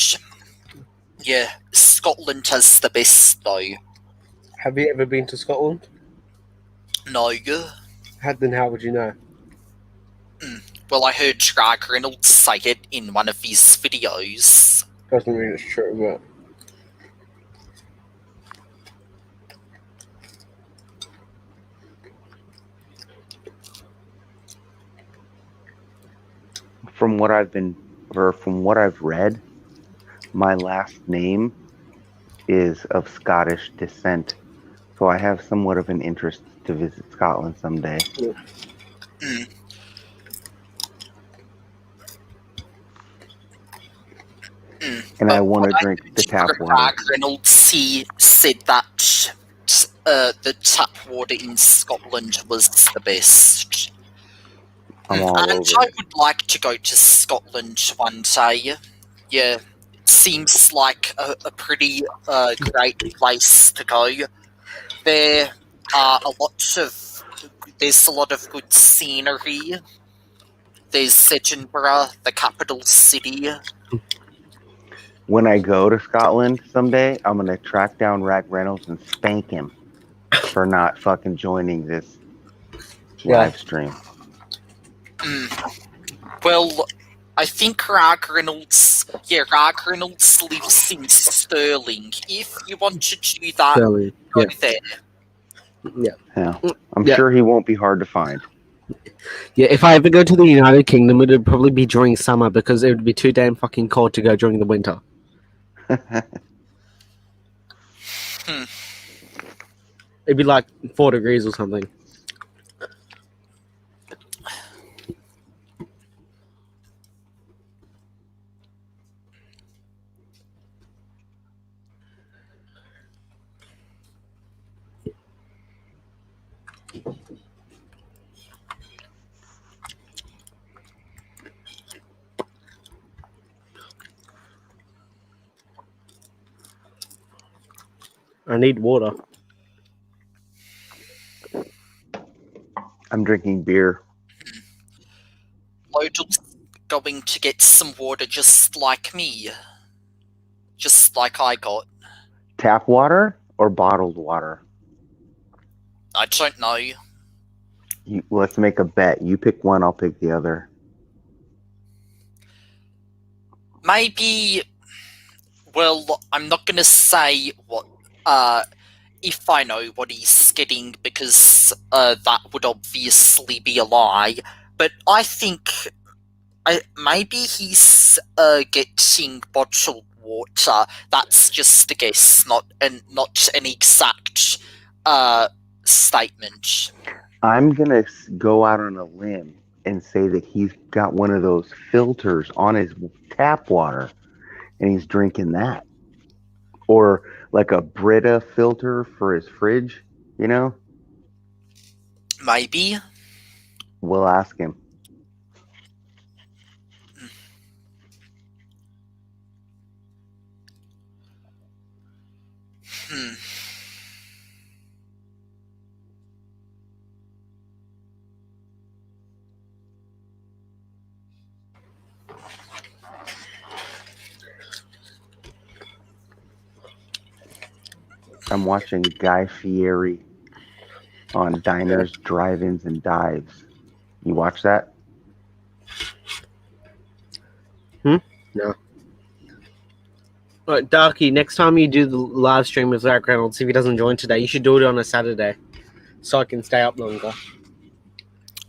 Yeah, Scotland has the best though. Have you ever been to Scotland? No. Then how would you know? Well, I heard Ragreynolds say it in one of his videos. Doesn't mean it's true, but From what I've read, my last name is of Scottish descent, so I have somewhat of an interest to visit Scotland someday. And I want to drink the tap water. Ragreynolds, he said that the tap water in Scotland was the best. I'm all And over I it. would like to go to Scotland one day. Yeah, it seems like a pretty great place to go. There are there's a lot of good scenery. There's Edinburgh, the capital city. When I go to Scotland someday, I'm gonna track down Ragreynolds and spank him for not fucking joining this live stream. Well, I think Ragreynolds lives in Stirling. If you want to do that, Sterling, go yeah. there. Yeah, I'm Yeah. sure he won't be hard to find. Yeah, if I ever go to the United Kingdom, it would probably be during summer because it would be too damn fucking cold to go during the winter. It'd be like 4 degrees or something. I need water. I'm drinking beer. Lojal's going to get some water just like me. Just like I got. Tap water or bottled water? I don't know. Let's make a bet. You pick one, I'll pick the other. Maybe. Well, I'm not gonna say what. If I know what he's getting, because that would obviously be a lie. But I think maybe he's getting bottled water. That's just a guess, not an exact statement. I'm gonna go out on a limb and say that he's got one of those filters on his tap water, and he's drinking that, or like a Brita filter for his fridge. You know, Maybe. we'll ask him. I'm watching Guy Fieri on Diners, Drive-Ins, and Dives. You watch that? No. Alright, Darky, next time you do the live stream with Ragreynolds, if he doesn't join today, you should do it on a Saturday so I can stay up longer.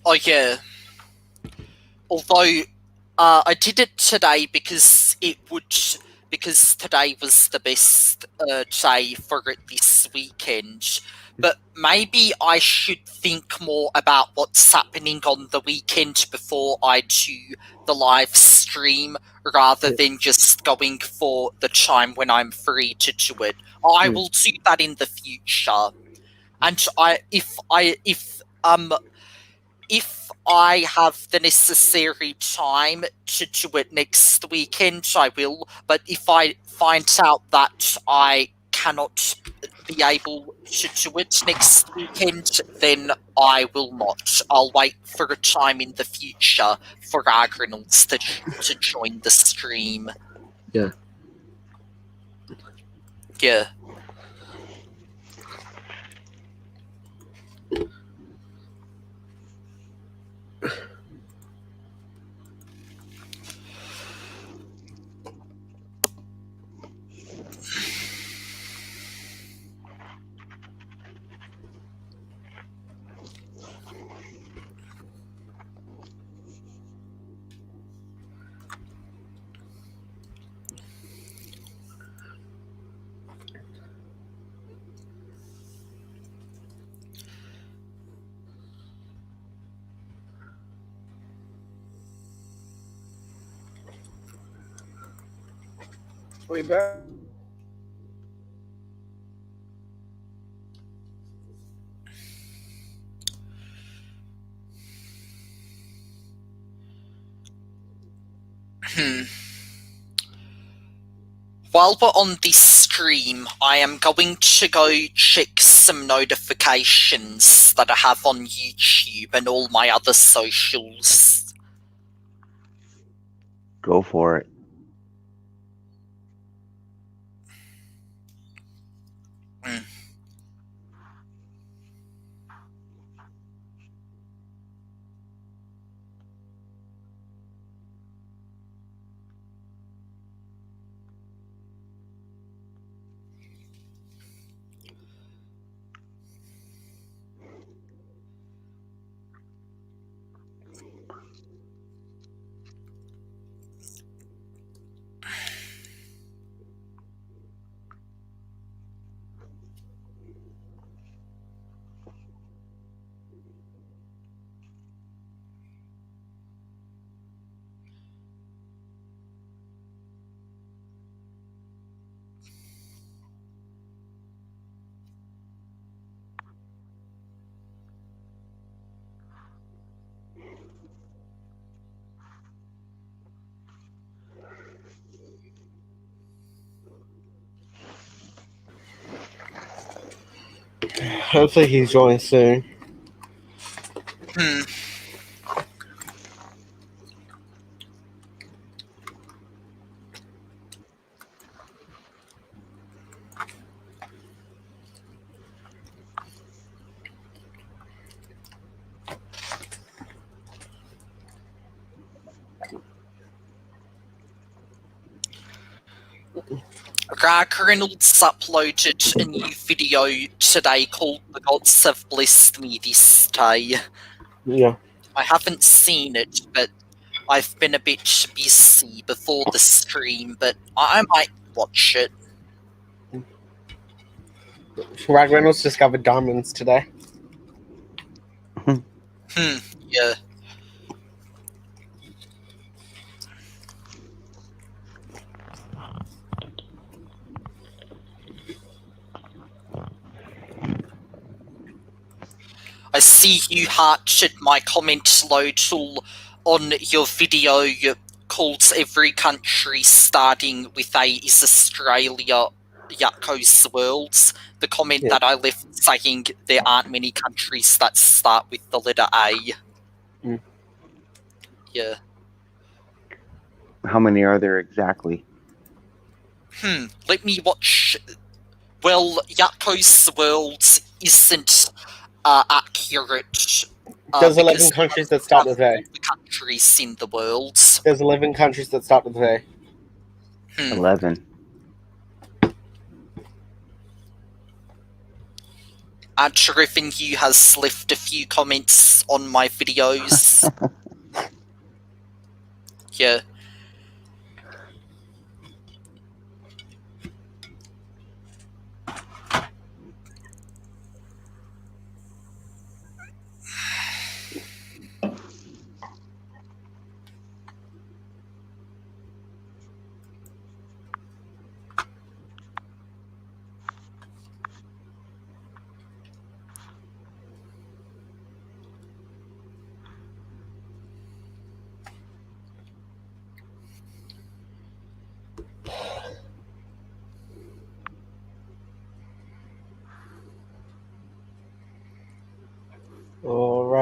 Oh yeah. Although I did it today because today was the best day for it this weekend. But maybe I should think more about what's happening on the weekend before I do the live stream, rather than just going for the time when I'm free to do it. I will do that in the future. And if I have the necessary time to do it next weekend, I will. But if I find out that I cannot be able to do it next weekend, then I will not. I'll wait for a time in the future for Ragreynolds to join the stream. Yeah. Yeah. We back. While we're on this stream, I am going to go check some notifications that I have on YouTube and all my other socials. Go for it. Hopefully he's joining soon. Ragreynolds uploaded a new video today called The Gods Have Blessed Me This Day. Yeah. I haven't seen it, but I've been a bit busy before the stream, but I might watch it. Ragreynolds discovered diamonds today. Yeah. I see you hearted my comment tool on your video called Every Country Starting with A is Australia, Yakko's Worlds. The comment that I left saying there aren't many countries that start with the letter A. Yeah. How many are there exactly? Let me watch. Well, Yakko's Worlds isn't accurate. There's 11 countries that start with A. The countries in the world. There's 11 countries that start with A. 11. Griffin Hugh has left a few comments on my videos. Yeah.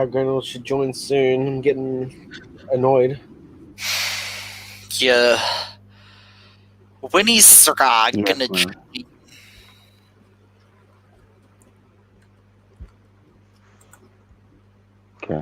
Ragreynolds should join soon. I'm getting annoyed. Yeah. When is Srag Yes, gonna ma'am. join? Okay.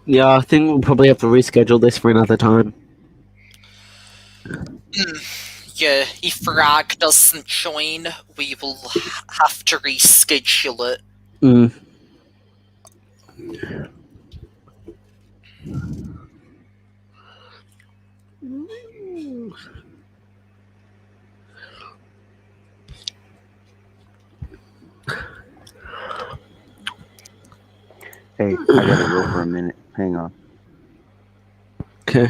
Yeah, I think we'll probably have to reschedule this for another time. Yeah, if Rag doesn't join, we will have to reschedule it. Mm. Hey, I gotta go for a minute. Hang on. Okay.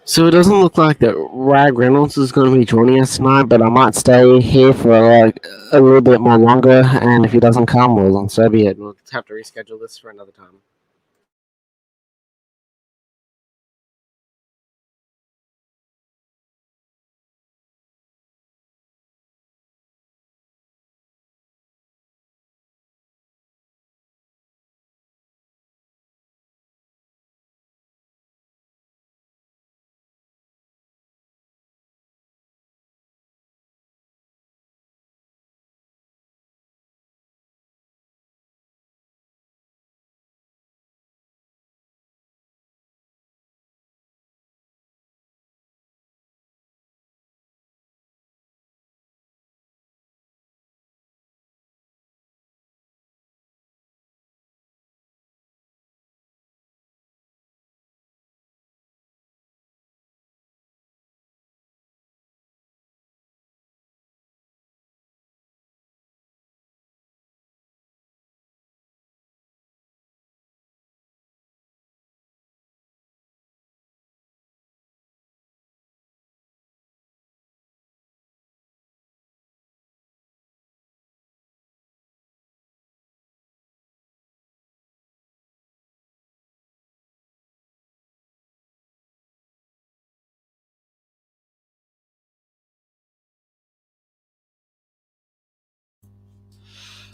So it doesn't look like that Ragreynolds is going to be joining us tonight, but I might stay here for like a little bit more longer. And if he doesn't come, well, then so be it. We'll have to reschedule this for another time.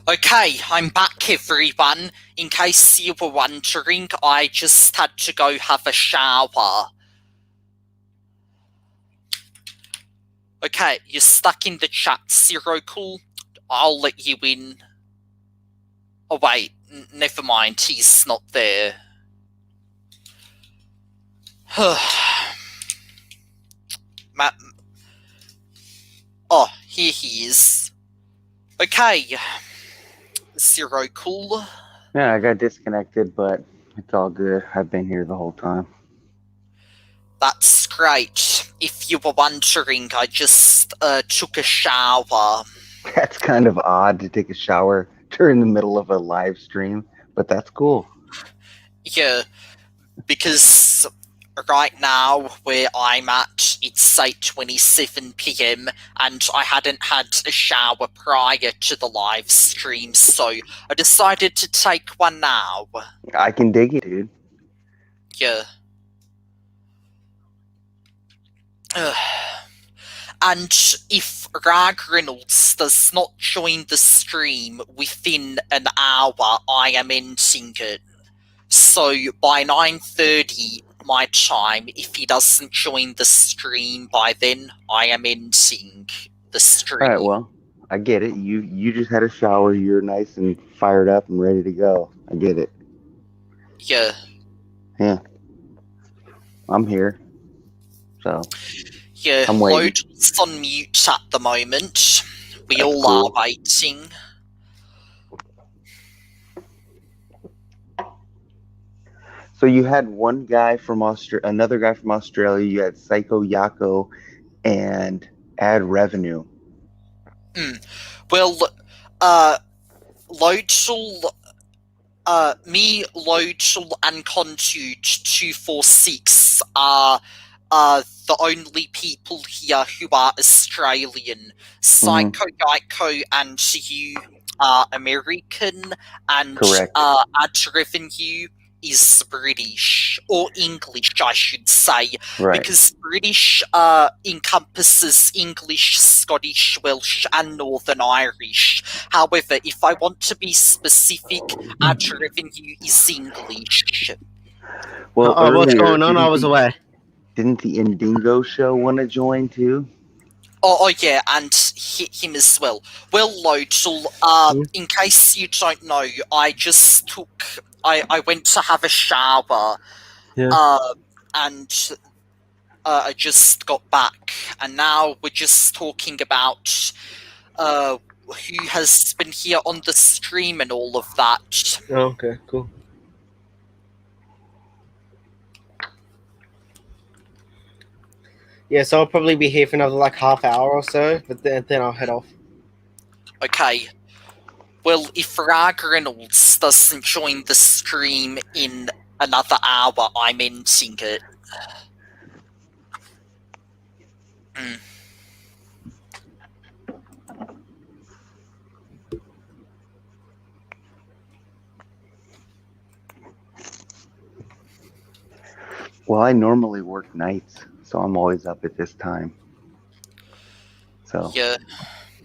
Okay, I'm back, everyone. In case you were wondering, I just had to go have a shower. Okay, you're stuck in the chat, Zero Cool. I'll let you in. Oh wait, never mind, he's not there. Oh, here he is. Okay, Zero Cool. Yeah, I got disconnected, but it's all good. I've been here the whole time. That's great. If you were wondering, I just took a shower. That's kind of odd to take a shower during the middle of a live stream, but that's cool. Yeah, because right now where I'm at, it's 8:27 p.m. and I hadn't had a shower prior to the live stream, so I decided to take one now. I can dig it, dude. Yeah. And if Ragreynolds does not join the stream within an hour, I am ending it. So by 9:30 my time, if he doesn't join the stream by then, I am ending the stream. All right, well, I get it. You just had a shower. You're nice and fired up and ready to go. I get it. Yeah. Yeah. I'm here. So. Yeah, I'm waiting. Load's on mute at the moment. We That's all cool. are waiting. So you had one guy from another guy from Australia. You had Psycho Yako and Ad Revenue. Well, Loadsul, me, Loadsul, and Contude 246 are the only people here who are Australian. Psycho Geico and you are American, and Correct. Ad Revenue is British, or English, I should say, Right. because British encompasses English, Scottish, Welsh, and Northern Irish. However, if I want to be specific, Ad Revenue is English. Well, What's earlier, going on? I was away. Didn't the Indingo show want to join too? Oh yeah, and him as well. Well, Lodel, in case you don't know, I went to have a shower, and I just got back, and now we're just talking about who has been here on the stream and all of that. Oh, okay, cool. Yeah, so I'll probably be here for another like half hour or so, but then I'll head off. Okay. Well, if Ragreynolds doesn't join the stream in another hour, I'm ending it. I normally work nights, so I'm always up at this time. So Yeah.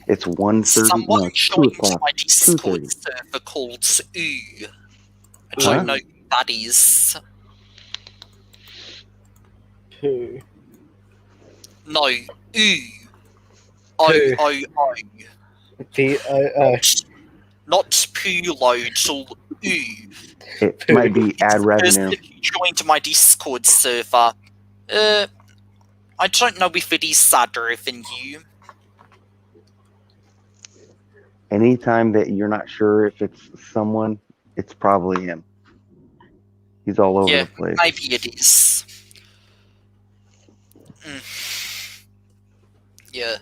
it's 1:30. Someone No, it's 2 joined o'clock. my Discord 2:30. server called Ooh. I Huh? don't know who that is. Who? No, Ooh. O. Not poo loads, or Ooh. It might be ad The person revenue. who joined my Discord server. I don't know if it is sadder than you. Anytime that you're not sure if it's someone, it's probably him. He's all over Yeah, the place. maybe it is. Yeah.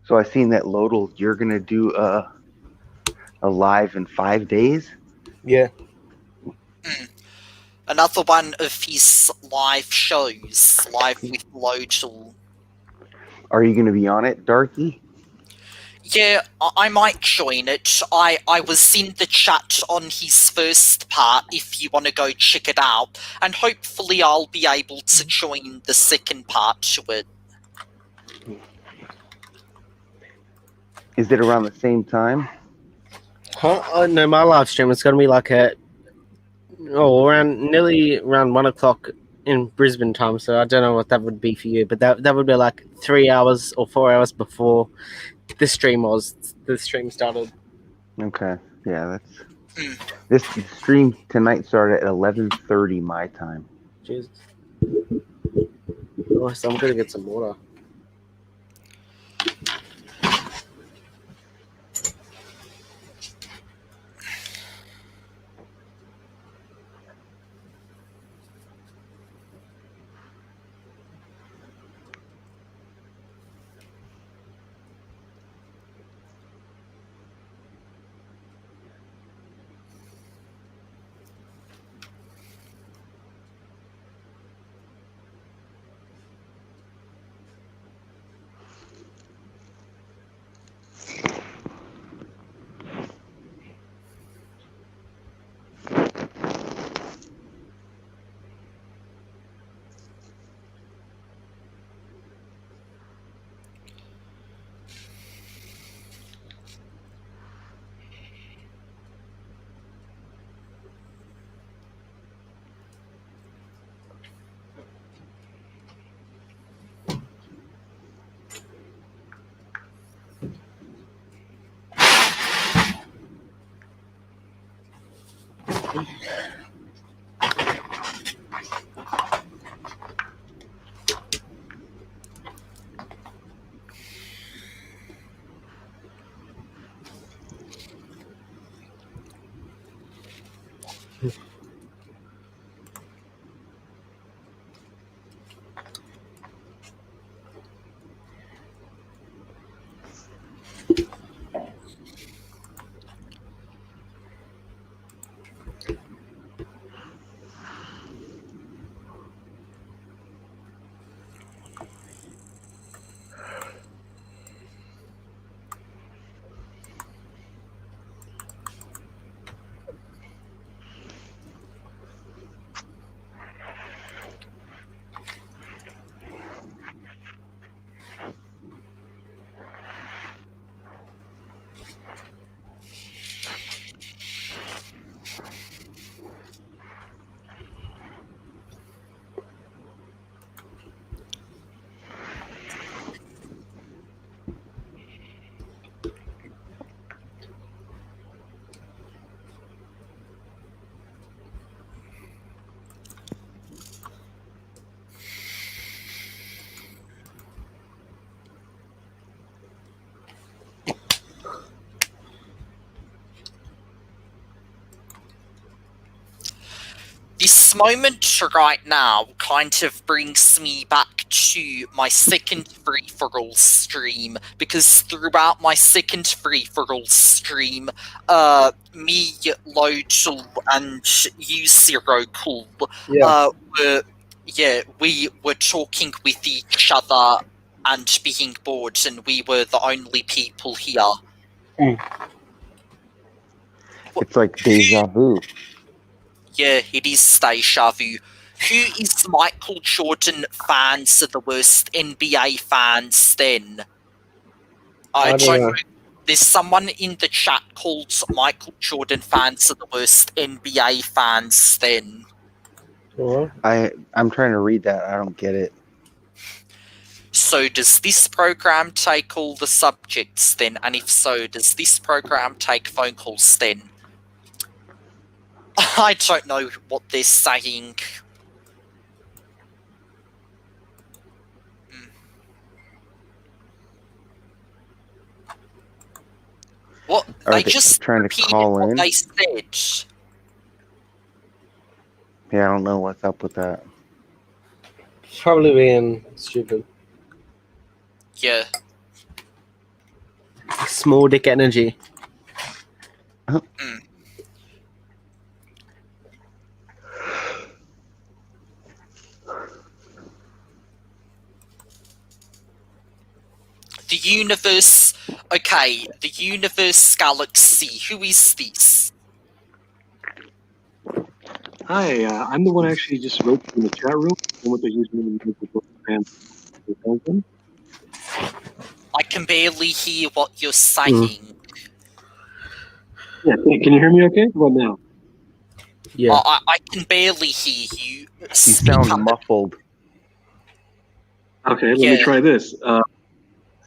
So I seen that Lodal, you're gonna do a live in 5 days. Yeah. Another one of his live shows, live with Lodal. Are you gonna be on it, Darky? Yeah, I might join it. I was in the chat on his first part if you want to go check it out, and hopefully I'll be able to join the second part to it. Is it around the same time? Huh? Oh, no, my live stream is going to be like nearly around 1 o'clock in Brisbane time. So I don't know what that would be for you, but that would be like 3 hours or 4 hours before the stream started. Okay. Yeah, this stream tonight started at 11:30 my time. Jesus. Oh, so I'm going to get some water. This moment right now kind of brings me back to my second free-for-all stream, because throughout my second free-for-all stream, me, Lodal, and you, Zero Cool, we were talking with each other and being bored, and we were the only people here. It's like deja vu. Yeah, it is deja vu. Who is Michael Jordan fans are the worst NBA fans then? I don't know. There's someone in the chat called Michael Jordan fans are the worst NBA fans then. I'm trying to read that. I don't get it. So does this program take all the subjects then? And if so, does this program take phone calls then? I don't know what they're saying. What? Are they they just trying to repeated call what in? they said. Yeah, I don't know what's up with that. Probably being stupid. Yeah. Small dick energy. The universe... Okay, the universe galaxy. Who is this? Hi, I'm the one actually just wrote in the chat room. What the username. I can barely hear what you're saying. Yeah, can you hear me okay? What now? Yeah. I can barely hear you. You Speak sound up. muffled. Okay, let me try this.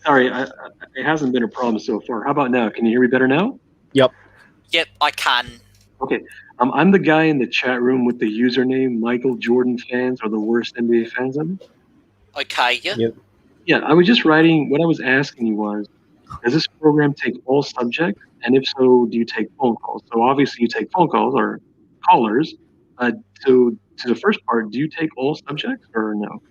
Sorry, it hasn't been a problem so far. How about now? Can you hear me better now? Yep. Yep, I can. Okay, I'm the guy in the chat room with the username Michael Jordan fans are the worst NBA fans ever. Okay, yeah. Yep. Yeah, I was just writing, what I was asking you was, does this program take all subjects? And if so, do you take phone calls? So obviously you take phone calls or callers. To the first part, do you take all subjects or no?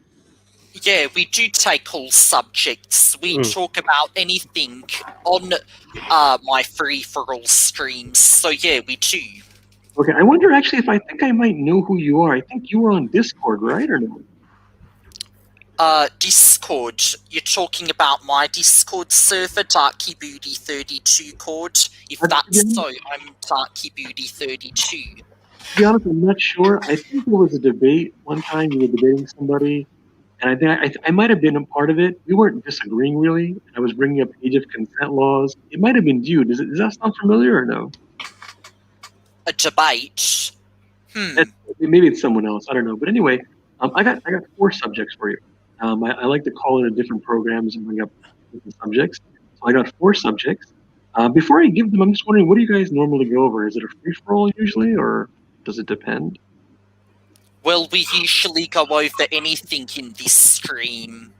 Yeah, we do take all subjects. We talk about anything on my free-for-all streams. So yeah, we do. Okay, I wonder actually if I think I might know who you are. I think you were on Discord, right, or no? Discord. You're talking about my Discord server, Darky Booty 32 Cord. If that's so, I'm Darky Booty 32. To be honest, I'm not sure. I think there was a debate one time. You were debating somebody, and I think I might have been a part of it. We weren't disagreeing really. I was bringing up age of consent laws. It might have been you. Does that sound familiar or no? A debate? Maybe it's someone else. I don't know. But anyway, I got 4 subjects for you. I like to call into different programs and bring up different subjects. So I got 4 subjects. Before I give them, I'm just wondering, what do you guys normally go over? Is it a free-for-all usually, or does it depend? Well, we usually go over anything in this stream.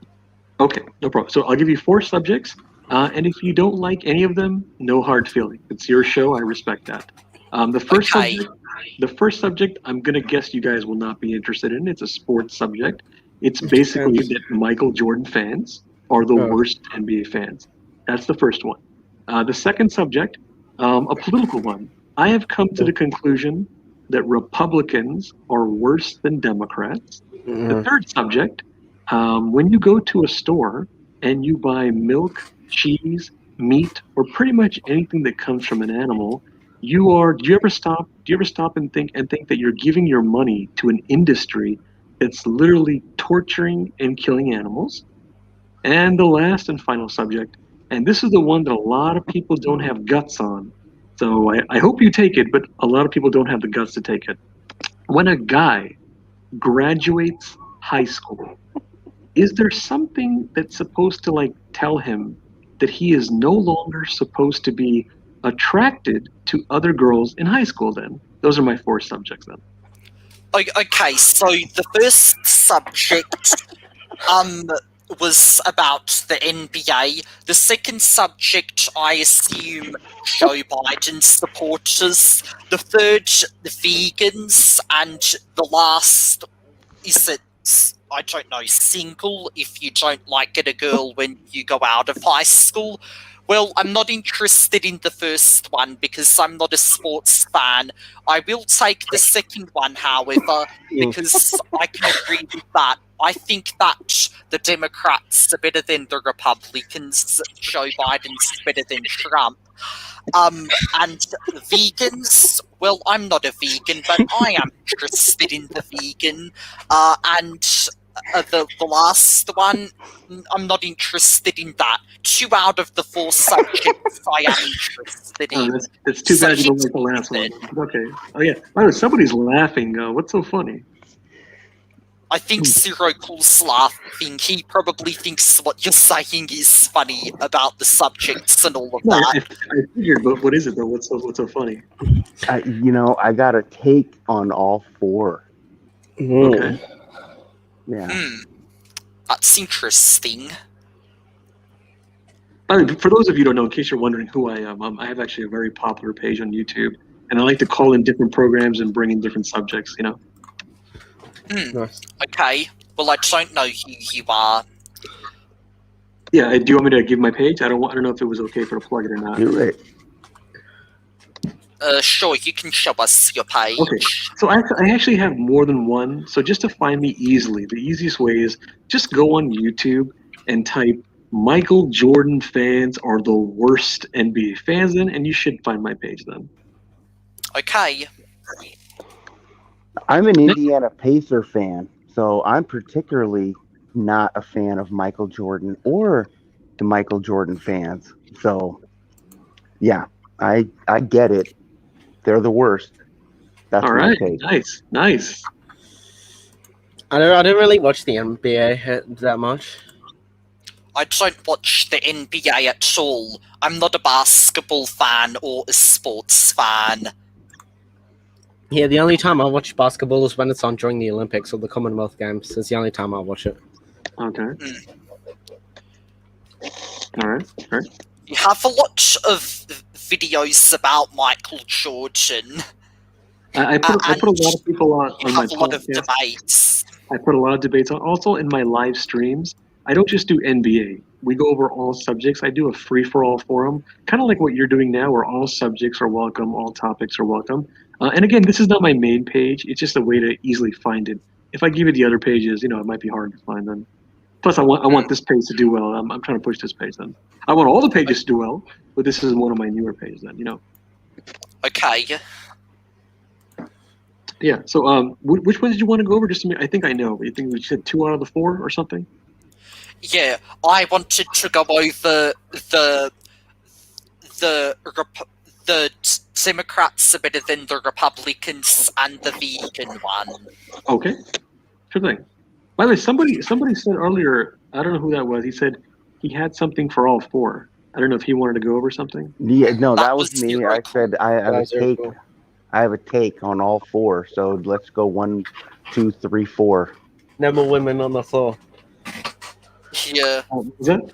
Okay, no problem. So I'll give you 4 subjects, and if you don't like any of them, no hard feeling. It's your show. I respect that. The first subject, I'm gonna guess you guys will not be interested in. It's a sports subject. It's basically that Michael Jordan fans are the worst NBA fans. That's the first one. The second subject, a political one. I have come to the conclusion that Republicans are worse than Democrats. The third subject, when you go to a store and you buy milk, cheese, meat, or pretty much anything that comes from an animal, do you ever stop and think that you're giving your money to an industry that's literally torturing and killing animals? And the last and final subject, and this is the one that a lot of people don't have guts on. So I hope you take it, but a lot of people don't have the guts to take it. When a guy graduates high school, is there something that's supposed to tell him that he is no longer supposed to be attracted to other girls in high school then? Those are my 4 subjects then. Okay, so the first subject was about the NBA. The second subject, I assume, Joe Biden supporters. The third, the vegans, and the last, is it I don't know, single if you don't like get a girl when you go out of high school. Well, I'm not interested in the first one because I'm not a sports fan. I will take the second one, however, because I can agree with that. I think that the Democrats are better than the Republicans. Joe Biden's better than Trump. And vegans, well, I'm not a vegan, but I am interested in the vegan. And the last one, I'm not interested in that. 2 out of the 4 subjects I am interested in. That's too So bad you don't like the last one. Okay. Oh yeah. Oh, somebody's laughing. What's so funny? I think Zero Cool's laughing. He probably thinks what you're saying is funny about the subjects and all of No, that. I figured, but what is it though? What's so funny? I got a take on all 4. Okay. Yeah. That's interesting. For those of you who don't know, in case you're wondering who I am, I have actually a very popular page on YouTube, and I like to call in different programs and bring in different subjects. Nice. Okay. Well, I don't know who you are. Yeah. Do you want me to give my page? I don't know if it was okay for to plug it or not. Do it. Sure, you can show us your page. Okay, so I actually have more than one. So just to find me easily, the easiest way is just go on YouTube and type Michael Jordan fans are the worst NBA fans in, and you should find my page then. Okay. I'm an Indiana Pacer fan, so I'm particularly not a fan of Michael Jordan or the Michael Jordan fans. So, yeah, I get it. They're the worst. That's All my right, take. nice. I don't really watch the NBA that much. I don't watch the NBA at all. I'm not a basketball fan or a sports fan. Yeah, the only time I watch basketball is when it's on during the Olympics or the Commonwealth Games. It's the only time I watch it. Okay. All right. You have a lot of videos about Michael Jordan. I put a lot of people on You my have a lot of podcast. debates. I put a lot of debates on. Also in my live streams, I don't just do NBA. We go over all subjects. I do a free-for-all forum, kind of like what you're doing now, where all subjects are welcome, all topics are welcome. And again, this is not my main page. It's just a way to easily find it. If I give you the other pages, it might be hard to find them. Plus, I want this page to do well. I'm trying to push this page then. I want all the pages to do well, but this is one of my newer pages then. Okay. Yeah. So, which ones did you want to go over? Just to make, I think I know. But you think we said 2 out of the 4 or something? Yeah, I wanted to go over the Democrats are better than the Republicans and the vegan one. Okay. Sure thing. By the way, somebody said earlier, I don't know who that was. He said he had something for all 4. I don't know if he wanted to go over something. Yeah, no, that was me. Zero I said I have a take. Cool. I have a take on all 4. So let's go 1, 2, 3, 4. No more women on the floor. Yeah. Is that?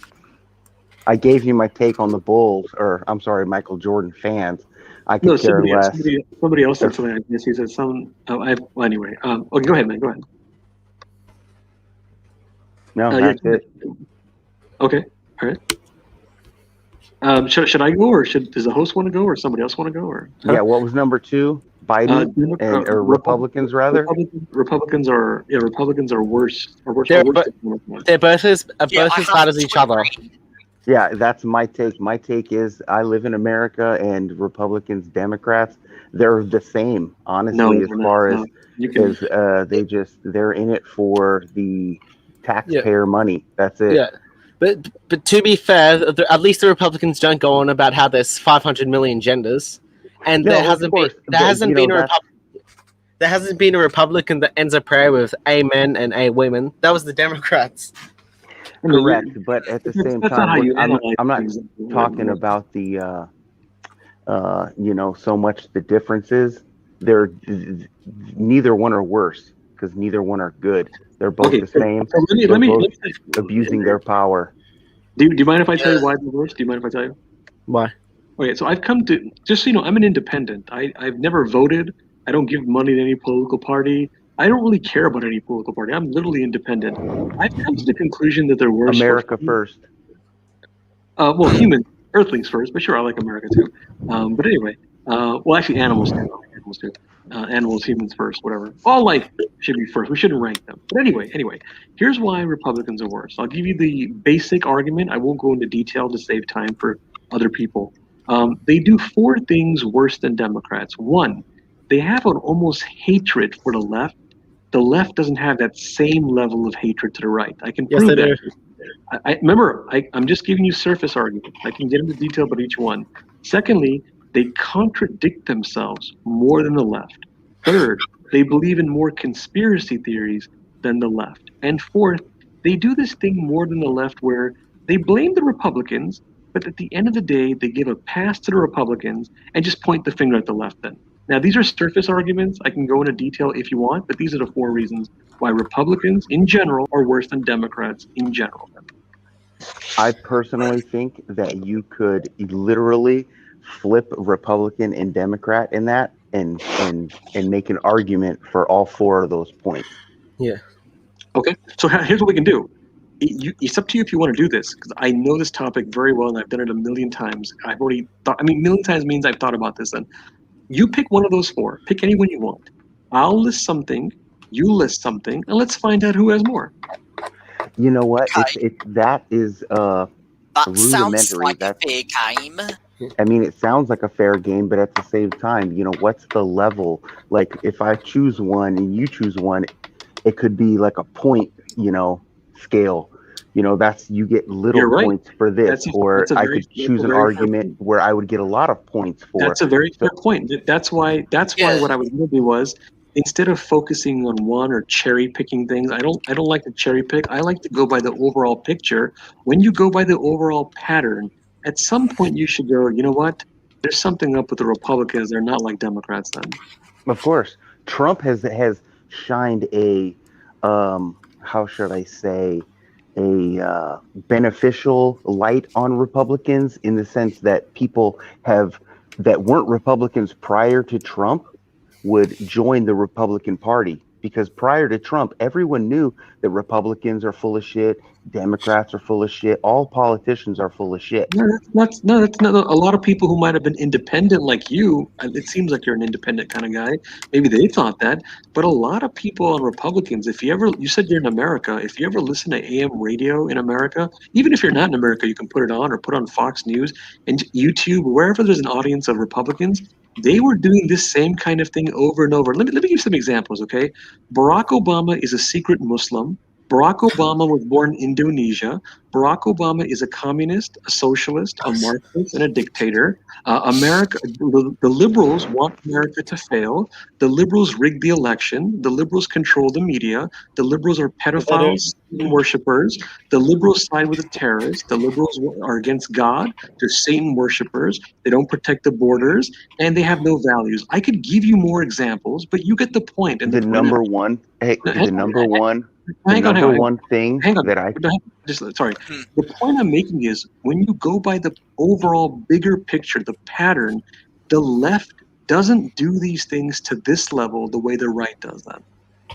I gave you my take on the Bulls, or I'm sorry, Michael Jordan fans. I could care less. Somebody else said something. I guess he said some. Well, anyway. Okay, go ahead, man. Go ahead. No, that's it. Okay. All right. Should I go, or does the host want to go, or somebody else want to go, or? Yeah. What was number 2? Biden or Republicans rather? Republicans are worse. They're both as bad as each other. Yeah, that's my take. My take is I live in America, and Republicans, Democrats, they're the same. Honestly, as far as they're in it for the taxpayer money. That's it. Yeah, but to be fair, at least the Republicans don't go on about how there's 500 million genders, and there hasn't been a Republican that ends a prayer with "Amen" and "A women." That was the Democrats. Correct, but at the same time, I'm not talking about the, so much the differences. Neither one are worse because neither one are good. They're both the same. So let me abusing their power. Do you mind if I tell you why they're worse? Do you mind if I tell you? Why? Okay, so I've come to, just so you know, I'm an independent. I've never voted. I don't give money to any political party. I don't really care about any political party. I'm literally independent. I've come to the conclusion that there were America first. Well, human Earthlings first, but sure, I like America too. But anyway, well, actually, animals too. I like animals too. Animals, humans first, whatever. All life should be first. We shouldn't rank them. But anyway, here's why Republicans are worse. I'll give you the basic argument. I won't go into detail to save time for other people. They do 4 things worse than Democrats. One, they have an almost hatred for the left. The left doesn't have that same level of hatred to the right. I can Yes, prove they that. do. Remember, I'm just giving you surface argument. I can get into detail about each one. Secondly, they contradict themselves more than the left. Third, they believe in more conspiracy theories than the left. And fourth, they do this thing more than the left where they blame the Republicans, but at the end of the day, they give a pass to the Republicans and just point the finger at the left then. Now, these are surface arguments. I can go into detail if you want, but these are the 4 reasons why Republicans in general are worse than Democrats in general. I personally think that you could literally flip Republican and Democrat in that and make an argument for all 4 of those points. Yeah. Okay, so here's what we can do. It's up to you if you want to do this, because I know this topic very well and I've done it a million times. I've already thought, I mean, million times means I've thought about this. And you pick one of those 4. Pick any one you want. I'll list something, you list something, and let's find out who has more. You know what? Okay. That is That sounds rudimentary. like a fair game. I mean, it sounds like a fair game, but at the same time, what's the level? Like, if I choose one and you choose one, it could be like a point, scale. That's you get little You're right. points for this, or I could choose an argument where I would get a lot of points for. That's a very fair point. That's why what I was going to do was, instead of focusing on one or cherry picking things, I don't like to cherry pick. I like to go by the overall picture. When you go by the overall pattern, at some point you should go, you know what? There's something up with the Republicans. They're not like Democrats then. Of course, Trump has shined a how should I say, a beneficial light on Republicans, in the sense that people that weren't Republicans prior to Trump would join the Republican Party, because prior to Trump, everyone knew that Republicans are full of shit, Democrats are full of shit, all politicians are full of shit. No, that's not. A lot of people who might have been independent like you, it seems like you're an independent kind of guy. Maybe they thought that, but a lot of people on Republicans, you said you're in America, if you ever listen to AM radio in America, even if you're not in America, you can put it on or put on Fox News and YouTube, wherever there's an audience of Republicans. They were doing this same kind of thing over and over. Let me give some examples, okay? Barack Obama is a secret Muslim. Barack Obama was born in Indonesia. Barack Obama is a communist, a socialist, a Marxist, and a dictator. The liberals want America to fail. The liberals rigged the election. The liberals control the media. The liberals are pedophiles and worshippers. The liberals side with the terrorists. The liberals are against God. They're Satan worshippers. They don't protect the borders, and they have no values. I could give you more examples, but you get the point. And the number one thing that I sorry. The point I'm making is, when you go by the overall bigger picture, the pattern, the left doesn't do these things to this level the way the right does them.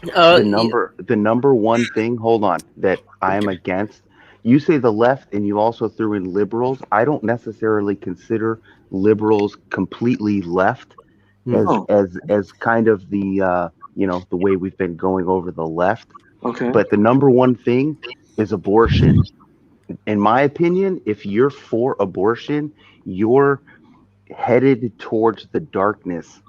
The number one thing, hold on, that I am against. You say the left, and you also threw in liberals. I don't necessarily consider liberals completely left, as kind of the the way we've been going over the left. Okay. But the number one thing is abortion. In my opinion, if you're for abortion, you're headed towards the darkness.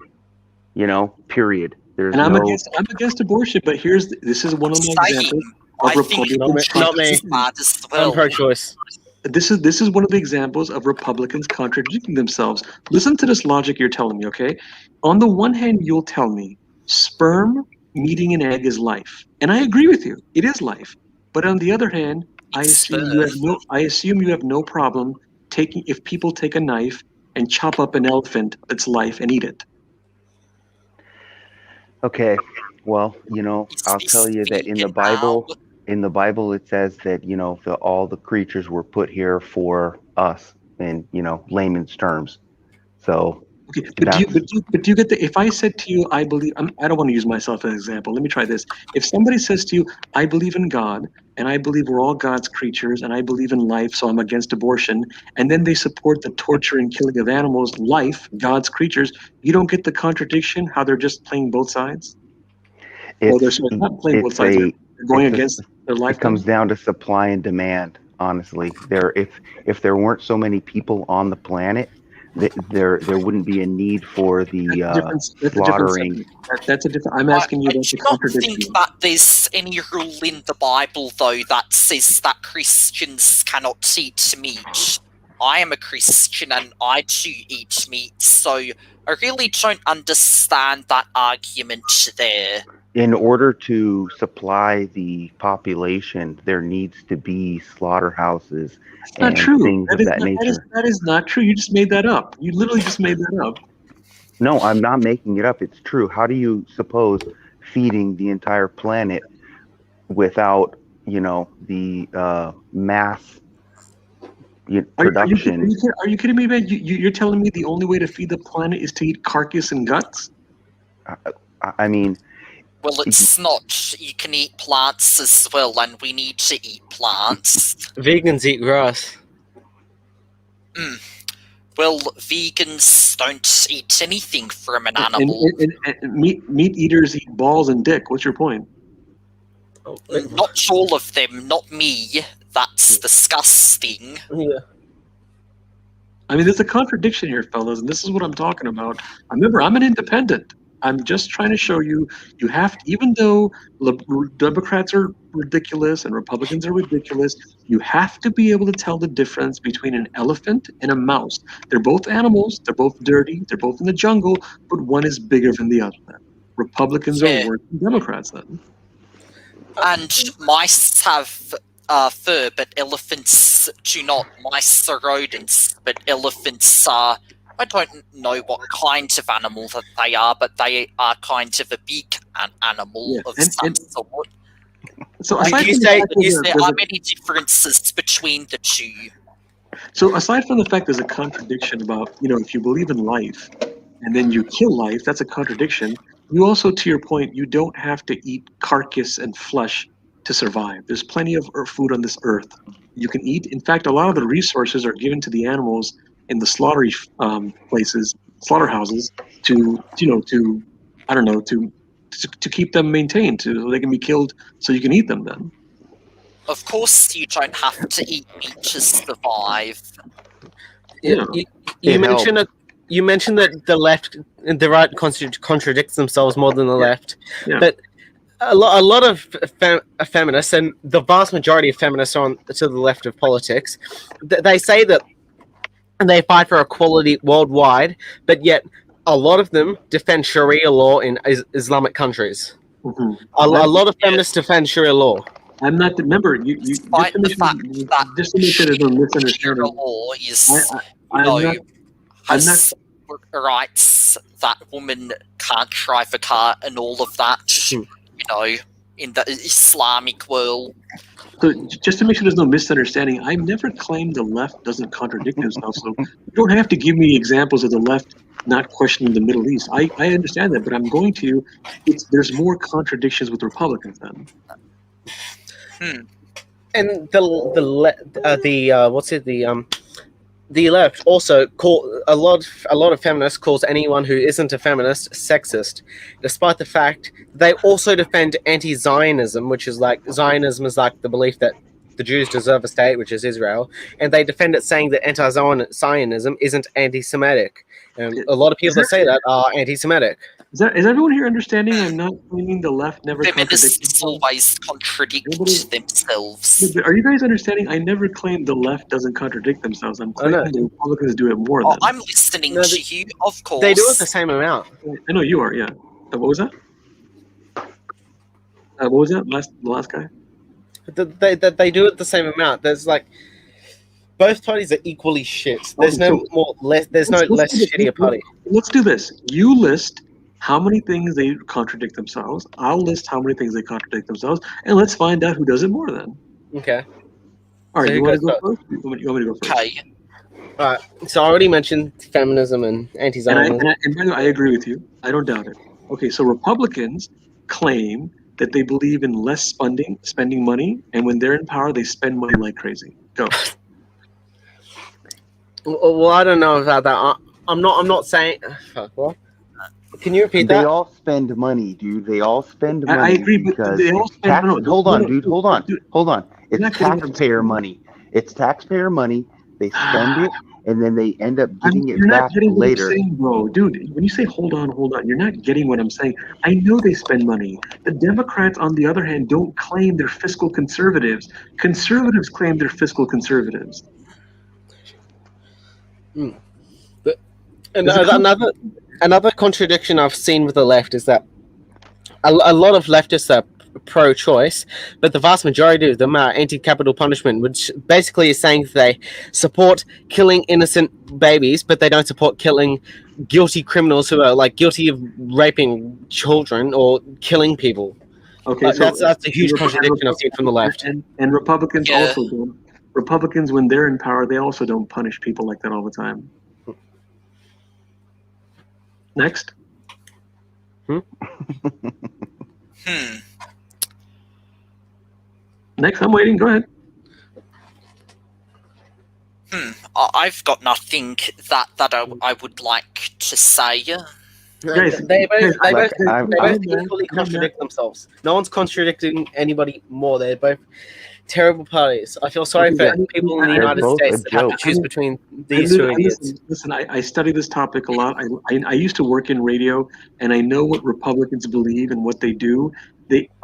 Period. I'm against abortion, but this is one of my examples of Republicans. Not me. I'm pro-choice. This is one of the examples of Republicans contradicting themselves. Listen to this logic you're telling me, okay? On the one hand, you'll tell me sperm meeting an egg is life, and I agree with you. It is life. But on the other hand, I assume you have no problem if people take a knife and chop up an elephant that's life and eat it. Okay, well, I'll tell you that in the Bible, it says that all the creatures were put here for us, in layman's terms. So Okay, but do you get the? If I said to you, I believe, I don't want to use myself as an example. Let me try this. If somebody says to you, I believe in God, and I believe we're all God's creatures, and I believe in life, so I'm against abortion, and then they support the torture and killing of animals, life, God's creatures, you don't get the contradiction. How they're just playing both sides. Well, they're not playing both sides. They're going against their life. It comes down to supply and demand. Honestly, if there weren't so many people on the planet, there wouldn't be a need for the slaughtering. That's a different. I'm asking you about the I do not contradiction. think that there's any rule in the Bible, though, that says that Christians cannot eat meat. I am a Christian and I do eat meat, so I really don't understand that argument there. In order to supply the population, there needs to be slaughterhouses and things of that nature. That is not true. You just made that up. You literally just made that up. No, I'm not making it up. It's true. How do you suppose feeding the entire planet without, the mass production? Are you kidding me, man? You're telling me the only way to feed the planet is to eat carcass and guts? I mean... Well, it's not. You can eat plants as well, and we need to eat plants. Vegans eat grass. Well, vegans don't eat anything from an animal. And meat eaters eat balls and dick. What's your point? Not all of them, not me. That's disgusting. Yeah. I mean, there's a contradiction here, fellas, and this is what I'm talking about. Remember, I'm an independent. I'm just trying to show you, you have to, even though Democrats are ridiculous and Republicans are ridiculous, you have to be able to tell the difference between an elephant and a mouse. They're both animals, they're both dirty, they're both in the jungle, but one is bigger than the other. Republicans are worse than Democrats then. And mice have fur, but elephants do not. Mice are rodents, but elephants are... I don't know what kind of animal that they are, but they are kind of a big animal of some sort. So there are many differences between the two. So aside from the fact there's a contradiction about, if you believe in life and then you kill life, that's a contradiction. You also, to your point, you don't have to eat carcass and flesh to survive. There's plenty of food on this earth you can eat. In fact, a lot of the resources are given to the animals in the slaughterhouses to keep them maintained, so they can be killed so you can eat them then. Of course you don't have to eat meat to survive. Yeah. You mentioned that the left and the right contradicts themselves more than the left. Yeah. But a lot of feminists, and the vast majority of feminists are to the left of politics, they say that they fight for equality worldwide, but yet a lot of them defend Sharia law in Islamic countries. Mm-hmm. A lot of feminists defend Sharia law. I'm not. Remember, Despite the fact that Sharia law has rights that women can't drive a car and all of that, in the Islamic world. So just to make sure there's no misunderstanding, I've never claimed the left doesn't contradict themselves. So you don't have to give me examples of the left not questioning the Middle East. I understand that, but I'm going to. There's more contradictions with Republicans then. And the left also call a lot of feminists calls anyone who isn't a feminist sexist, despite the fact they also defend anti-Zionism, which is like Zionism is like the belief that the Jews deserve a state, which is Israel, and they defend it saying that anti-Zionism isn't anti-Semitic. And a lot of people that say that are anti-Semitic. Is everyone here understanding? I'm not claiming the left never Feminists always contradict themselves. Are you guys understanding? I never claimed the left doesn't contradict themselves. I'm claiming the Republicans do it more. I'm listening to you, of course. They do it the same amount. I know you are, yeah. What was that? What was that? The last guy? They do it the same amount. There's like both parties are equally shit. There's no less shittier party. Let's do this. You list how many things they contradict themselves. I'll list how many things they contradict themselves, and let's find out who does it more then. Okay. All right, you want to go first? You want me to go first? Okay. Right. So I already mentioned feminism and anti-Zionism. And by the way, I agree with you. I don't doubt it. Okay, so Republicans claim that they believe in less spending money, and when they're in power, they spend money like crazy. Go. Well, I don't know about that. I'm not saying. What? Can you repeat that? They all spend money, dude. They all spend money. I agree, but because they all it's spend money. Hold on, dude. Hold on. You're not It's getting what I'm taxpayer saying. money. It's taxpayer money. They spend it, and then they end up getting it You're not back getting what I'm later. saying, bro. Dude, when you say hold on, you're not getting what I'm saying. I know they spend money. The Democrats, on the other hand, don't claim they're fiscal conservatives. Conservatives claim they're fiscal conservatives. But another contradiction I've seen with the left is that a lot of leftists are pro-choice, but the vast majority of them are anti-capital punishment, which basically is saying that they support killing innocent babies, but they don't support killing guilty criminals who are like guilty of raping children or killing people. Okay, so that's a huge contradiction I've seen from the left. And Republicans also don't. Republicans, when they're in power, they also don't punish people like that all the time. Next. Next, I'm waiting. Go ahead. I've got nothing that I would like to say. Guys, they both equally contradict themselves. No one's contradicting anybody more. They're both terrible parties. I feel sorry for people in the United States that have to choose between these two idiots. Listen, I study this topic a lot. I used to work in radio, and I know what Republicans believe and what they do.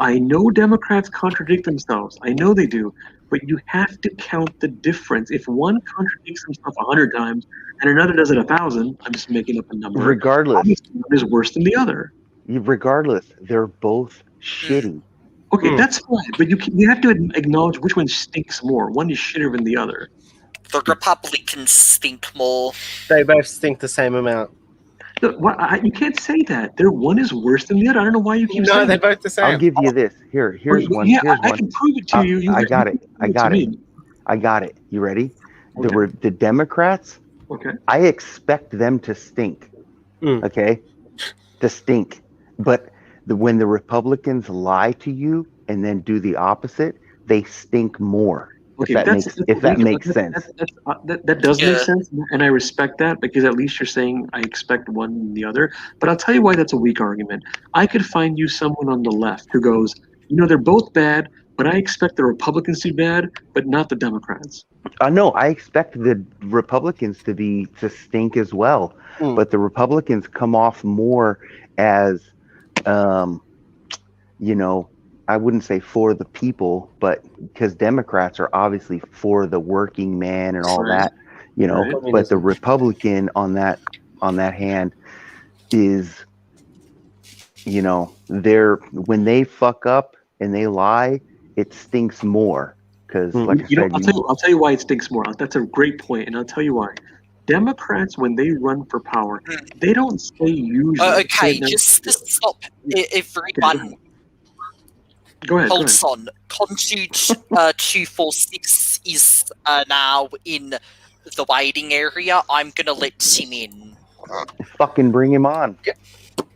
I know Democrats contradict themselves. I know they do. But you have to count the difference. If one contradicts himself 100 times and another does it 1,000, I'm just making up a number. Regardless, one is worse than the other. Regardless, they're both shitty. Okay, that's fine, but you have to acknowledge which one stinks more. One is shitter than the other. The Republicans stink more. They both stink the same amount. Look, you can't say that. One is worse than the other. I don't know why you keep saying they're both the same. I'll give you this. Here's one. Yeah, Here's I one. can prove it to you. I got it. You ready? Okay. The Democrats, okay, I expect them to stink. Okay? To stink. But when the Republicans lie to you and then do the opposite, they stink more. Okay, if that makes sense. That does make sense, and I respect that because at least you're saying I expect one and the other. But I'll tell you why that's a weak argument. I could find you someone on the left who goes, they're both bad, but I expect the Republicans to be bad, but not the Democrats. No, I expect the Republicans to stink as well, but the Republicans come off more as, I wouldn't say for the people, but because Democrats are obviously for the working man and all that, but the Republican on that hand is, when they fuck up and they lie, it stinks more. Because I'll tell you why it stinks more. That's a great point, and I'll tell you why. Democrats, when they run for power, they don't say usually. Okay, just to stop everyone. Go ahead. Hold on. Consuit 246 is now in the waiting area. I'm gonna let him in. Fucking bring him on.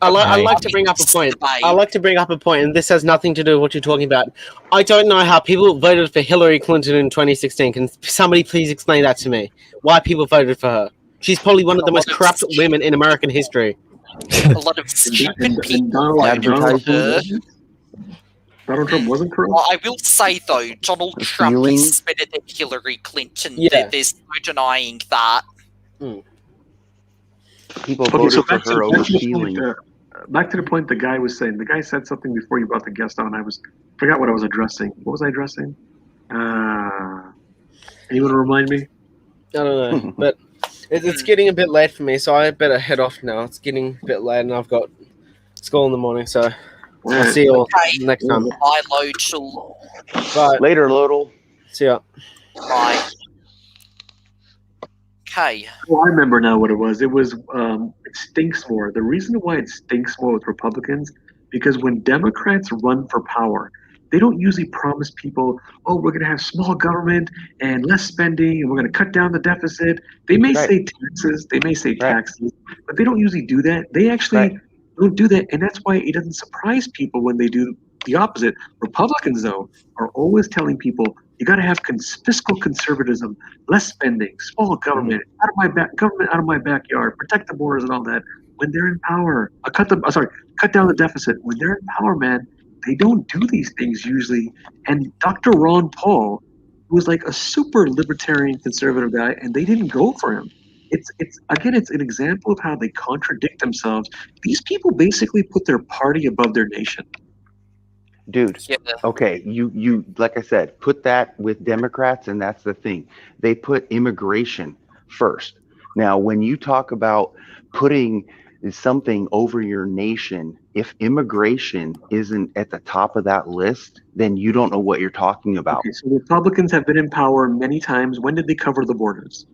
I like to bring up a point. I like to bring up a point, and this has nothing to do with what you're talking about. I don't know how people voted for Hillary Clinton in 2016. Can somebody please explain that to me? Why people voted for her? She's probably one of the most corrupt women in American history. A lot of stupid people voted for her. Donald Trump wasn't corrupt? Well, I will say, though, Donald Trump is better than Hillary Clinton. Yeah. There's no denying that. People voted for her over feelings. Back to the point the guy was saying. The guy said something before you brought the guest on. I forgot what I was addressing. What was I addressing? Anyone remind me? I don't know, but it's getting a bit late for me, so I better head off now. It's getting a bit late, and I've got school in the morning, so I'll see you all next time. Bye, Lodel. Bye. Later, Lodel. See ya. Bye. Okay. Well, I remember now what it was. It was it stinks more. The reason why it stinks more with Republicans, because when Democrats run for power, they don't usually promise people, oh, we're going to have small government and less spending, and we're going to cut down the deficit. They may say taxes, but they don't usually do that. They actually don't do that, and that's why it doesn't surprise people when they do the opposite. Republicans, though, are always telling people you got to have fiscal conservatism, less spending, small government, government out of my backyard, protect the borders and all that. When they're in power, cut down the deficit. When they're in power, man, they don't do these things usually. And Dr. Ron Paul, who was like a super libertarian conservative guy, and they didn't go for him. It's an example of how they contradict themselves. These people basically put their party above their nation. Dude, okay, you like I said, put that with Democrats, and that's the thing. They put immigration first. Now, when you talk about putting something over your nation, if immigration isn't at the top of that list, then you don't know what you're talking about. Okay, so Republicans have been in power many times. When did they cover the borders?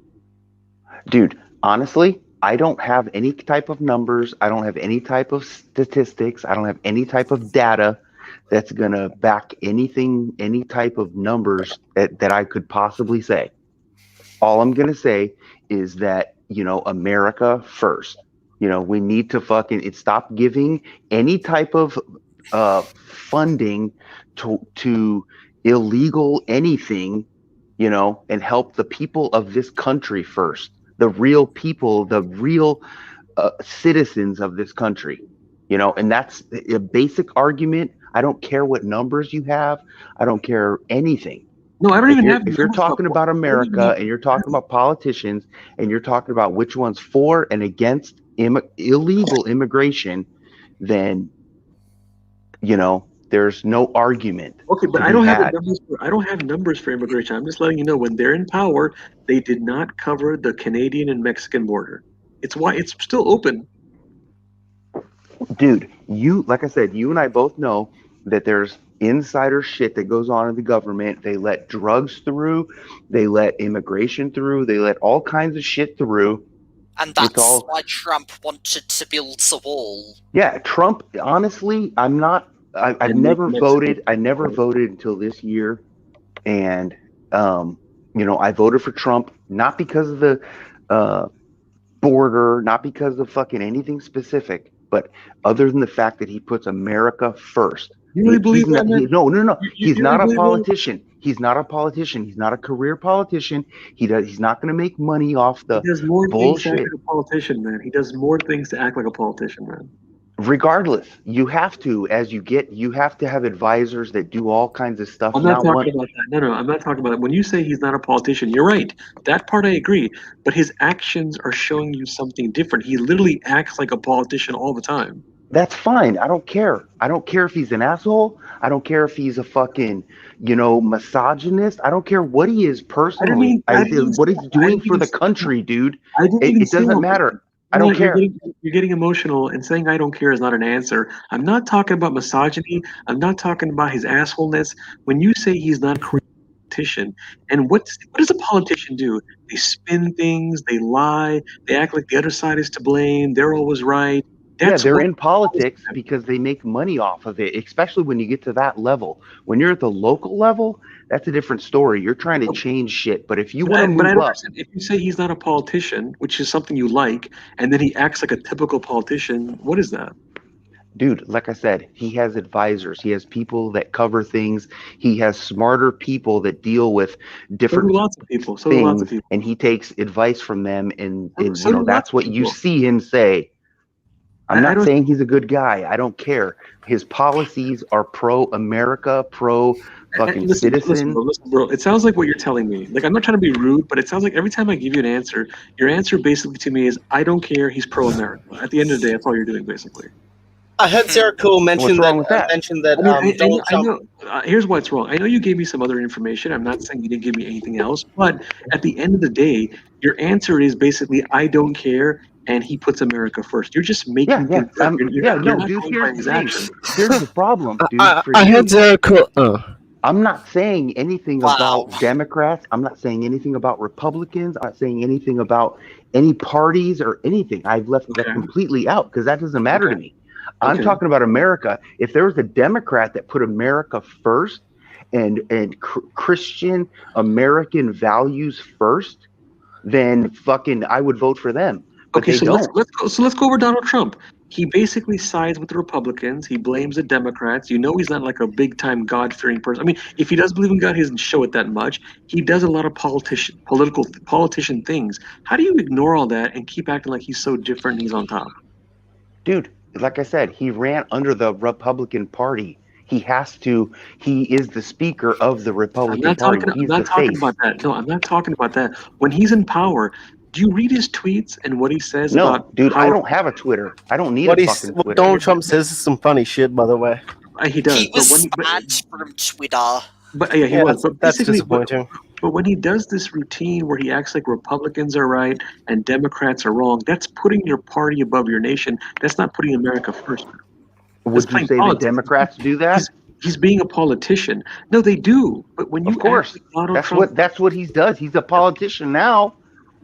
Dude, honestly, I don't have any type of numbers. I don't have any type of statistics. I don't have any type of data that's going to back anything, any type of numbers that I could possibly say. All I'm going to say is that, America first. We need to stop giving any type of funding to illegal anything, and help the people of this country first. The real people, the real citizens of this country, and that's a basic argument. I don't care what numbers you have. I don't care anything. No, I don't even have. If you're talking about America and you're talking about politicians and you're talking about which one's for and against illegal immigration, then there's no argument. Okay, but I don't have numbers for immigration. I'm just letting you know when they're in power, they did not cover the Canadian and Mexican border. It's why it's still open. Dude, like I said, you and I both know that there's insider shit that goes on in the government. They let drugs through, they let immigration through, they let all kinds of shit through. And that's why Trump wanted to build a wall. Yeah, Trump, honestly, I've never voted. I never voted until this year. And, I voted for Trump, not because of the border, not because of fucking anything specific, but other than the fact that he puts America first. You really believe that? No. He's not a politician. He's not a politician. He's not a career politician. He's not going to make money off the bullshit. Things to act like a politician, man. He does more things to act like a politician, man. Regardless, you have to have advisors that do all kinds of stuff. I'm not talking about that. No, I'm not talking about that. When you say he's not a politician, you're right. That part I agree. But his actions are showing you something different. He literally acts like a politician all the time. That's fine. I don't care. I don't care if he's an asshole. I don't care if he's a fucking, misogynist. I don't care what he is personally. What he's doing for the country, dude. It doesn't matter. I don't care. You're getting emotional, and saying I don't care is not an answer. I'm not talking about misogyny. I'm not talking about his assholeness. When you say he's not a politician, and what does a politician do? They spin things, they lie, they act like the other side is to blame, they're always right. They're in politics because they make money off of it, especially when you get to that level. When you're at the local level, that's a different story. You're trying to change shit. But if you want to move up, if you say he's not a politician, which is something you like, and then he acts like a typical politician, what is that? Dude, like I said, he has advisors. He has people that cover things. He has smarter people that deal with different things, and he takes advice from them. And that's what you see him say. I'm not saying he's a good guy. I don't care. His policies are pro-America, pro-fucking citizen. Listen, bro. It sounds like what you're telling me. Like, I'm not trying to be rude, but it sounds like every time I give you an answer, your answer basically to me is, I don't care, he's pro-America. At the end of the day, that's all you're doing, basically. I heard Sarah Cool mention that. Donald Trump. Here's what's wrong. I know you gave me some other information. I'm not saying you didn't give me anything else, but at the end of the day, your answer is basically, I don't care, and he puts America first. You're just making dude, here's the problem, dude. I heard Sarah Cool. I'm not saying anything about Democrats. I'm not saying anything about Republicans. I'm not saying anything about any parties or anything. I've left that completely out because that doesn't matter to me. I'm Okay. talking about America. If there was a Democrat that put America first and Christian American values first, then fucking I would vote for them. But Okay, they so don't. let's go over Donald Trump. He basically sides with the Republicans. He blames the Democrats. You know he's not like a big time God fearing person. I mean, if he does believe in God, he doesn't show it that much. He does a lot of politician things. How do you ignore all that and keep acting like he's so different and he's on top? Dude, like I said, he ran under the Republican Party. He has to. He is the speaker of the I'm Republican not Party. talking. I'm He's not the talking face. about that. No, I'm not talking about that. When he's in power, do you read his tweets and what he says No, about dude, how I don't have a Twitter. I don't need What a fucking Twitter. Donald Trump says is some funny shit, by the way. He does? He was banned from Twitter. But yeah, he was. But That's basically, disappointing. But when he does this routine where he acts like Republicans are right and Democrats are wrong, that's putting your party above your nation. That's not putting America first. Would you say the Democrats do that? He's being a politician. No, they do. But when you Of course, act like Donald Trump, that's what he does. He's a politician now.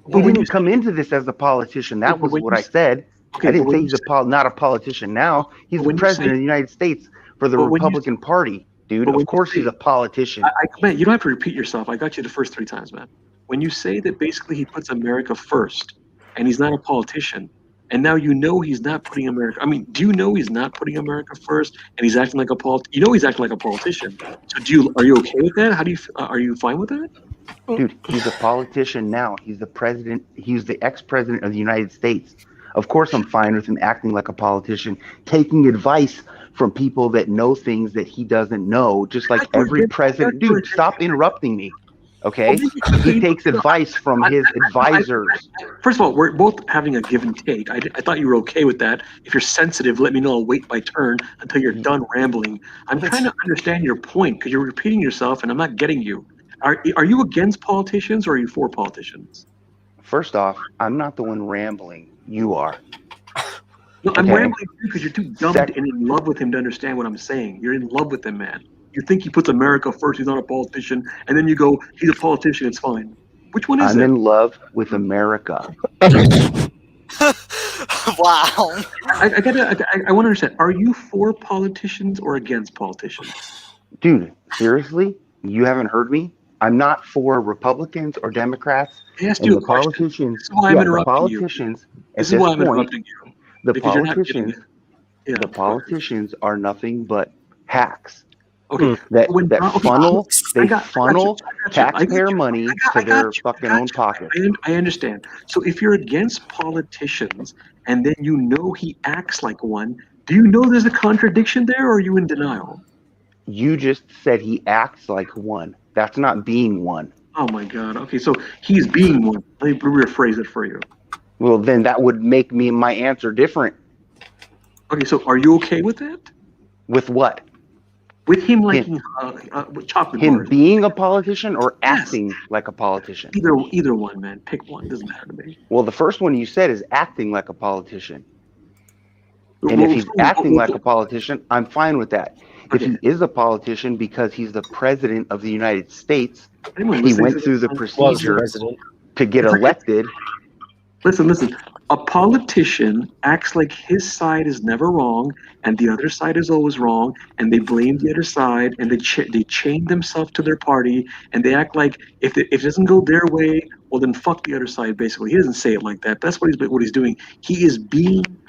He didn't come into this as a politician. That was what I said. I didn't say he's not a politician now. He's the president of the United States for the Republican Party, dude. Of course, he's a politician. Man, you don't have to repeat yourself. I got you the first 3 times, man. When you say that basically he puts America first and he's not a politician, and now you know he's not putting America. I mean, do you know he's not putting America first and he's acting like a You know he's acting like a politician. So are you okay with that? How do you are you fine with that? Dude, he's a politician now. He's the president. He's the ex-president of the United States. Of course, I'm fine with him acting like a politician, taking advice from people that know things that he doesn't know, just like every president. Dude, stop interrupting me. Okay? He takes advice from his advisors. First of all, we're both having a give and take. I thought you were okay with that. If you're sensitive, let me know. I'll wait my turn until you're done rambling. I'm trying to understand your point because you're repeating yourself and I'm not getting you. Are you against politicians or are you for politicians? First off, I'm not the one rambling. You are. No, I'm rambling because you're too dumb and in love with him to understand what I'm saying. You're in love with him, man. You think he puts America first, he's not a politician, and then you go, he's a politician, it's fine. Which one is it? I'm in love with America. Wow. I want to understand. Are you for politicians or against politicians? Dude, seriously? You haven't heard me? I'm not for Republicans or Democrats. I asked you a question. Politicians, This is why I'm interrupting the politicians, you. This is why I'm interrupting you. The politicians are nothing but hacks. Okay. That funnel taxpayer money to their fucking own pocket. I understand. So if you're against politicians and then you know he acts like one, do you know there's a contradiction there or are you in denial? You just said he acts like one. That's not being one. Oh my God. Okay, so he's being one. Let me rephrase it for you. Well, then that would make my answer different. Okay, so are you okay with that? With what? With him liking chocolate him bars. Being a politician or acting like a politician? Either one, man. Pick one. Doesn't matter to me. Well, the first one you said is acting like a politician. And if he's acting like a politician, I'm fine with that. If he is a politician because he's the president of the United States, he went through the procedure to get elected. Listen. A politician acts like his side is never wrong and the other side is always wrong, and they blame the other side, and they chain themselves to their party, and they act like if it doesn't go their way, well then fuck the other side. Basically, he doesn't say it like that. That's what he's doing. He is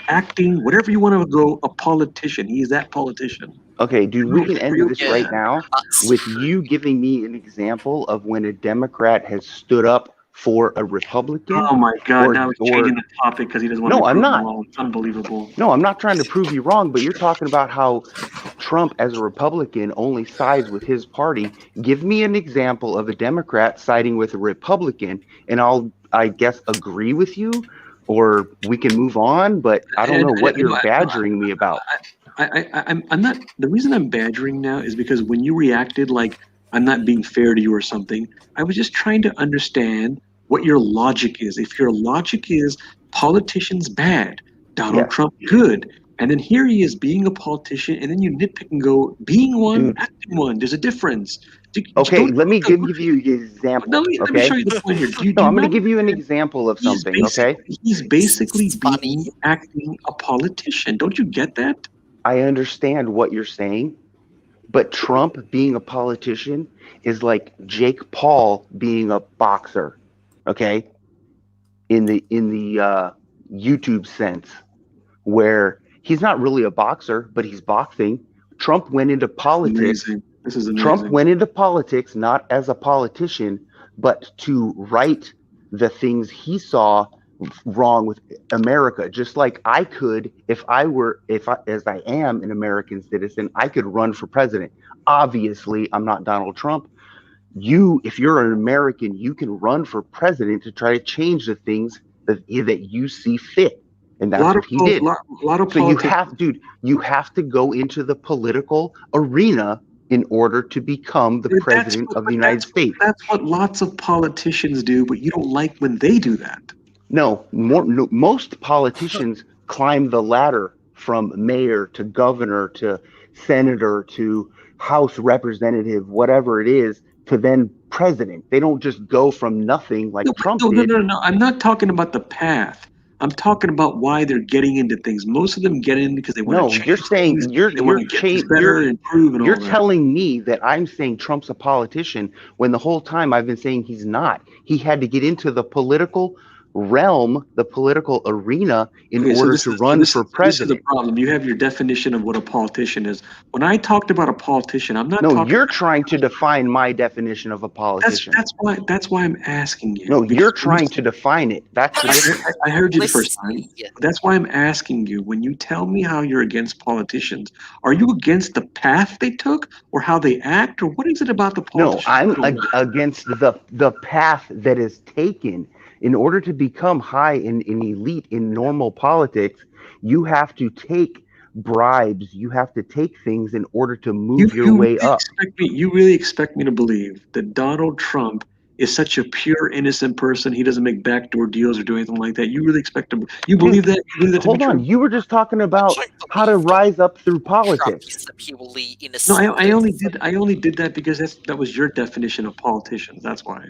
acting, whatever you want to go, a politician. He is that politician. Okay, dude, we can end this right now with you giving me an example of when a Democrat has stood up for a Republican. Oh my God! Now he's changing the topic because he doesn't want to. No, I'm not. It's unbelievable. No, I'm not trying to prove you wrong, but you're talking about how Trump, as a Republican, only sides with his party. Give me an example of a Democrat siding with a Republican, and I guess, agree with you, or we can move on. But I don't know what you're badgering me about. I'm not. The reason I'm badgering now is because when you reacted like I'm not being fair to you or something, I was just trying to understand what your logic is. If your logic is politicians bad, Donald Trump good, and then here he is being a politician, and then you nitpick and go, being one, acting one, there's a difference. Okay, let me give you an example. Let me show you the point here. I'm going to give you an example of something, okay? He's basically acting a politician. Don't you get that? I understand what you're saying, but Trump being a politician is like Jake Paul being a boxer, okay? In the YouTube sense, where he's not really a boxer, but he's boxing. Trump went into politics. Amazing. This is Trump amazing. went into politics not as a politician, but to right the things he saw wrong with America. Just like I could, if I, as I am an American citizen, I could run for president. Obviously, I'm not Donald Trump. If you're an American, you can run for president to try to change the things that you see fit. And that's what he did. Lot of So you politics. you have to go into the political arena in order to become the president of the United States. That's what lots of politicians do, but you don't like when they do that. No, most politicians climb the ladder from mayor to governor to senator to House representative, whatever it is, to then president. They don't just go from nothing like Trump did. No. I'm not talking about the path. I'm talking about why they're getting into things. Most of them get in because they want to change. You're saying things. They want to get things better, improve, and all that. You're telling me that I'm saying Trump's a politician when the whole time I've been saying he's not. He had to get into the political realm, the political arena, in order to run for president. This is the problem. You have your definition of what a politician is. When I talked about a politician, I'm not. No, you're trying to define my definition of a politician. That's why I'm asking you. No, you're trying to define it. That's the difference. I heard you the first time. That's why I'm asking you. When you tell me how you're against politicians, are you against the path they took, or how they act, or what is it about the politicians? No, I'm against the path that is taken. In order to become high in elite in normal politics, you have to take bribes. You have to take things in order to move your way up. You really expect me to believe that Donald Trump is such a pure, innocent person? He doesn't make backdoor deals or do anything like that. You really expect him? You believe that? You believe that Hold on. You were just talking about how to rise up through politics. No, I only did that because that was your definition of politicians. That's why.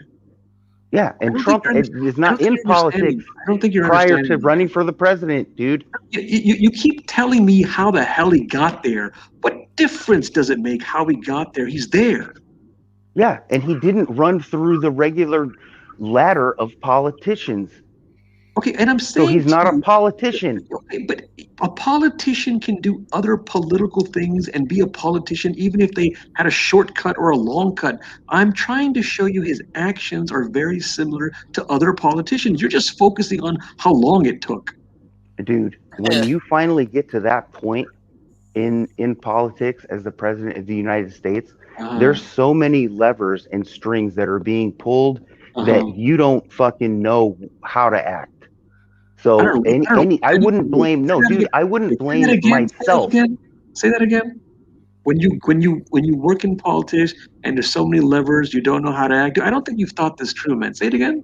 Yeah, and Trump is not in politics prior to running for the president, dude. You keep telling me how the hell he got there. What difference does it make how he got there? He's there. Yeah, and he didn't run through the regular ladder of politicians. Okay, and I'm saying so he's not a politician. But a politician can do other political things and be a politician even if they had a shortcut or a long cut. I'm trying to show you his actions are very similar to other politicians. You're just focusing on how long it took. Dude, when you finally get to that point in politics as the president of the United States, there's so many levers and strings that are being pulled that you don't fucking know how to act. So I wouldn't blame I wouldn't blame myself. Say that again. When you work in politics and there's so many levers, you don't know how to act. I don't think you've thought this through, man. Say it again.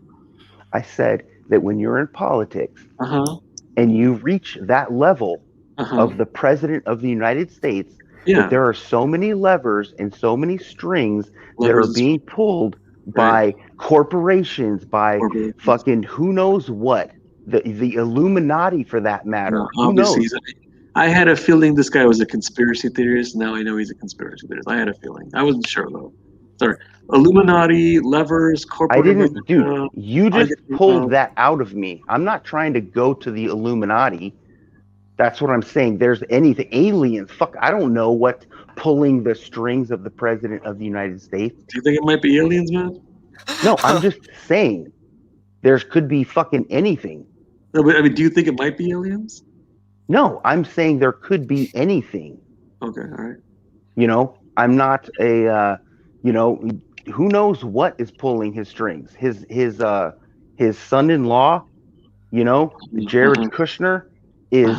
I said that when you're in politics and you reach that level of the president of the United States, that there are so many levers and so many strings that are being pulled by corporations, by fucking who knows what. The Illuminati, for that matter. Who knows? I had a feeling this guy was a conspiracy theorist. Now I know he's a conspiracy theorist. I had a feeling. I wasn't sure though. Sorry. Illuminati, levers, corporate. I didn't, dude. You just pulled that out of me. I'm not trying to go to the Illuminati. That's what I'm saying. There's anything aliens. Fuck, I don't know what's pulling the strings of the president of the United States. Do you think it might be aliens, man? No, I'm just saying. There could be fucking anything. No, but I mean, do you think it might be aliens? No, I'm saying there could be anything. Okay, all right. You know, I'm not a, who knows what is pulling his strings? His son-in-law, Jared Kushner is,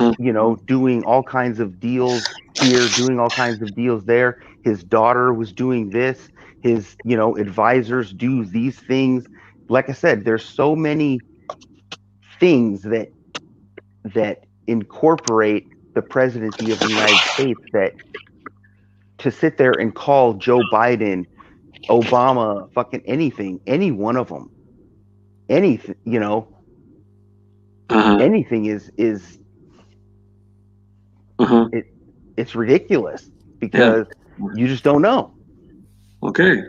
doing all kinds of deals here, doing all kinds of deals there. His daughter was doing this. His, advisors do these things. Like I said, there's so many things that incorporate the presidency of the United States that to sit there and call Joe Biden, Obama, fucking anything, any one of them, anything, anything is it's ridiculous because you just don't know. Okay.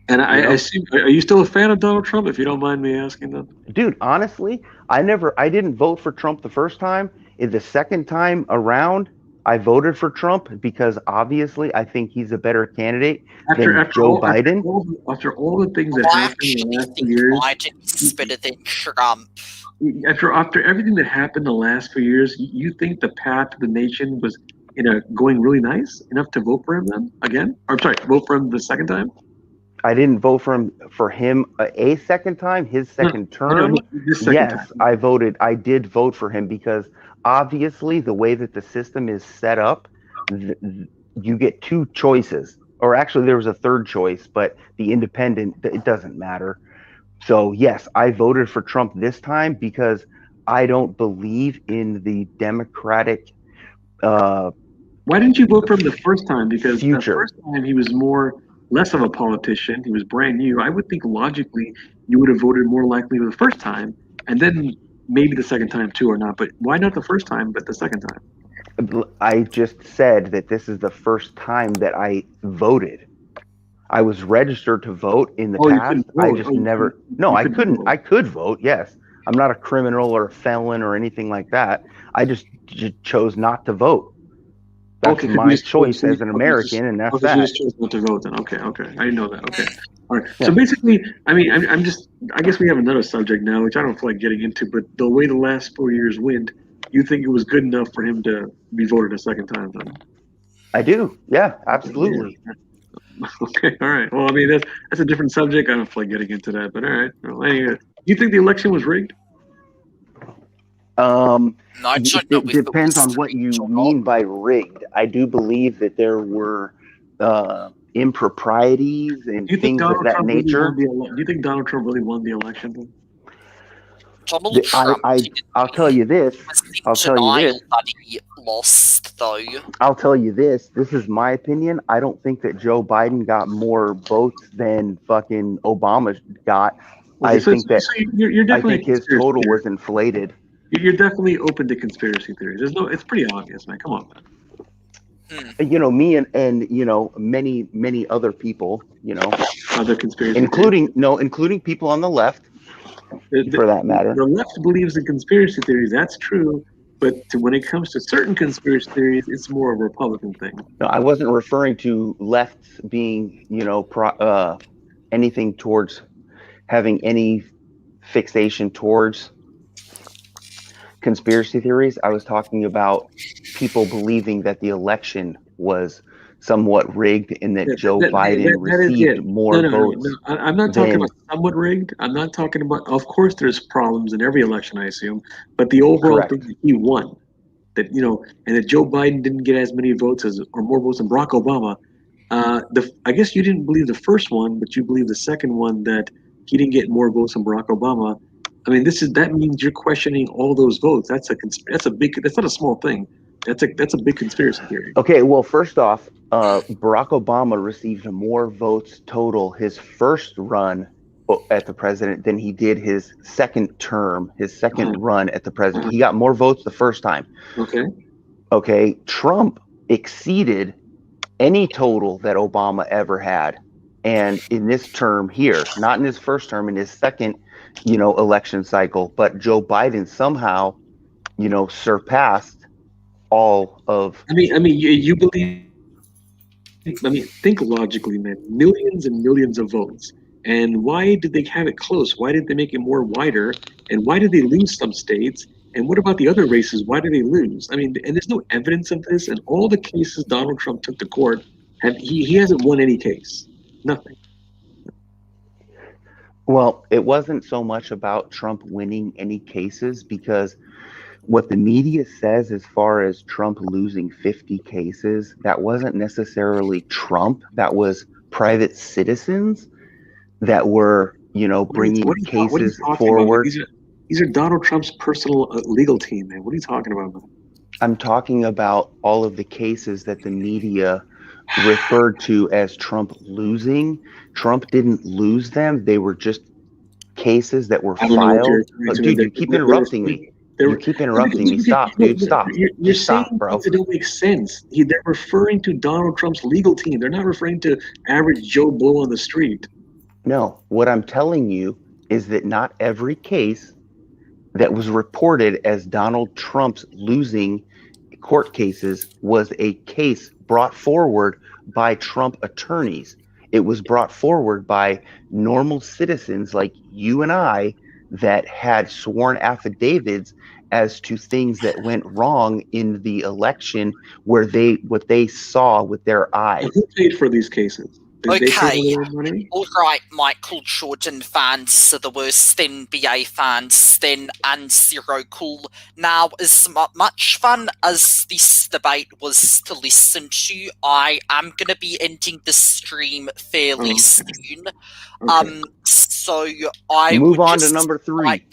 And I assume, are you still a fan of Donald Trump? If you don't mind me asking that. Dude, honestly, I didn't vote for Trump the first time. The second time around, I voted for Trump because obviously I think he's a better candidate than Joe Biden. After all the things that happened in the last few years, Biden is better than Trump. After everything that happened the last few years, you think the path to the nation was going really nice enough to vote for him then again? Or sorry, vote for him the second time? I didn't vote for him a second time, his second term. Yes, time. I did vote for him because obviously the way that the system is set up, you get two choices. Or actually there was a third choice, but the independent, it doesn't matter. So yes, I voted for Trump this time because I don't believe in the Democratic Why didn't you vote for him the first time? Because future. The first time he was less of a politician. He was brand new. I would think logically you would have voted more likely the first time, and then maybe the second time too, or not. But why not the first time, but the second time? I just said that this is the first time that I voted. I was registered to vote in the past. I just never. No, I couldn't. Vote. I could vote. Yes, I'm not a criminal or a felon or anything like that. I just chose not to vote. That's my choice as an American, and that's that. You just chose not to vote then. Okay. I didn't know that. Okay. All right. Yeah. So basically, I mean, I guess we have another subject now, which I don't feel like getting into, but the way the last 4 years went, you think it was good enough for him to be voted a second time then? I do. Yeah, absolutely. Yeah. Okay. All right. Well, I mean, that's a different subject. I don't feel like getting into that, but all right. Well, anyway, you think the election was rigged? It depends on what you mean by rigged. I do believe that there were improprieties and things of that nature. Do you think Donald Trump really won the election? I'll tell you this. That he lost, though. I'll tell you this. This is my opinion. I don't think that Joe Biden got more votes than fucking Obama got. Okay, I think his total was inflated. You're definitely open to conspiracy theories. It's pretty obvious, man. Come on, man. You know, me and many other people, other conspiracy including people on the left, for that matter. The left believes in conspiracy theories. That's true. But when it comes to certain conspiracy theories, it's more a Republican thing. No, I wasn't referring to lefts being, anything towards having any fixation towards conspiracy theories. I was talking about people believing that the election was somewhat rigged and that Joe Biden received more votes. No, I'm not talking about somewhat rigged. I'm not talking about, of course, there's problems in every election, I assume, but the overall thing that he won, that, and that Joe Biden didn't get as many votes or more votes than Barack Obama. I guess you didn't believe the first one, but you believe the second one that he didn't get more votes than Barack Obama. I mean, that means you're questioning all those votes. That's not a small thing. That's a big conspiracy theory. Okay, well, first off, Barack Obama received more votes total his first run at the president than he did his second term, his second run at the president. He got more votes the first time. Okay, Trump exceeded any total that Obama ever had. And in this term here, not in his first term, in his second, election cycle, but Joe Biden somehow, surpassed all of. You believe. Think logically, man. Millions and millions of votes, and why did they have it close? Why did they make it more wider? And why did they lose some states? And what about the other races? Why did they lose? And there's no evidence of this. And all the cases Donald Trump took to court, he hasn't won any case. Nothing. Well, it wasn't so much about Trump winning any cases, because what the media says as far as Trump losing 50 cases, that wasn't necessarily Trump. That was private citizens that were, bringing cases forward. These are Donald Trump's personal legal team, man. What are you talking about, man? I'm talking about all of the cases that the media referred to as Trump losing. Trump didn't lose them. They were just cases that were filed. Dude, you keep interrupting me. You keep interrupting me. Stop, dude. Stop. You're Just saying stop, bro. things that don't make sense. They're referring to Donald Trump's legal team. They're not referring to average Joe Blow on the street. No, what I'm telling you is that not every case that was reported as Donald Trump's losing court cases was a case brought forward by Trump attorneys. It was brought forward by normal citizens like you and I that had sworn affidavits as to things that went wrong in the election where what they saw with their eyes. And who paid for these cases? Did they pay Okay. their money? All right, Michael Jordan fans are the worst NBA fans then, and Zero Cool. Now, as much fun as this debate was to listen to, I am going to be ending the stream fairly soon. So I Move would on just to number 3.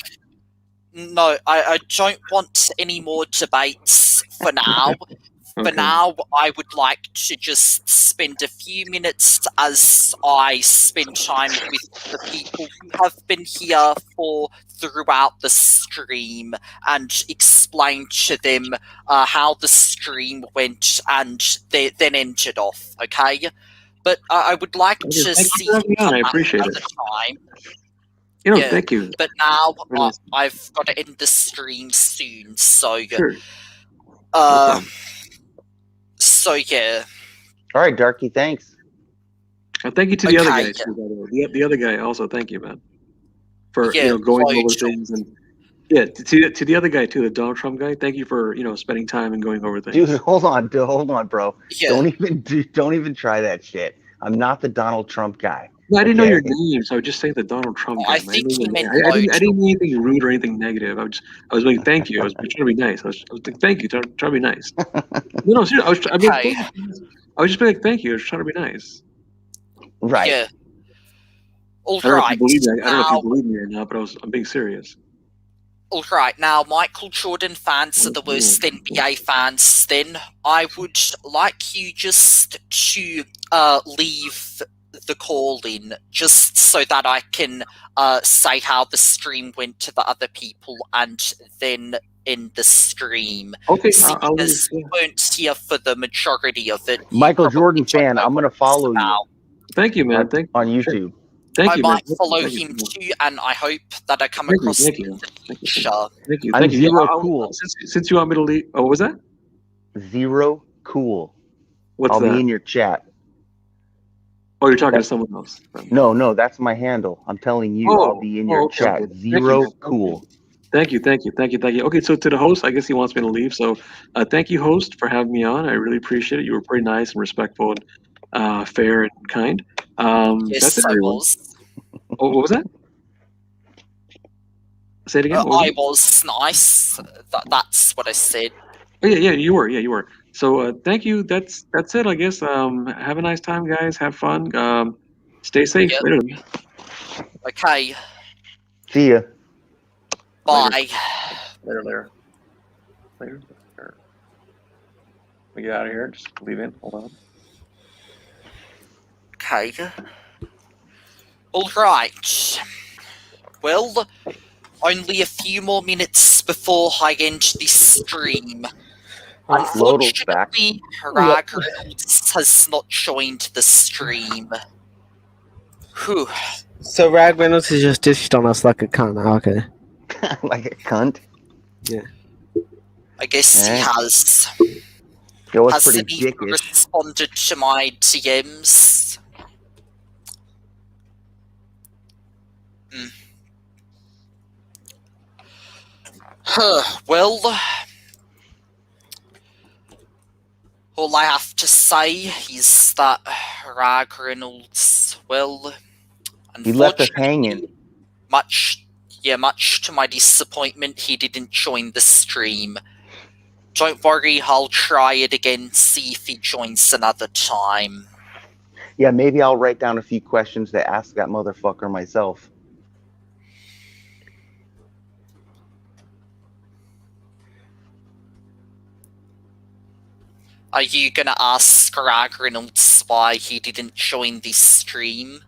No, I don't want any more debates for now. For now, I would like to just spend a few minutes as I spend time with the people who have been here throughout the stream and explain to them how the stream went and then end it off, okay? But I would like to see you come I back appreciate another it. time. Yeah, thank you. But now Really. I've got to end the stream soon, so Sure. so yeah. All right, Darky, thanks. Thank you to the other guy too, by the way. The other guy also, thank you, man, for going over things and to the other guy too, the Donald Trump guy. Thank you for spending time and going over things. Dude, hold on, bro. Yeah. Don't even try that shit. I'm not the Donald Trump guy. No, I didn't know your name, so I would just say the Donald Trump guy. I think he meant I didn't mean anything rude or anything negative. I was like, thank you. I was trying to be nice. I was like, thank you. Trying to be nice. No, seriously. I was just being like, thank you. I was trying to be nice. Right. Yeah. All I don't know if right. you believe me. I don't know if you believe me or not, but I'm being serious. All right. Now, Michael Jordan fans are the worst NBA fans. Then I would like you just to leave the call in, just so that I can say how the stream went to the other people, and then end the stream. Okay, because you weren't here for the majority of it. Michael Jordan fan, I'm gonna follow you. Thank you, man. On YouTube. Thank I you, might man. follow Thank him you. too, and I hope that I come across him in the future. Thank you. I'm Thank you. Zero I'll- Cool. Since you want me to leave, what was that? Zero Cool. What's I'll that? be in your chat. Oh, you're talking to someone else. No, that's my handle. I'm telling you, I'll be in your okay, chat. okay. Thank Zero you. Cool. Thank you. Okay, so to the host, I guess he wants me to leave. So thank you, host, for having me on. I really appreciate it. You were pretty nice and respectful and fair and kind. Yes, that's it, I everyone. was. Oh, what was that? Say it again. What was I it? was nice. That's what I said. Oh, yeah, you were. Yeah, you were. So thank you. That's it, I guess. Have a nice time, guys. Have fun. Stay safe. Yep. Later. Okay, See ya. bye. Later. We get out of here. Just leave in. Hold on. Okay. All right. Well, only a few more minutes before I end this stream. Lodal's back. Unfortunately, Ragreynolds has not joined the stream. Whew. So Ragreynolds has just dished on us like a cunt. Okay. Like a cunt. Yeah. I guess he has. It was Hasn't pretty even dickish. responded to my DMs. Well, all I have to say is that Ragreynolds, well, He left us unfortunately, hanging. much to my disappointment, he didn't join the stream. Don't worry, I'll try it again, see if he joins another time. Yeah, maybe I'll write down a few questions to ask that motherfucker myself. Are you gonna ask Ragreynolds why he didn't join this stream?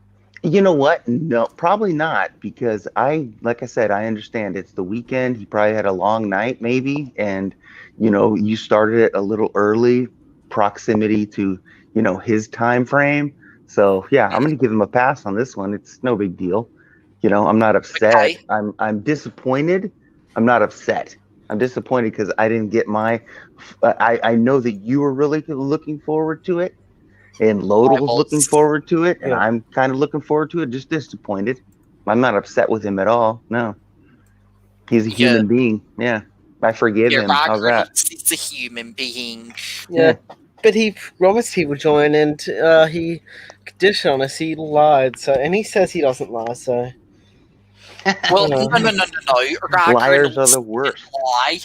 You know what? No, probably not, because like I said, I understand it's the weekend. He probably had a long night, maybe, and you started it a little early, proximity to, his time frame. So yeah, I'm gonna give him a pass on this one. It's no big deal. I'm not upset. Okay. I'm disappointed. I'm not upset. I'm disappointed because I didn't get my. I know that you were really looking forward to it, and Lodal's looking forward to it, and Yeah. I'm kind of looking forward to it. Just disappointed. I'm not upset with him at all. No, he's a Yeah. human being. Yeah, I forgive Yeah, him. How's that? Ragreynolds is a human being. Yeah, but he promised he would join, and he conditioned on us. He lied, and he says he doesn't lie. So, Well, you know. no. Liars are Ragreynolds the worst. didn't lie.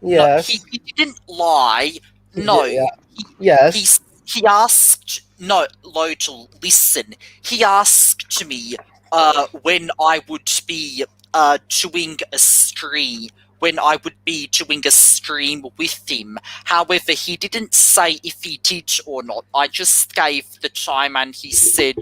Yes. No, he didn't lie. No, Yeah. Yes. he asked. No, Lodal, listen. He asked me when I would be doing a stream. When I would be doing a stream with him. However, he didn't say if he did or not. I just gave the time, and he said,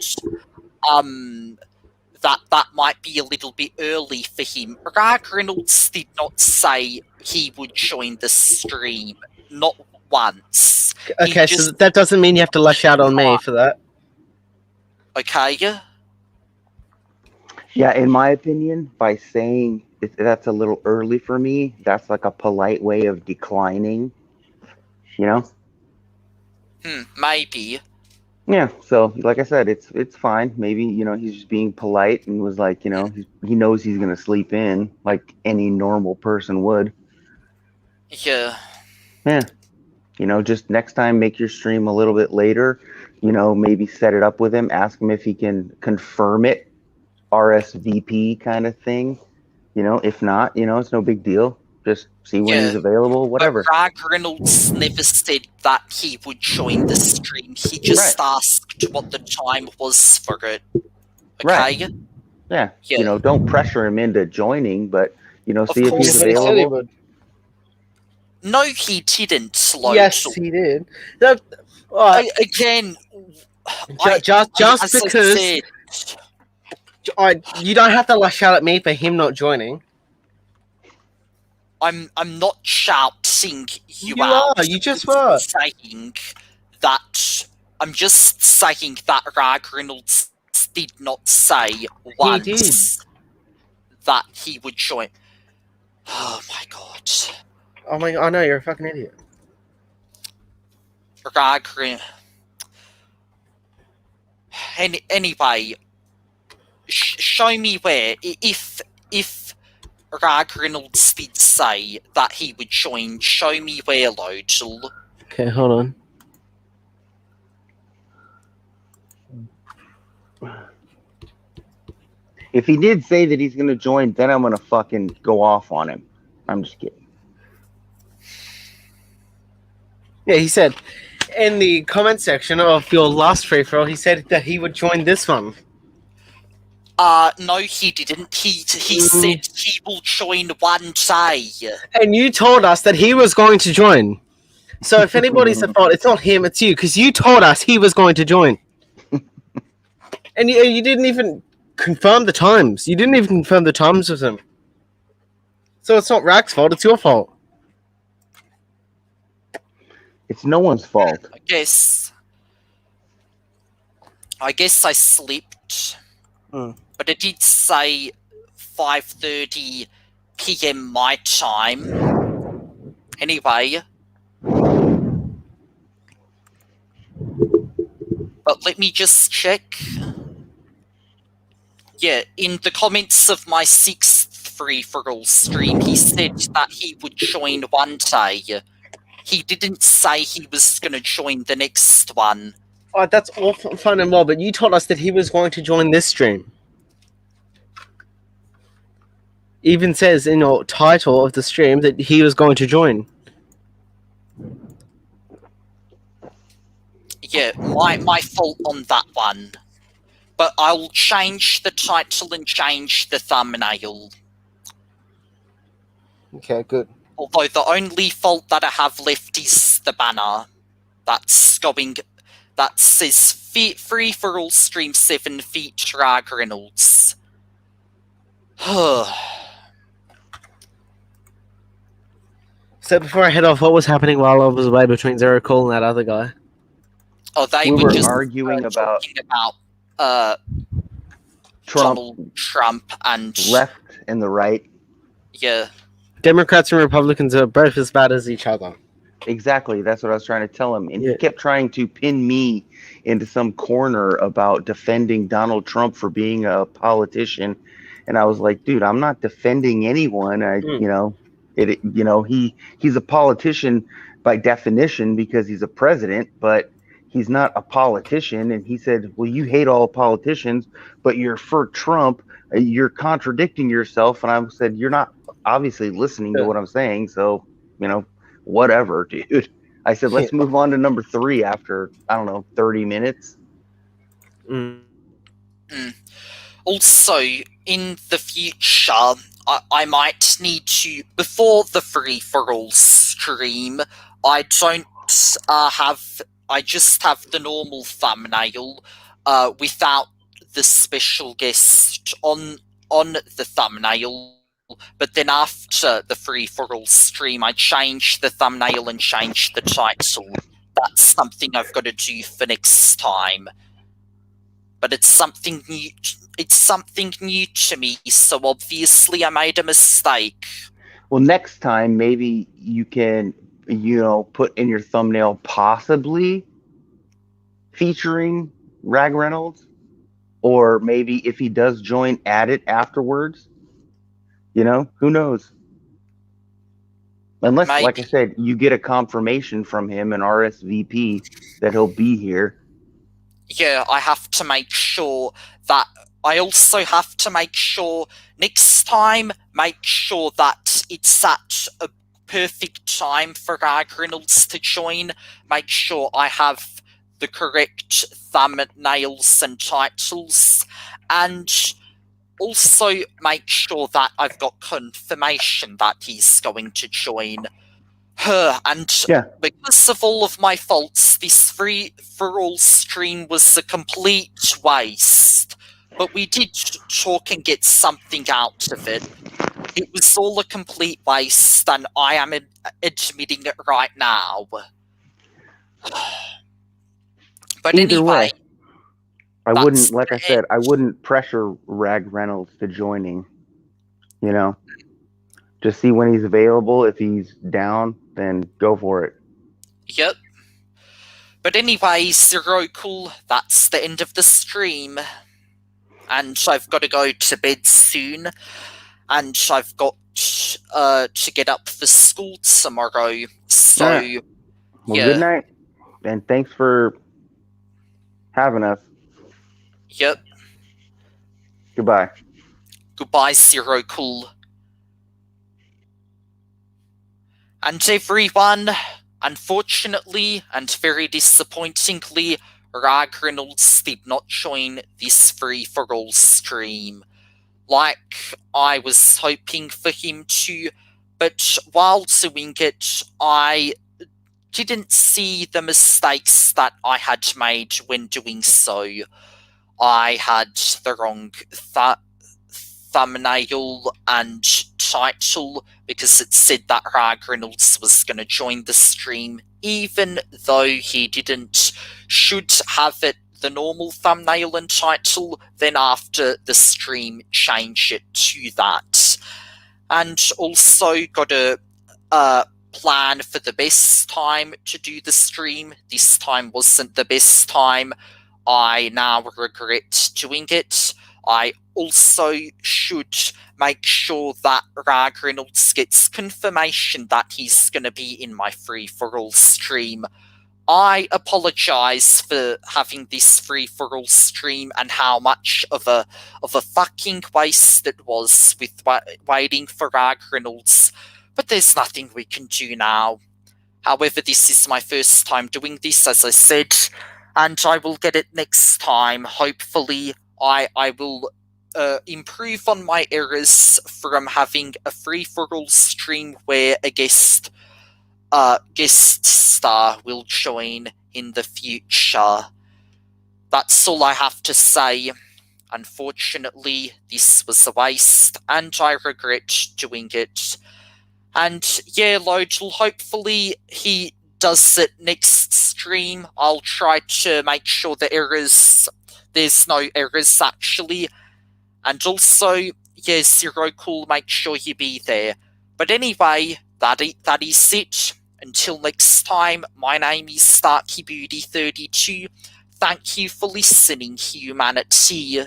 that might be a little bit early for him. Ragreynolds did not say he would join the stream. Not once. Okay, so that doesn't mean you have to lash out on me for that. Okay. Yeah, in my opinion, by saying that's a little early for me, that's like a polite way of declining. Maybe. Yeah, so like I said, it's fine. Maybe he's just being polite and was like, he knows he's gonna sleep in like any normal person would. Yeah. Yeah, just next time make your stream a little bit later. Maybe set it up with him, ask him if he can confirm it, RSVP kind of thing. If not, it's no big deal. Just see when he's available, whatever. But Ragreynolds never said that he would join the stream. He just asked what the time was for it. Okay? Right. Yeah. Don't pressure him into joining, but see if he's But he said he available. would. No, he didn't, Lodal. Yes, he did. Again, Just because you don't have to lash out at me for him not joining. I'm not shouting you are. out. You just were. I'm just saying that Ragreynolds did not say once that he would join. Oh my god. Oh my! I know you're a fucking idiot. Ragreynolds. Anyway, show me where. If Ragreynolds did say that he would join, show me where, Lodal. Okay, hold on. If he did say that he's gonna join, then I'm gonna fucking go off on him. I'm just kidding. Yeah, he said in the comment section of your last free for all, he said that he would join this one. No, he didn't. He said he will join one day. And you told us that he was going to join. So if anybody's at fault, it's not him, it's you, because you told us he was going to join. And you didn't even confirm the times. You didn't even confirm the times with him. So it's not Rag's fault, it's your fault. It's no one's fault. I guess I slipped. But it did say 5:30 p.m. my time. Anyway. But let me just check. Yeah, in the comments of my 6th free-for-all stream, he said that he would join one day. He didn't say he was going to join the next one. Oh, that's all fun and well, but you told us that he was going to join this stream. Even says in your title of the stream that he was going to join. Yeah, my fault on that one. But I'll change the title and change the thumbnail. Okay, good. Although the only fault that I have left is the banner. That's going that says free for all stream 7 feet Ragreynolds. So before I head off, what was happening while I was away between Zero Cool and that other guy? Oh, they We were were just arguing about talking about Trump, Donald Trump and left and the right. yeah. Democrats and Republicans are both as bad as each other. Exactly. That's what I was trying to tell him. And Yeah. he kept trying to pin me into some corner about defending Donald Trump for being a politician. And I was like, dude, I'm not defending anyone. He's a politician by definition because he's a president, but he's not a politician. And he said, well, you hate all politicians, but you're for Trump. You're contradicting yourself. And I said, you're not obviously listening to what I'm saying. So, whatever, dude. I said, let's move on to number 3 after, 30 minutes. Also, in the future, I might need to, before the free-for-all stream, I just have the normal thumbnail without the special guest on the thumbnail. But then after the free-for-all stream, I change the thumbnail and change the title. That's something I've got to do for next time. But it's something new. It's something new to me, so obviously I made a mistake. Well, next time maybe you can, put in your thumbnail possibly featuring Ragreynolds, or maybe if he does join, add it afterwards. Who knows? Unless, Maybe. like I said, you get a confirmation from him, an RSVP, that he'll be here. Yeah, I have to make sure that. I also have to make sure next time, make sure that it's at a perfect time for Ragreynolds to join. Make sure I have the correct thumbnails and titles, and also make sure that I've got confirmation that he's going to join. And because of all of my faults, this free-for-all stream was a complete waste. But we did talk and get something out of it. It was all a complete waste, and I am admitting it right now. But Either way, I that's wouldn't, like I said, I wouldn't pressure Ragreynolds to joining. Just see when he's available. If he's down, then go for it. Yep. But anyway, Zero Cool, that's the end of the stream. And I've got to go to bed soon. And I've got to get up for school tomorrow. So, Well, good night. And thanks for having us. Yep. Goodbye. Goodbye, Zero Cool. And everyone, unfortunately and very disappointingly, Ragreynolds did not join this free-for-all stream. Like I was hoping for him to, but while doing it, I didn't see the mistakes that I had made when doing so. I had the wrong thumbnail and title because it said that Ragreynolds was going to join the stream, even though he didn't. Should have it the normal thumbnail and title, then after the stream change it to that. And also got a plan for the best time to do the stream. This time wasn't the best time. I now regret doing it. I also should make sure that Ragreynolds gets confirmation that he's going to be in my free-for-all stream. I apologise for having this free-for-all stream and how much of a fucking waste it was with waiting for Ragreynolds, but there's nothing we can do now. However, this is my first time doing this, as I said, and I will get it next time. Hopefully, I will improve on my errors from having a free-for-all stream where a guest star will join in the future. That's all I have to say. Unfortunately, this was a waste, and I regret doing it. And yeah, Lodgel, hopefully he does it next stream. I'll try to make sure there's no errors actually. And also, yeah, Zero Cool, make sure you be there. But anyway, that is it. Until next time, my name is Starkey Beauty 32. Thank you for listening, humanity.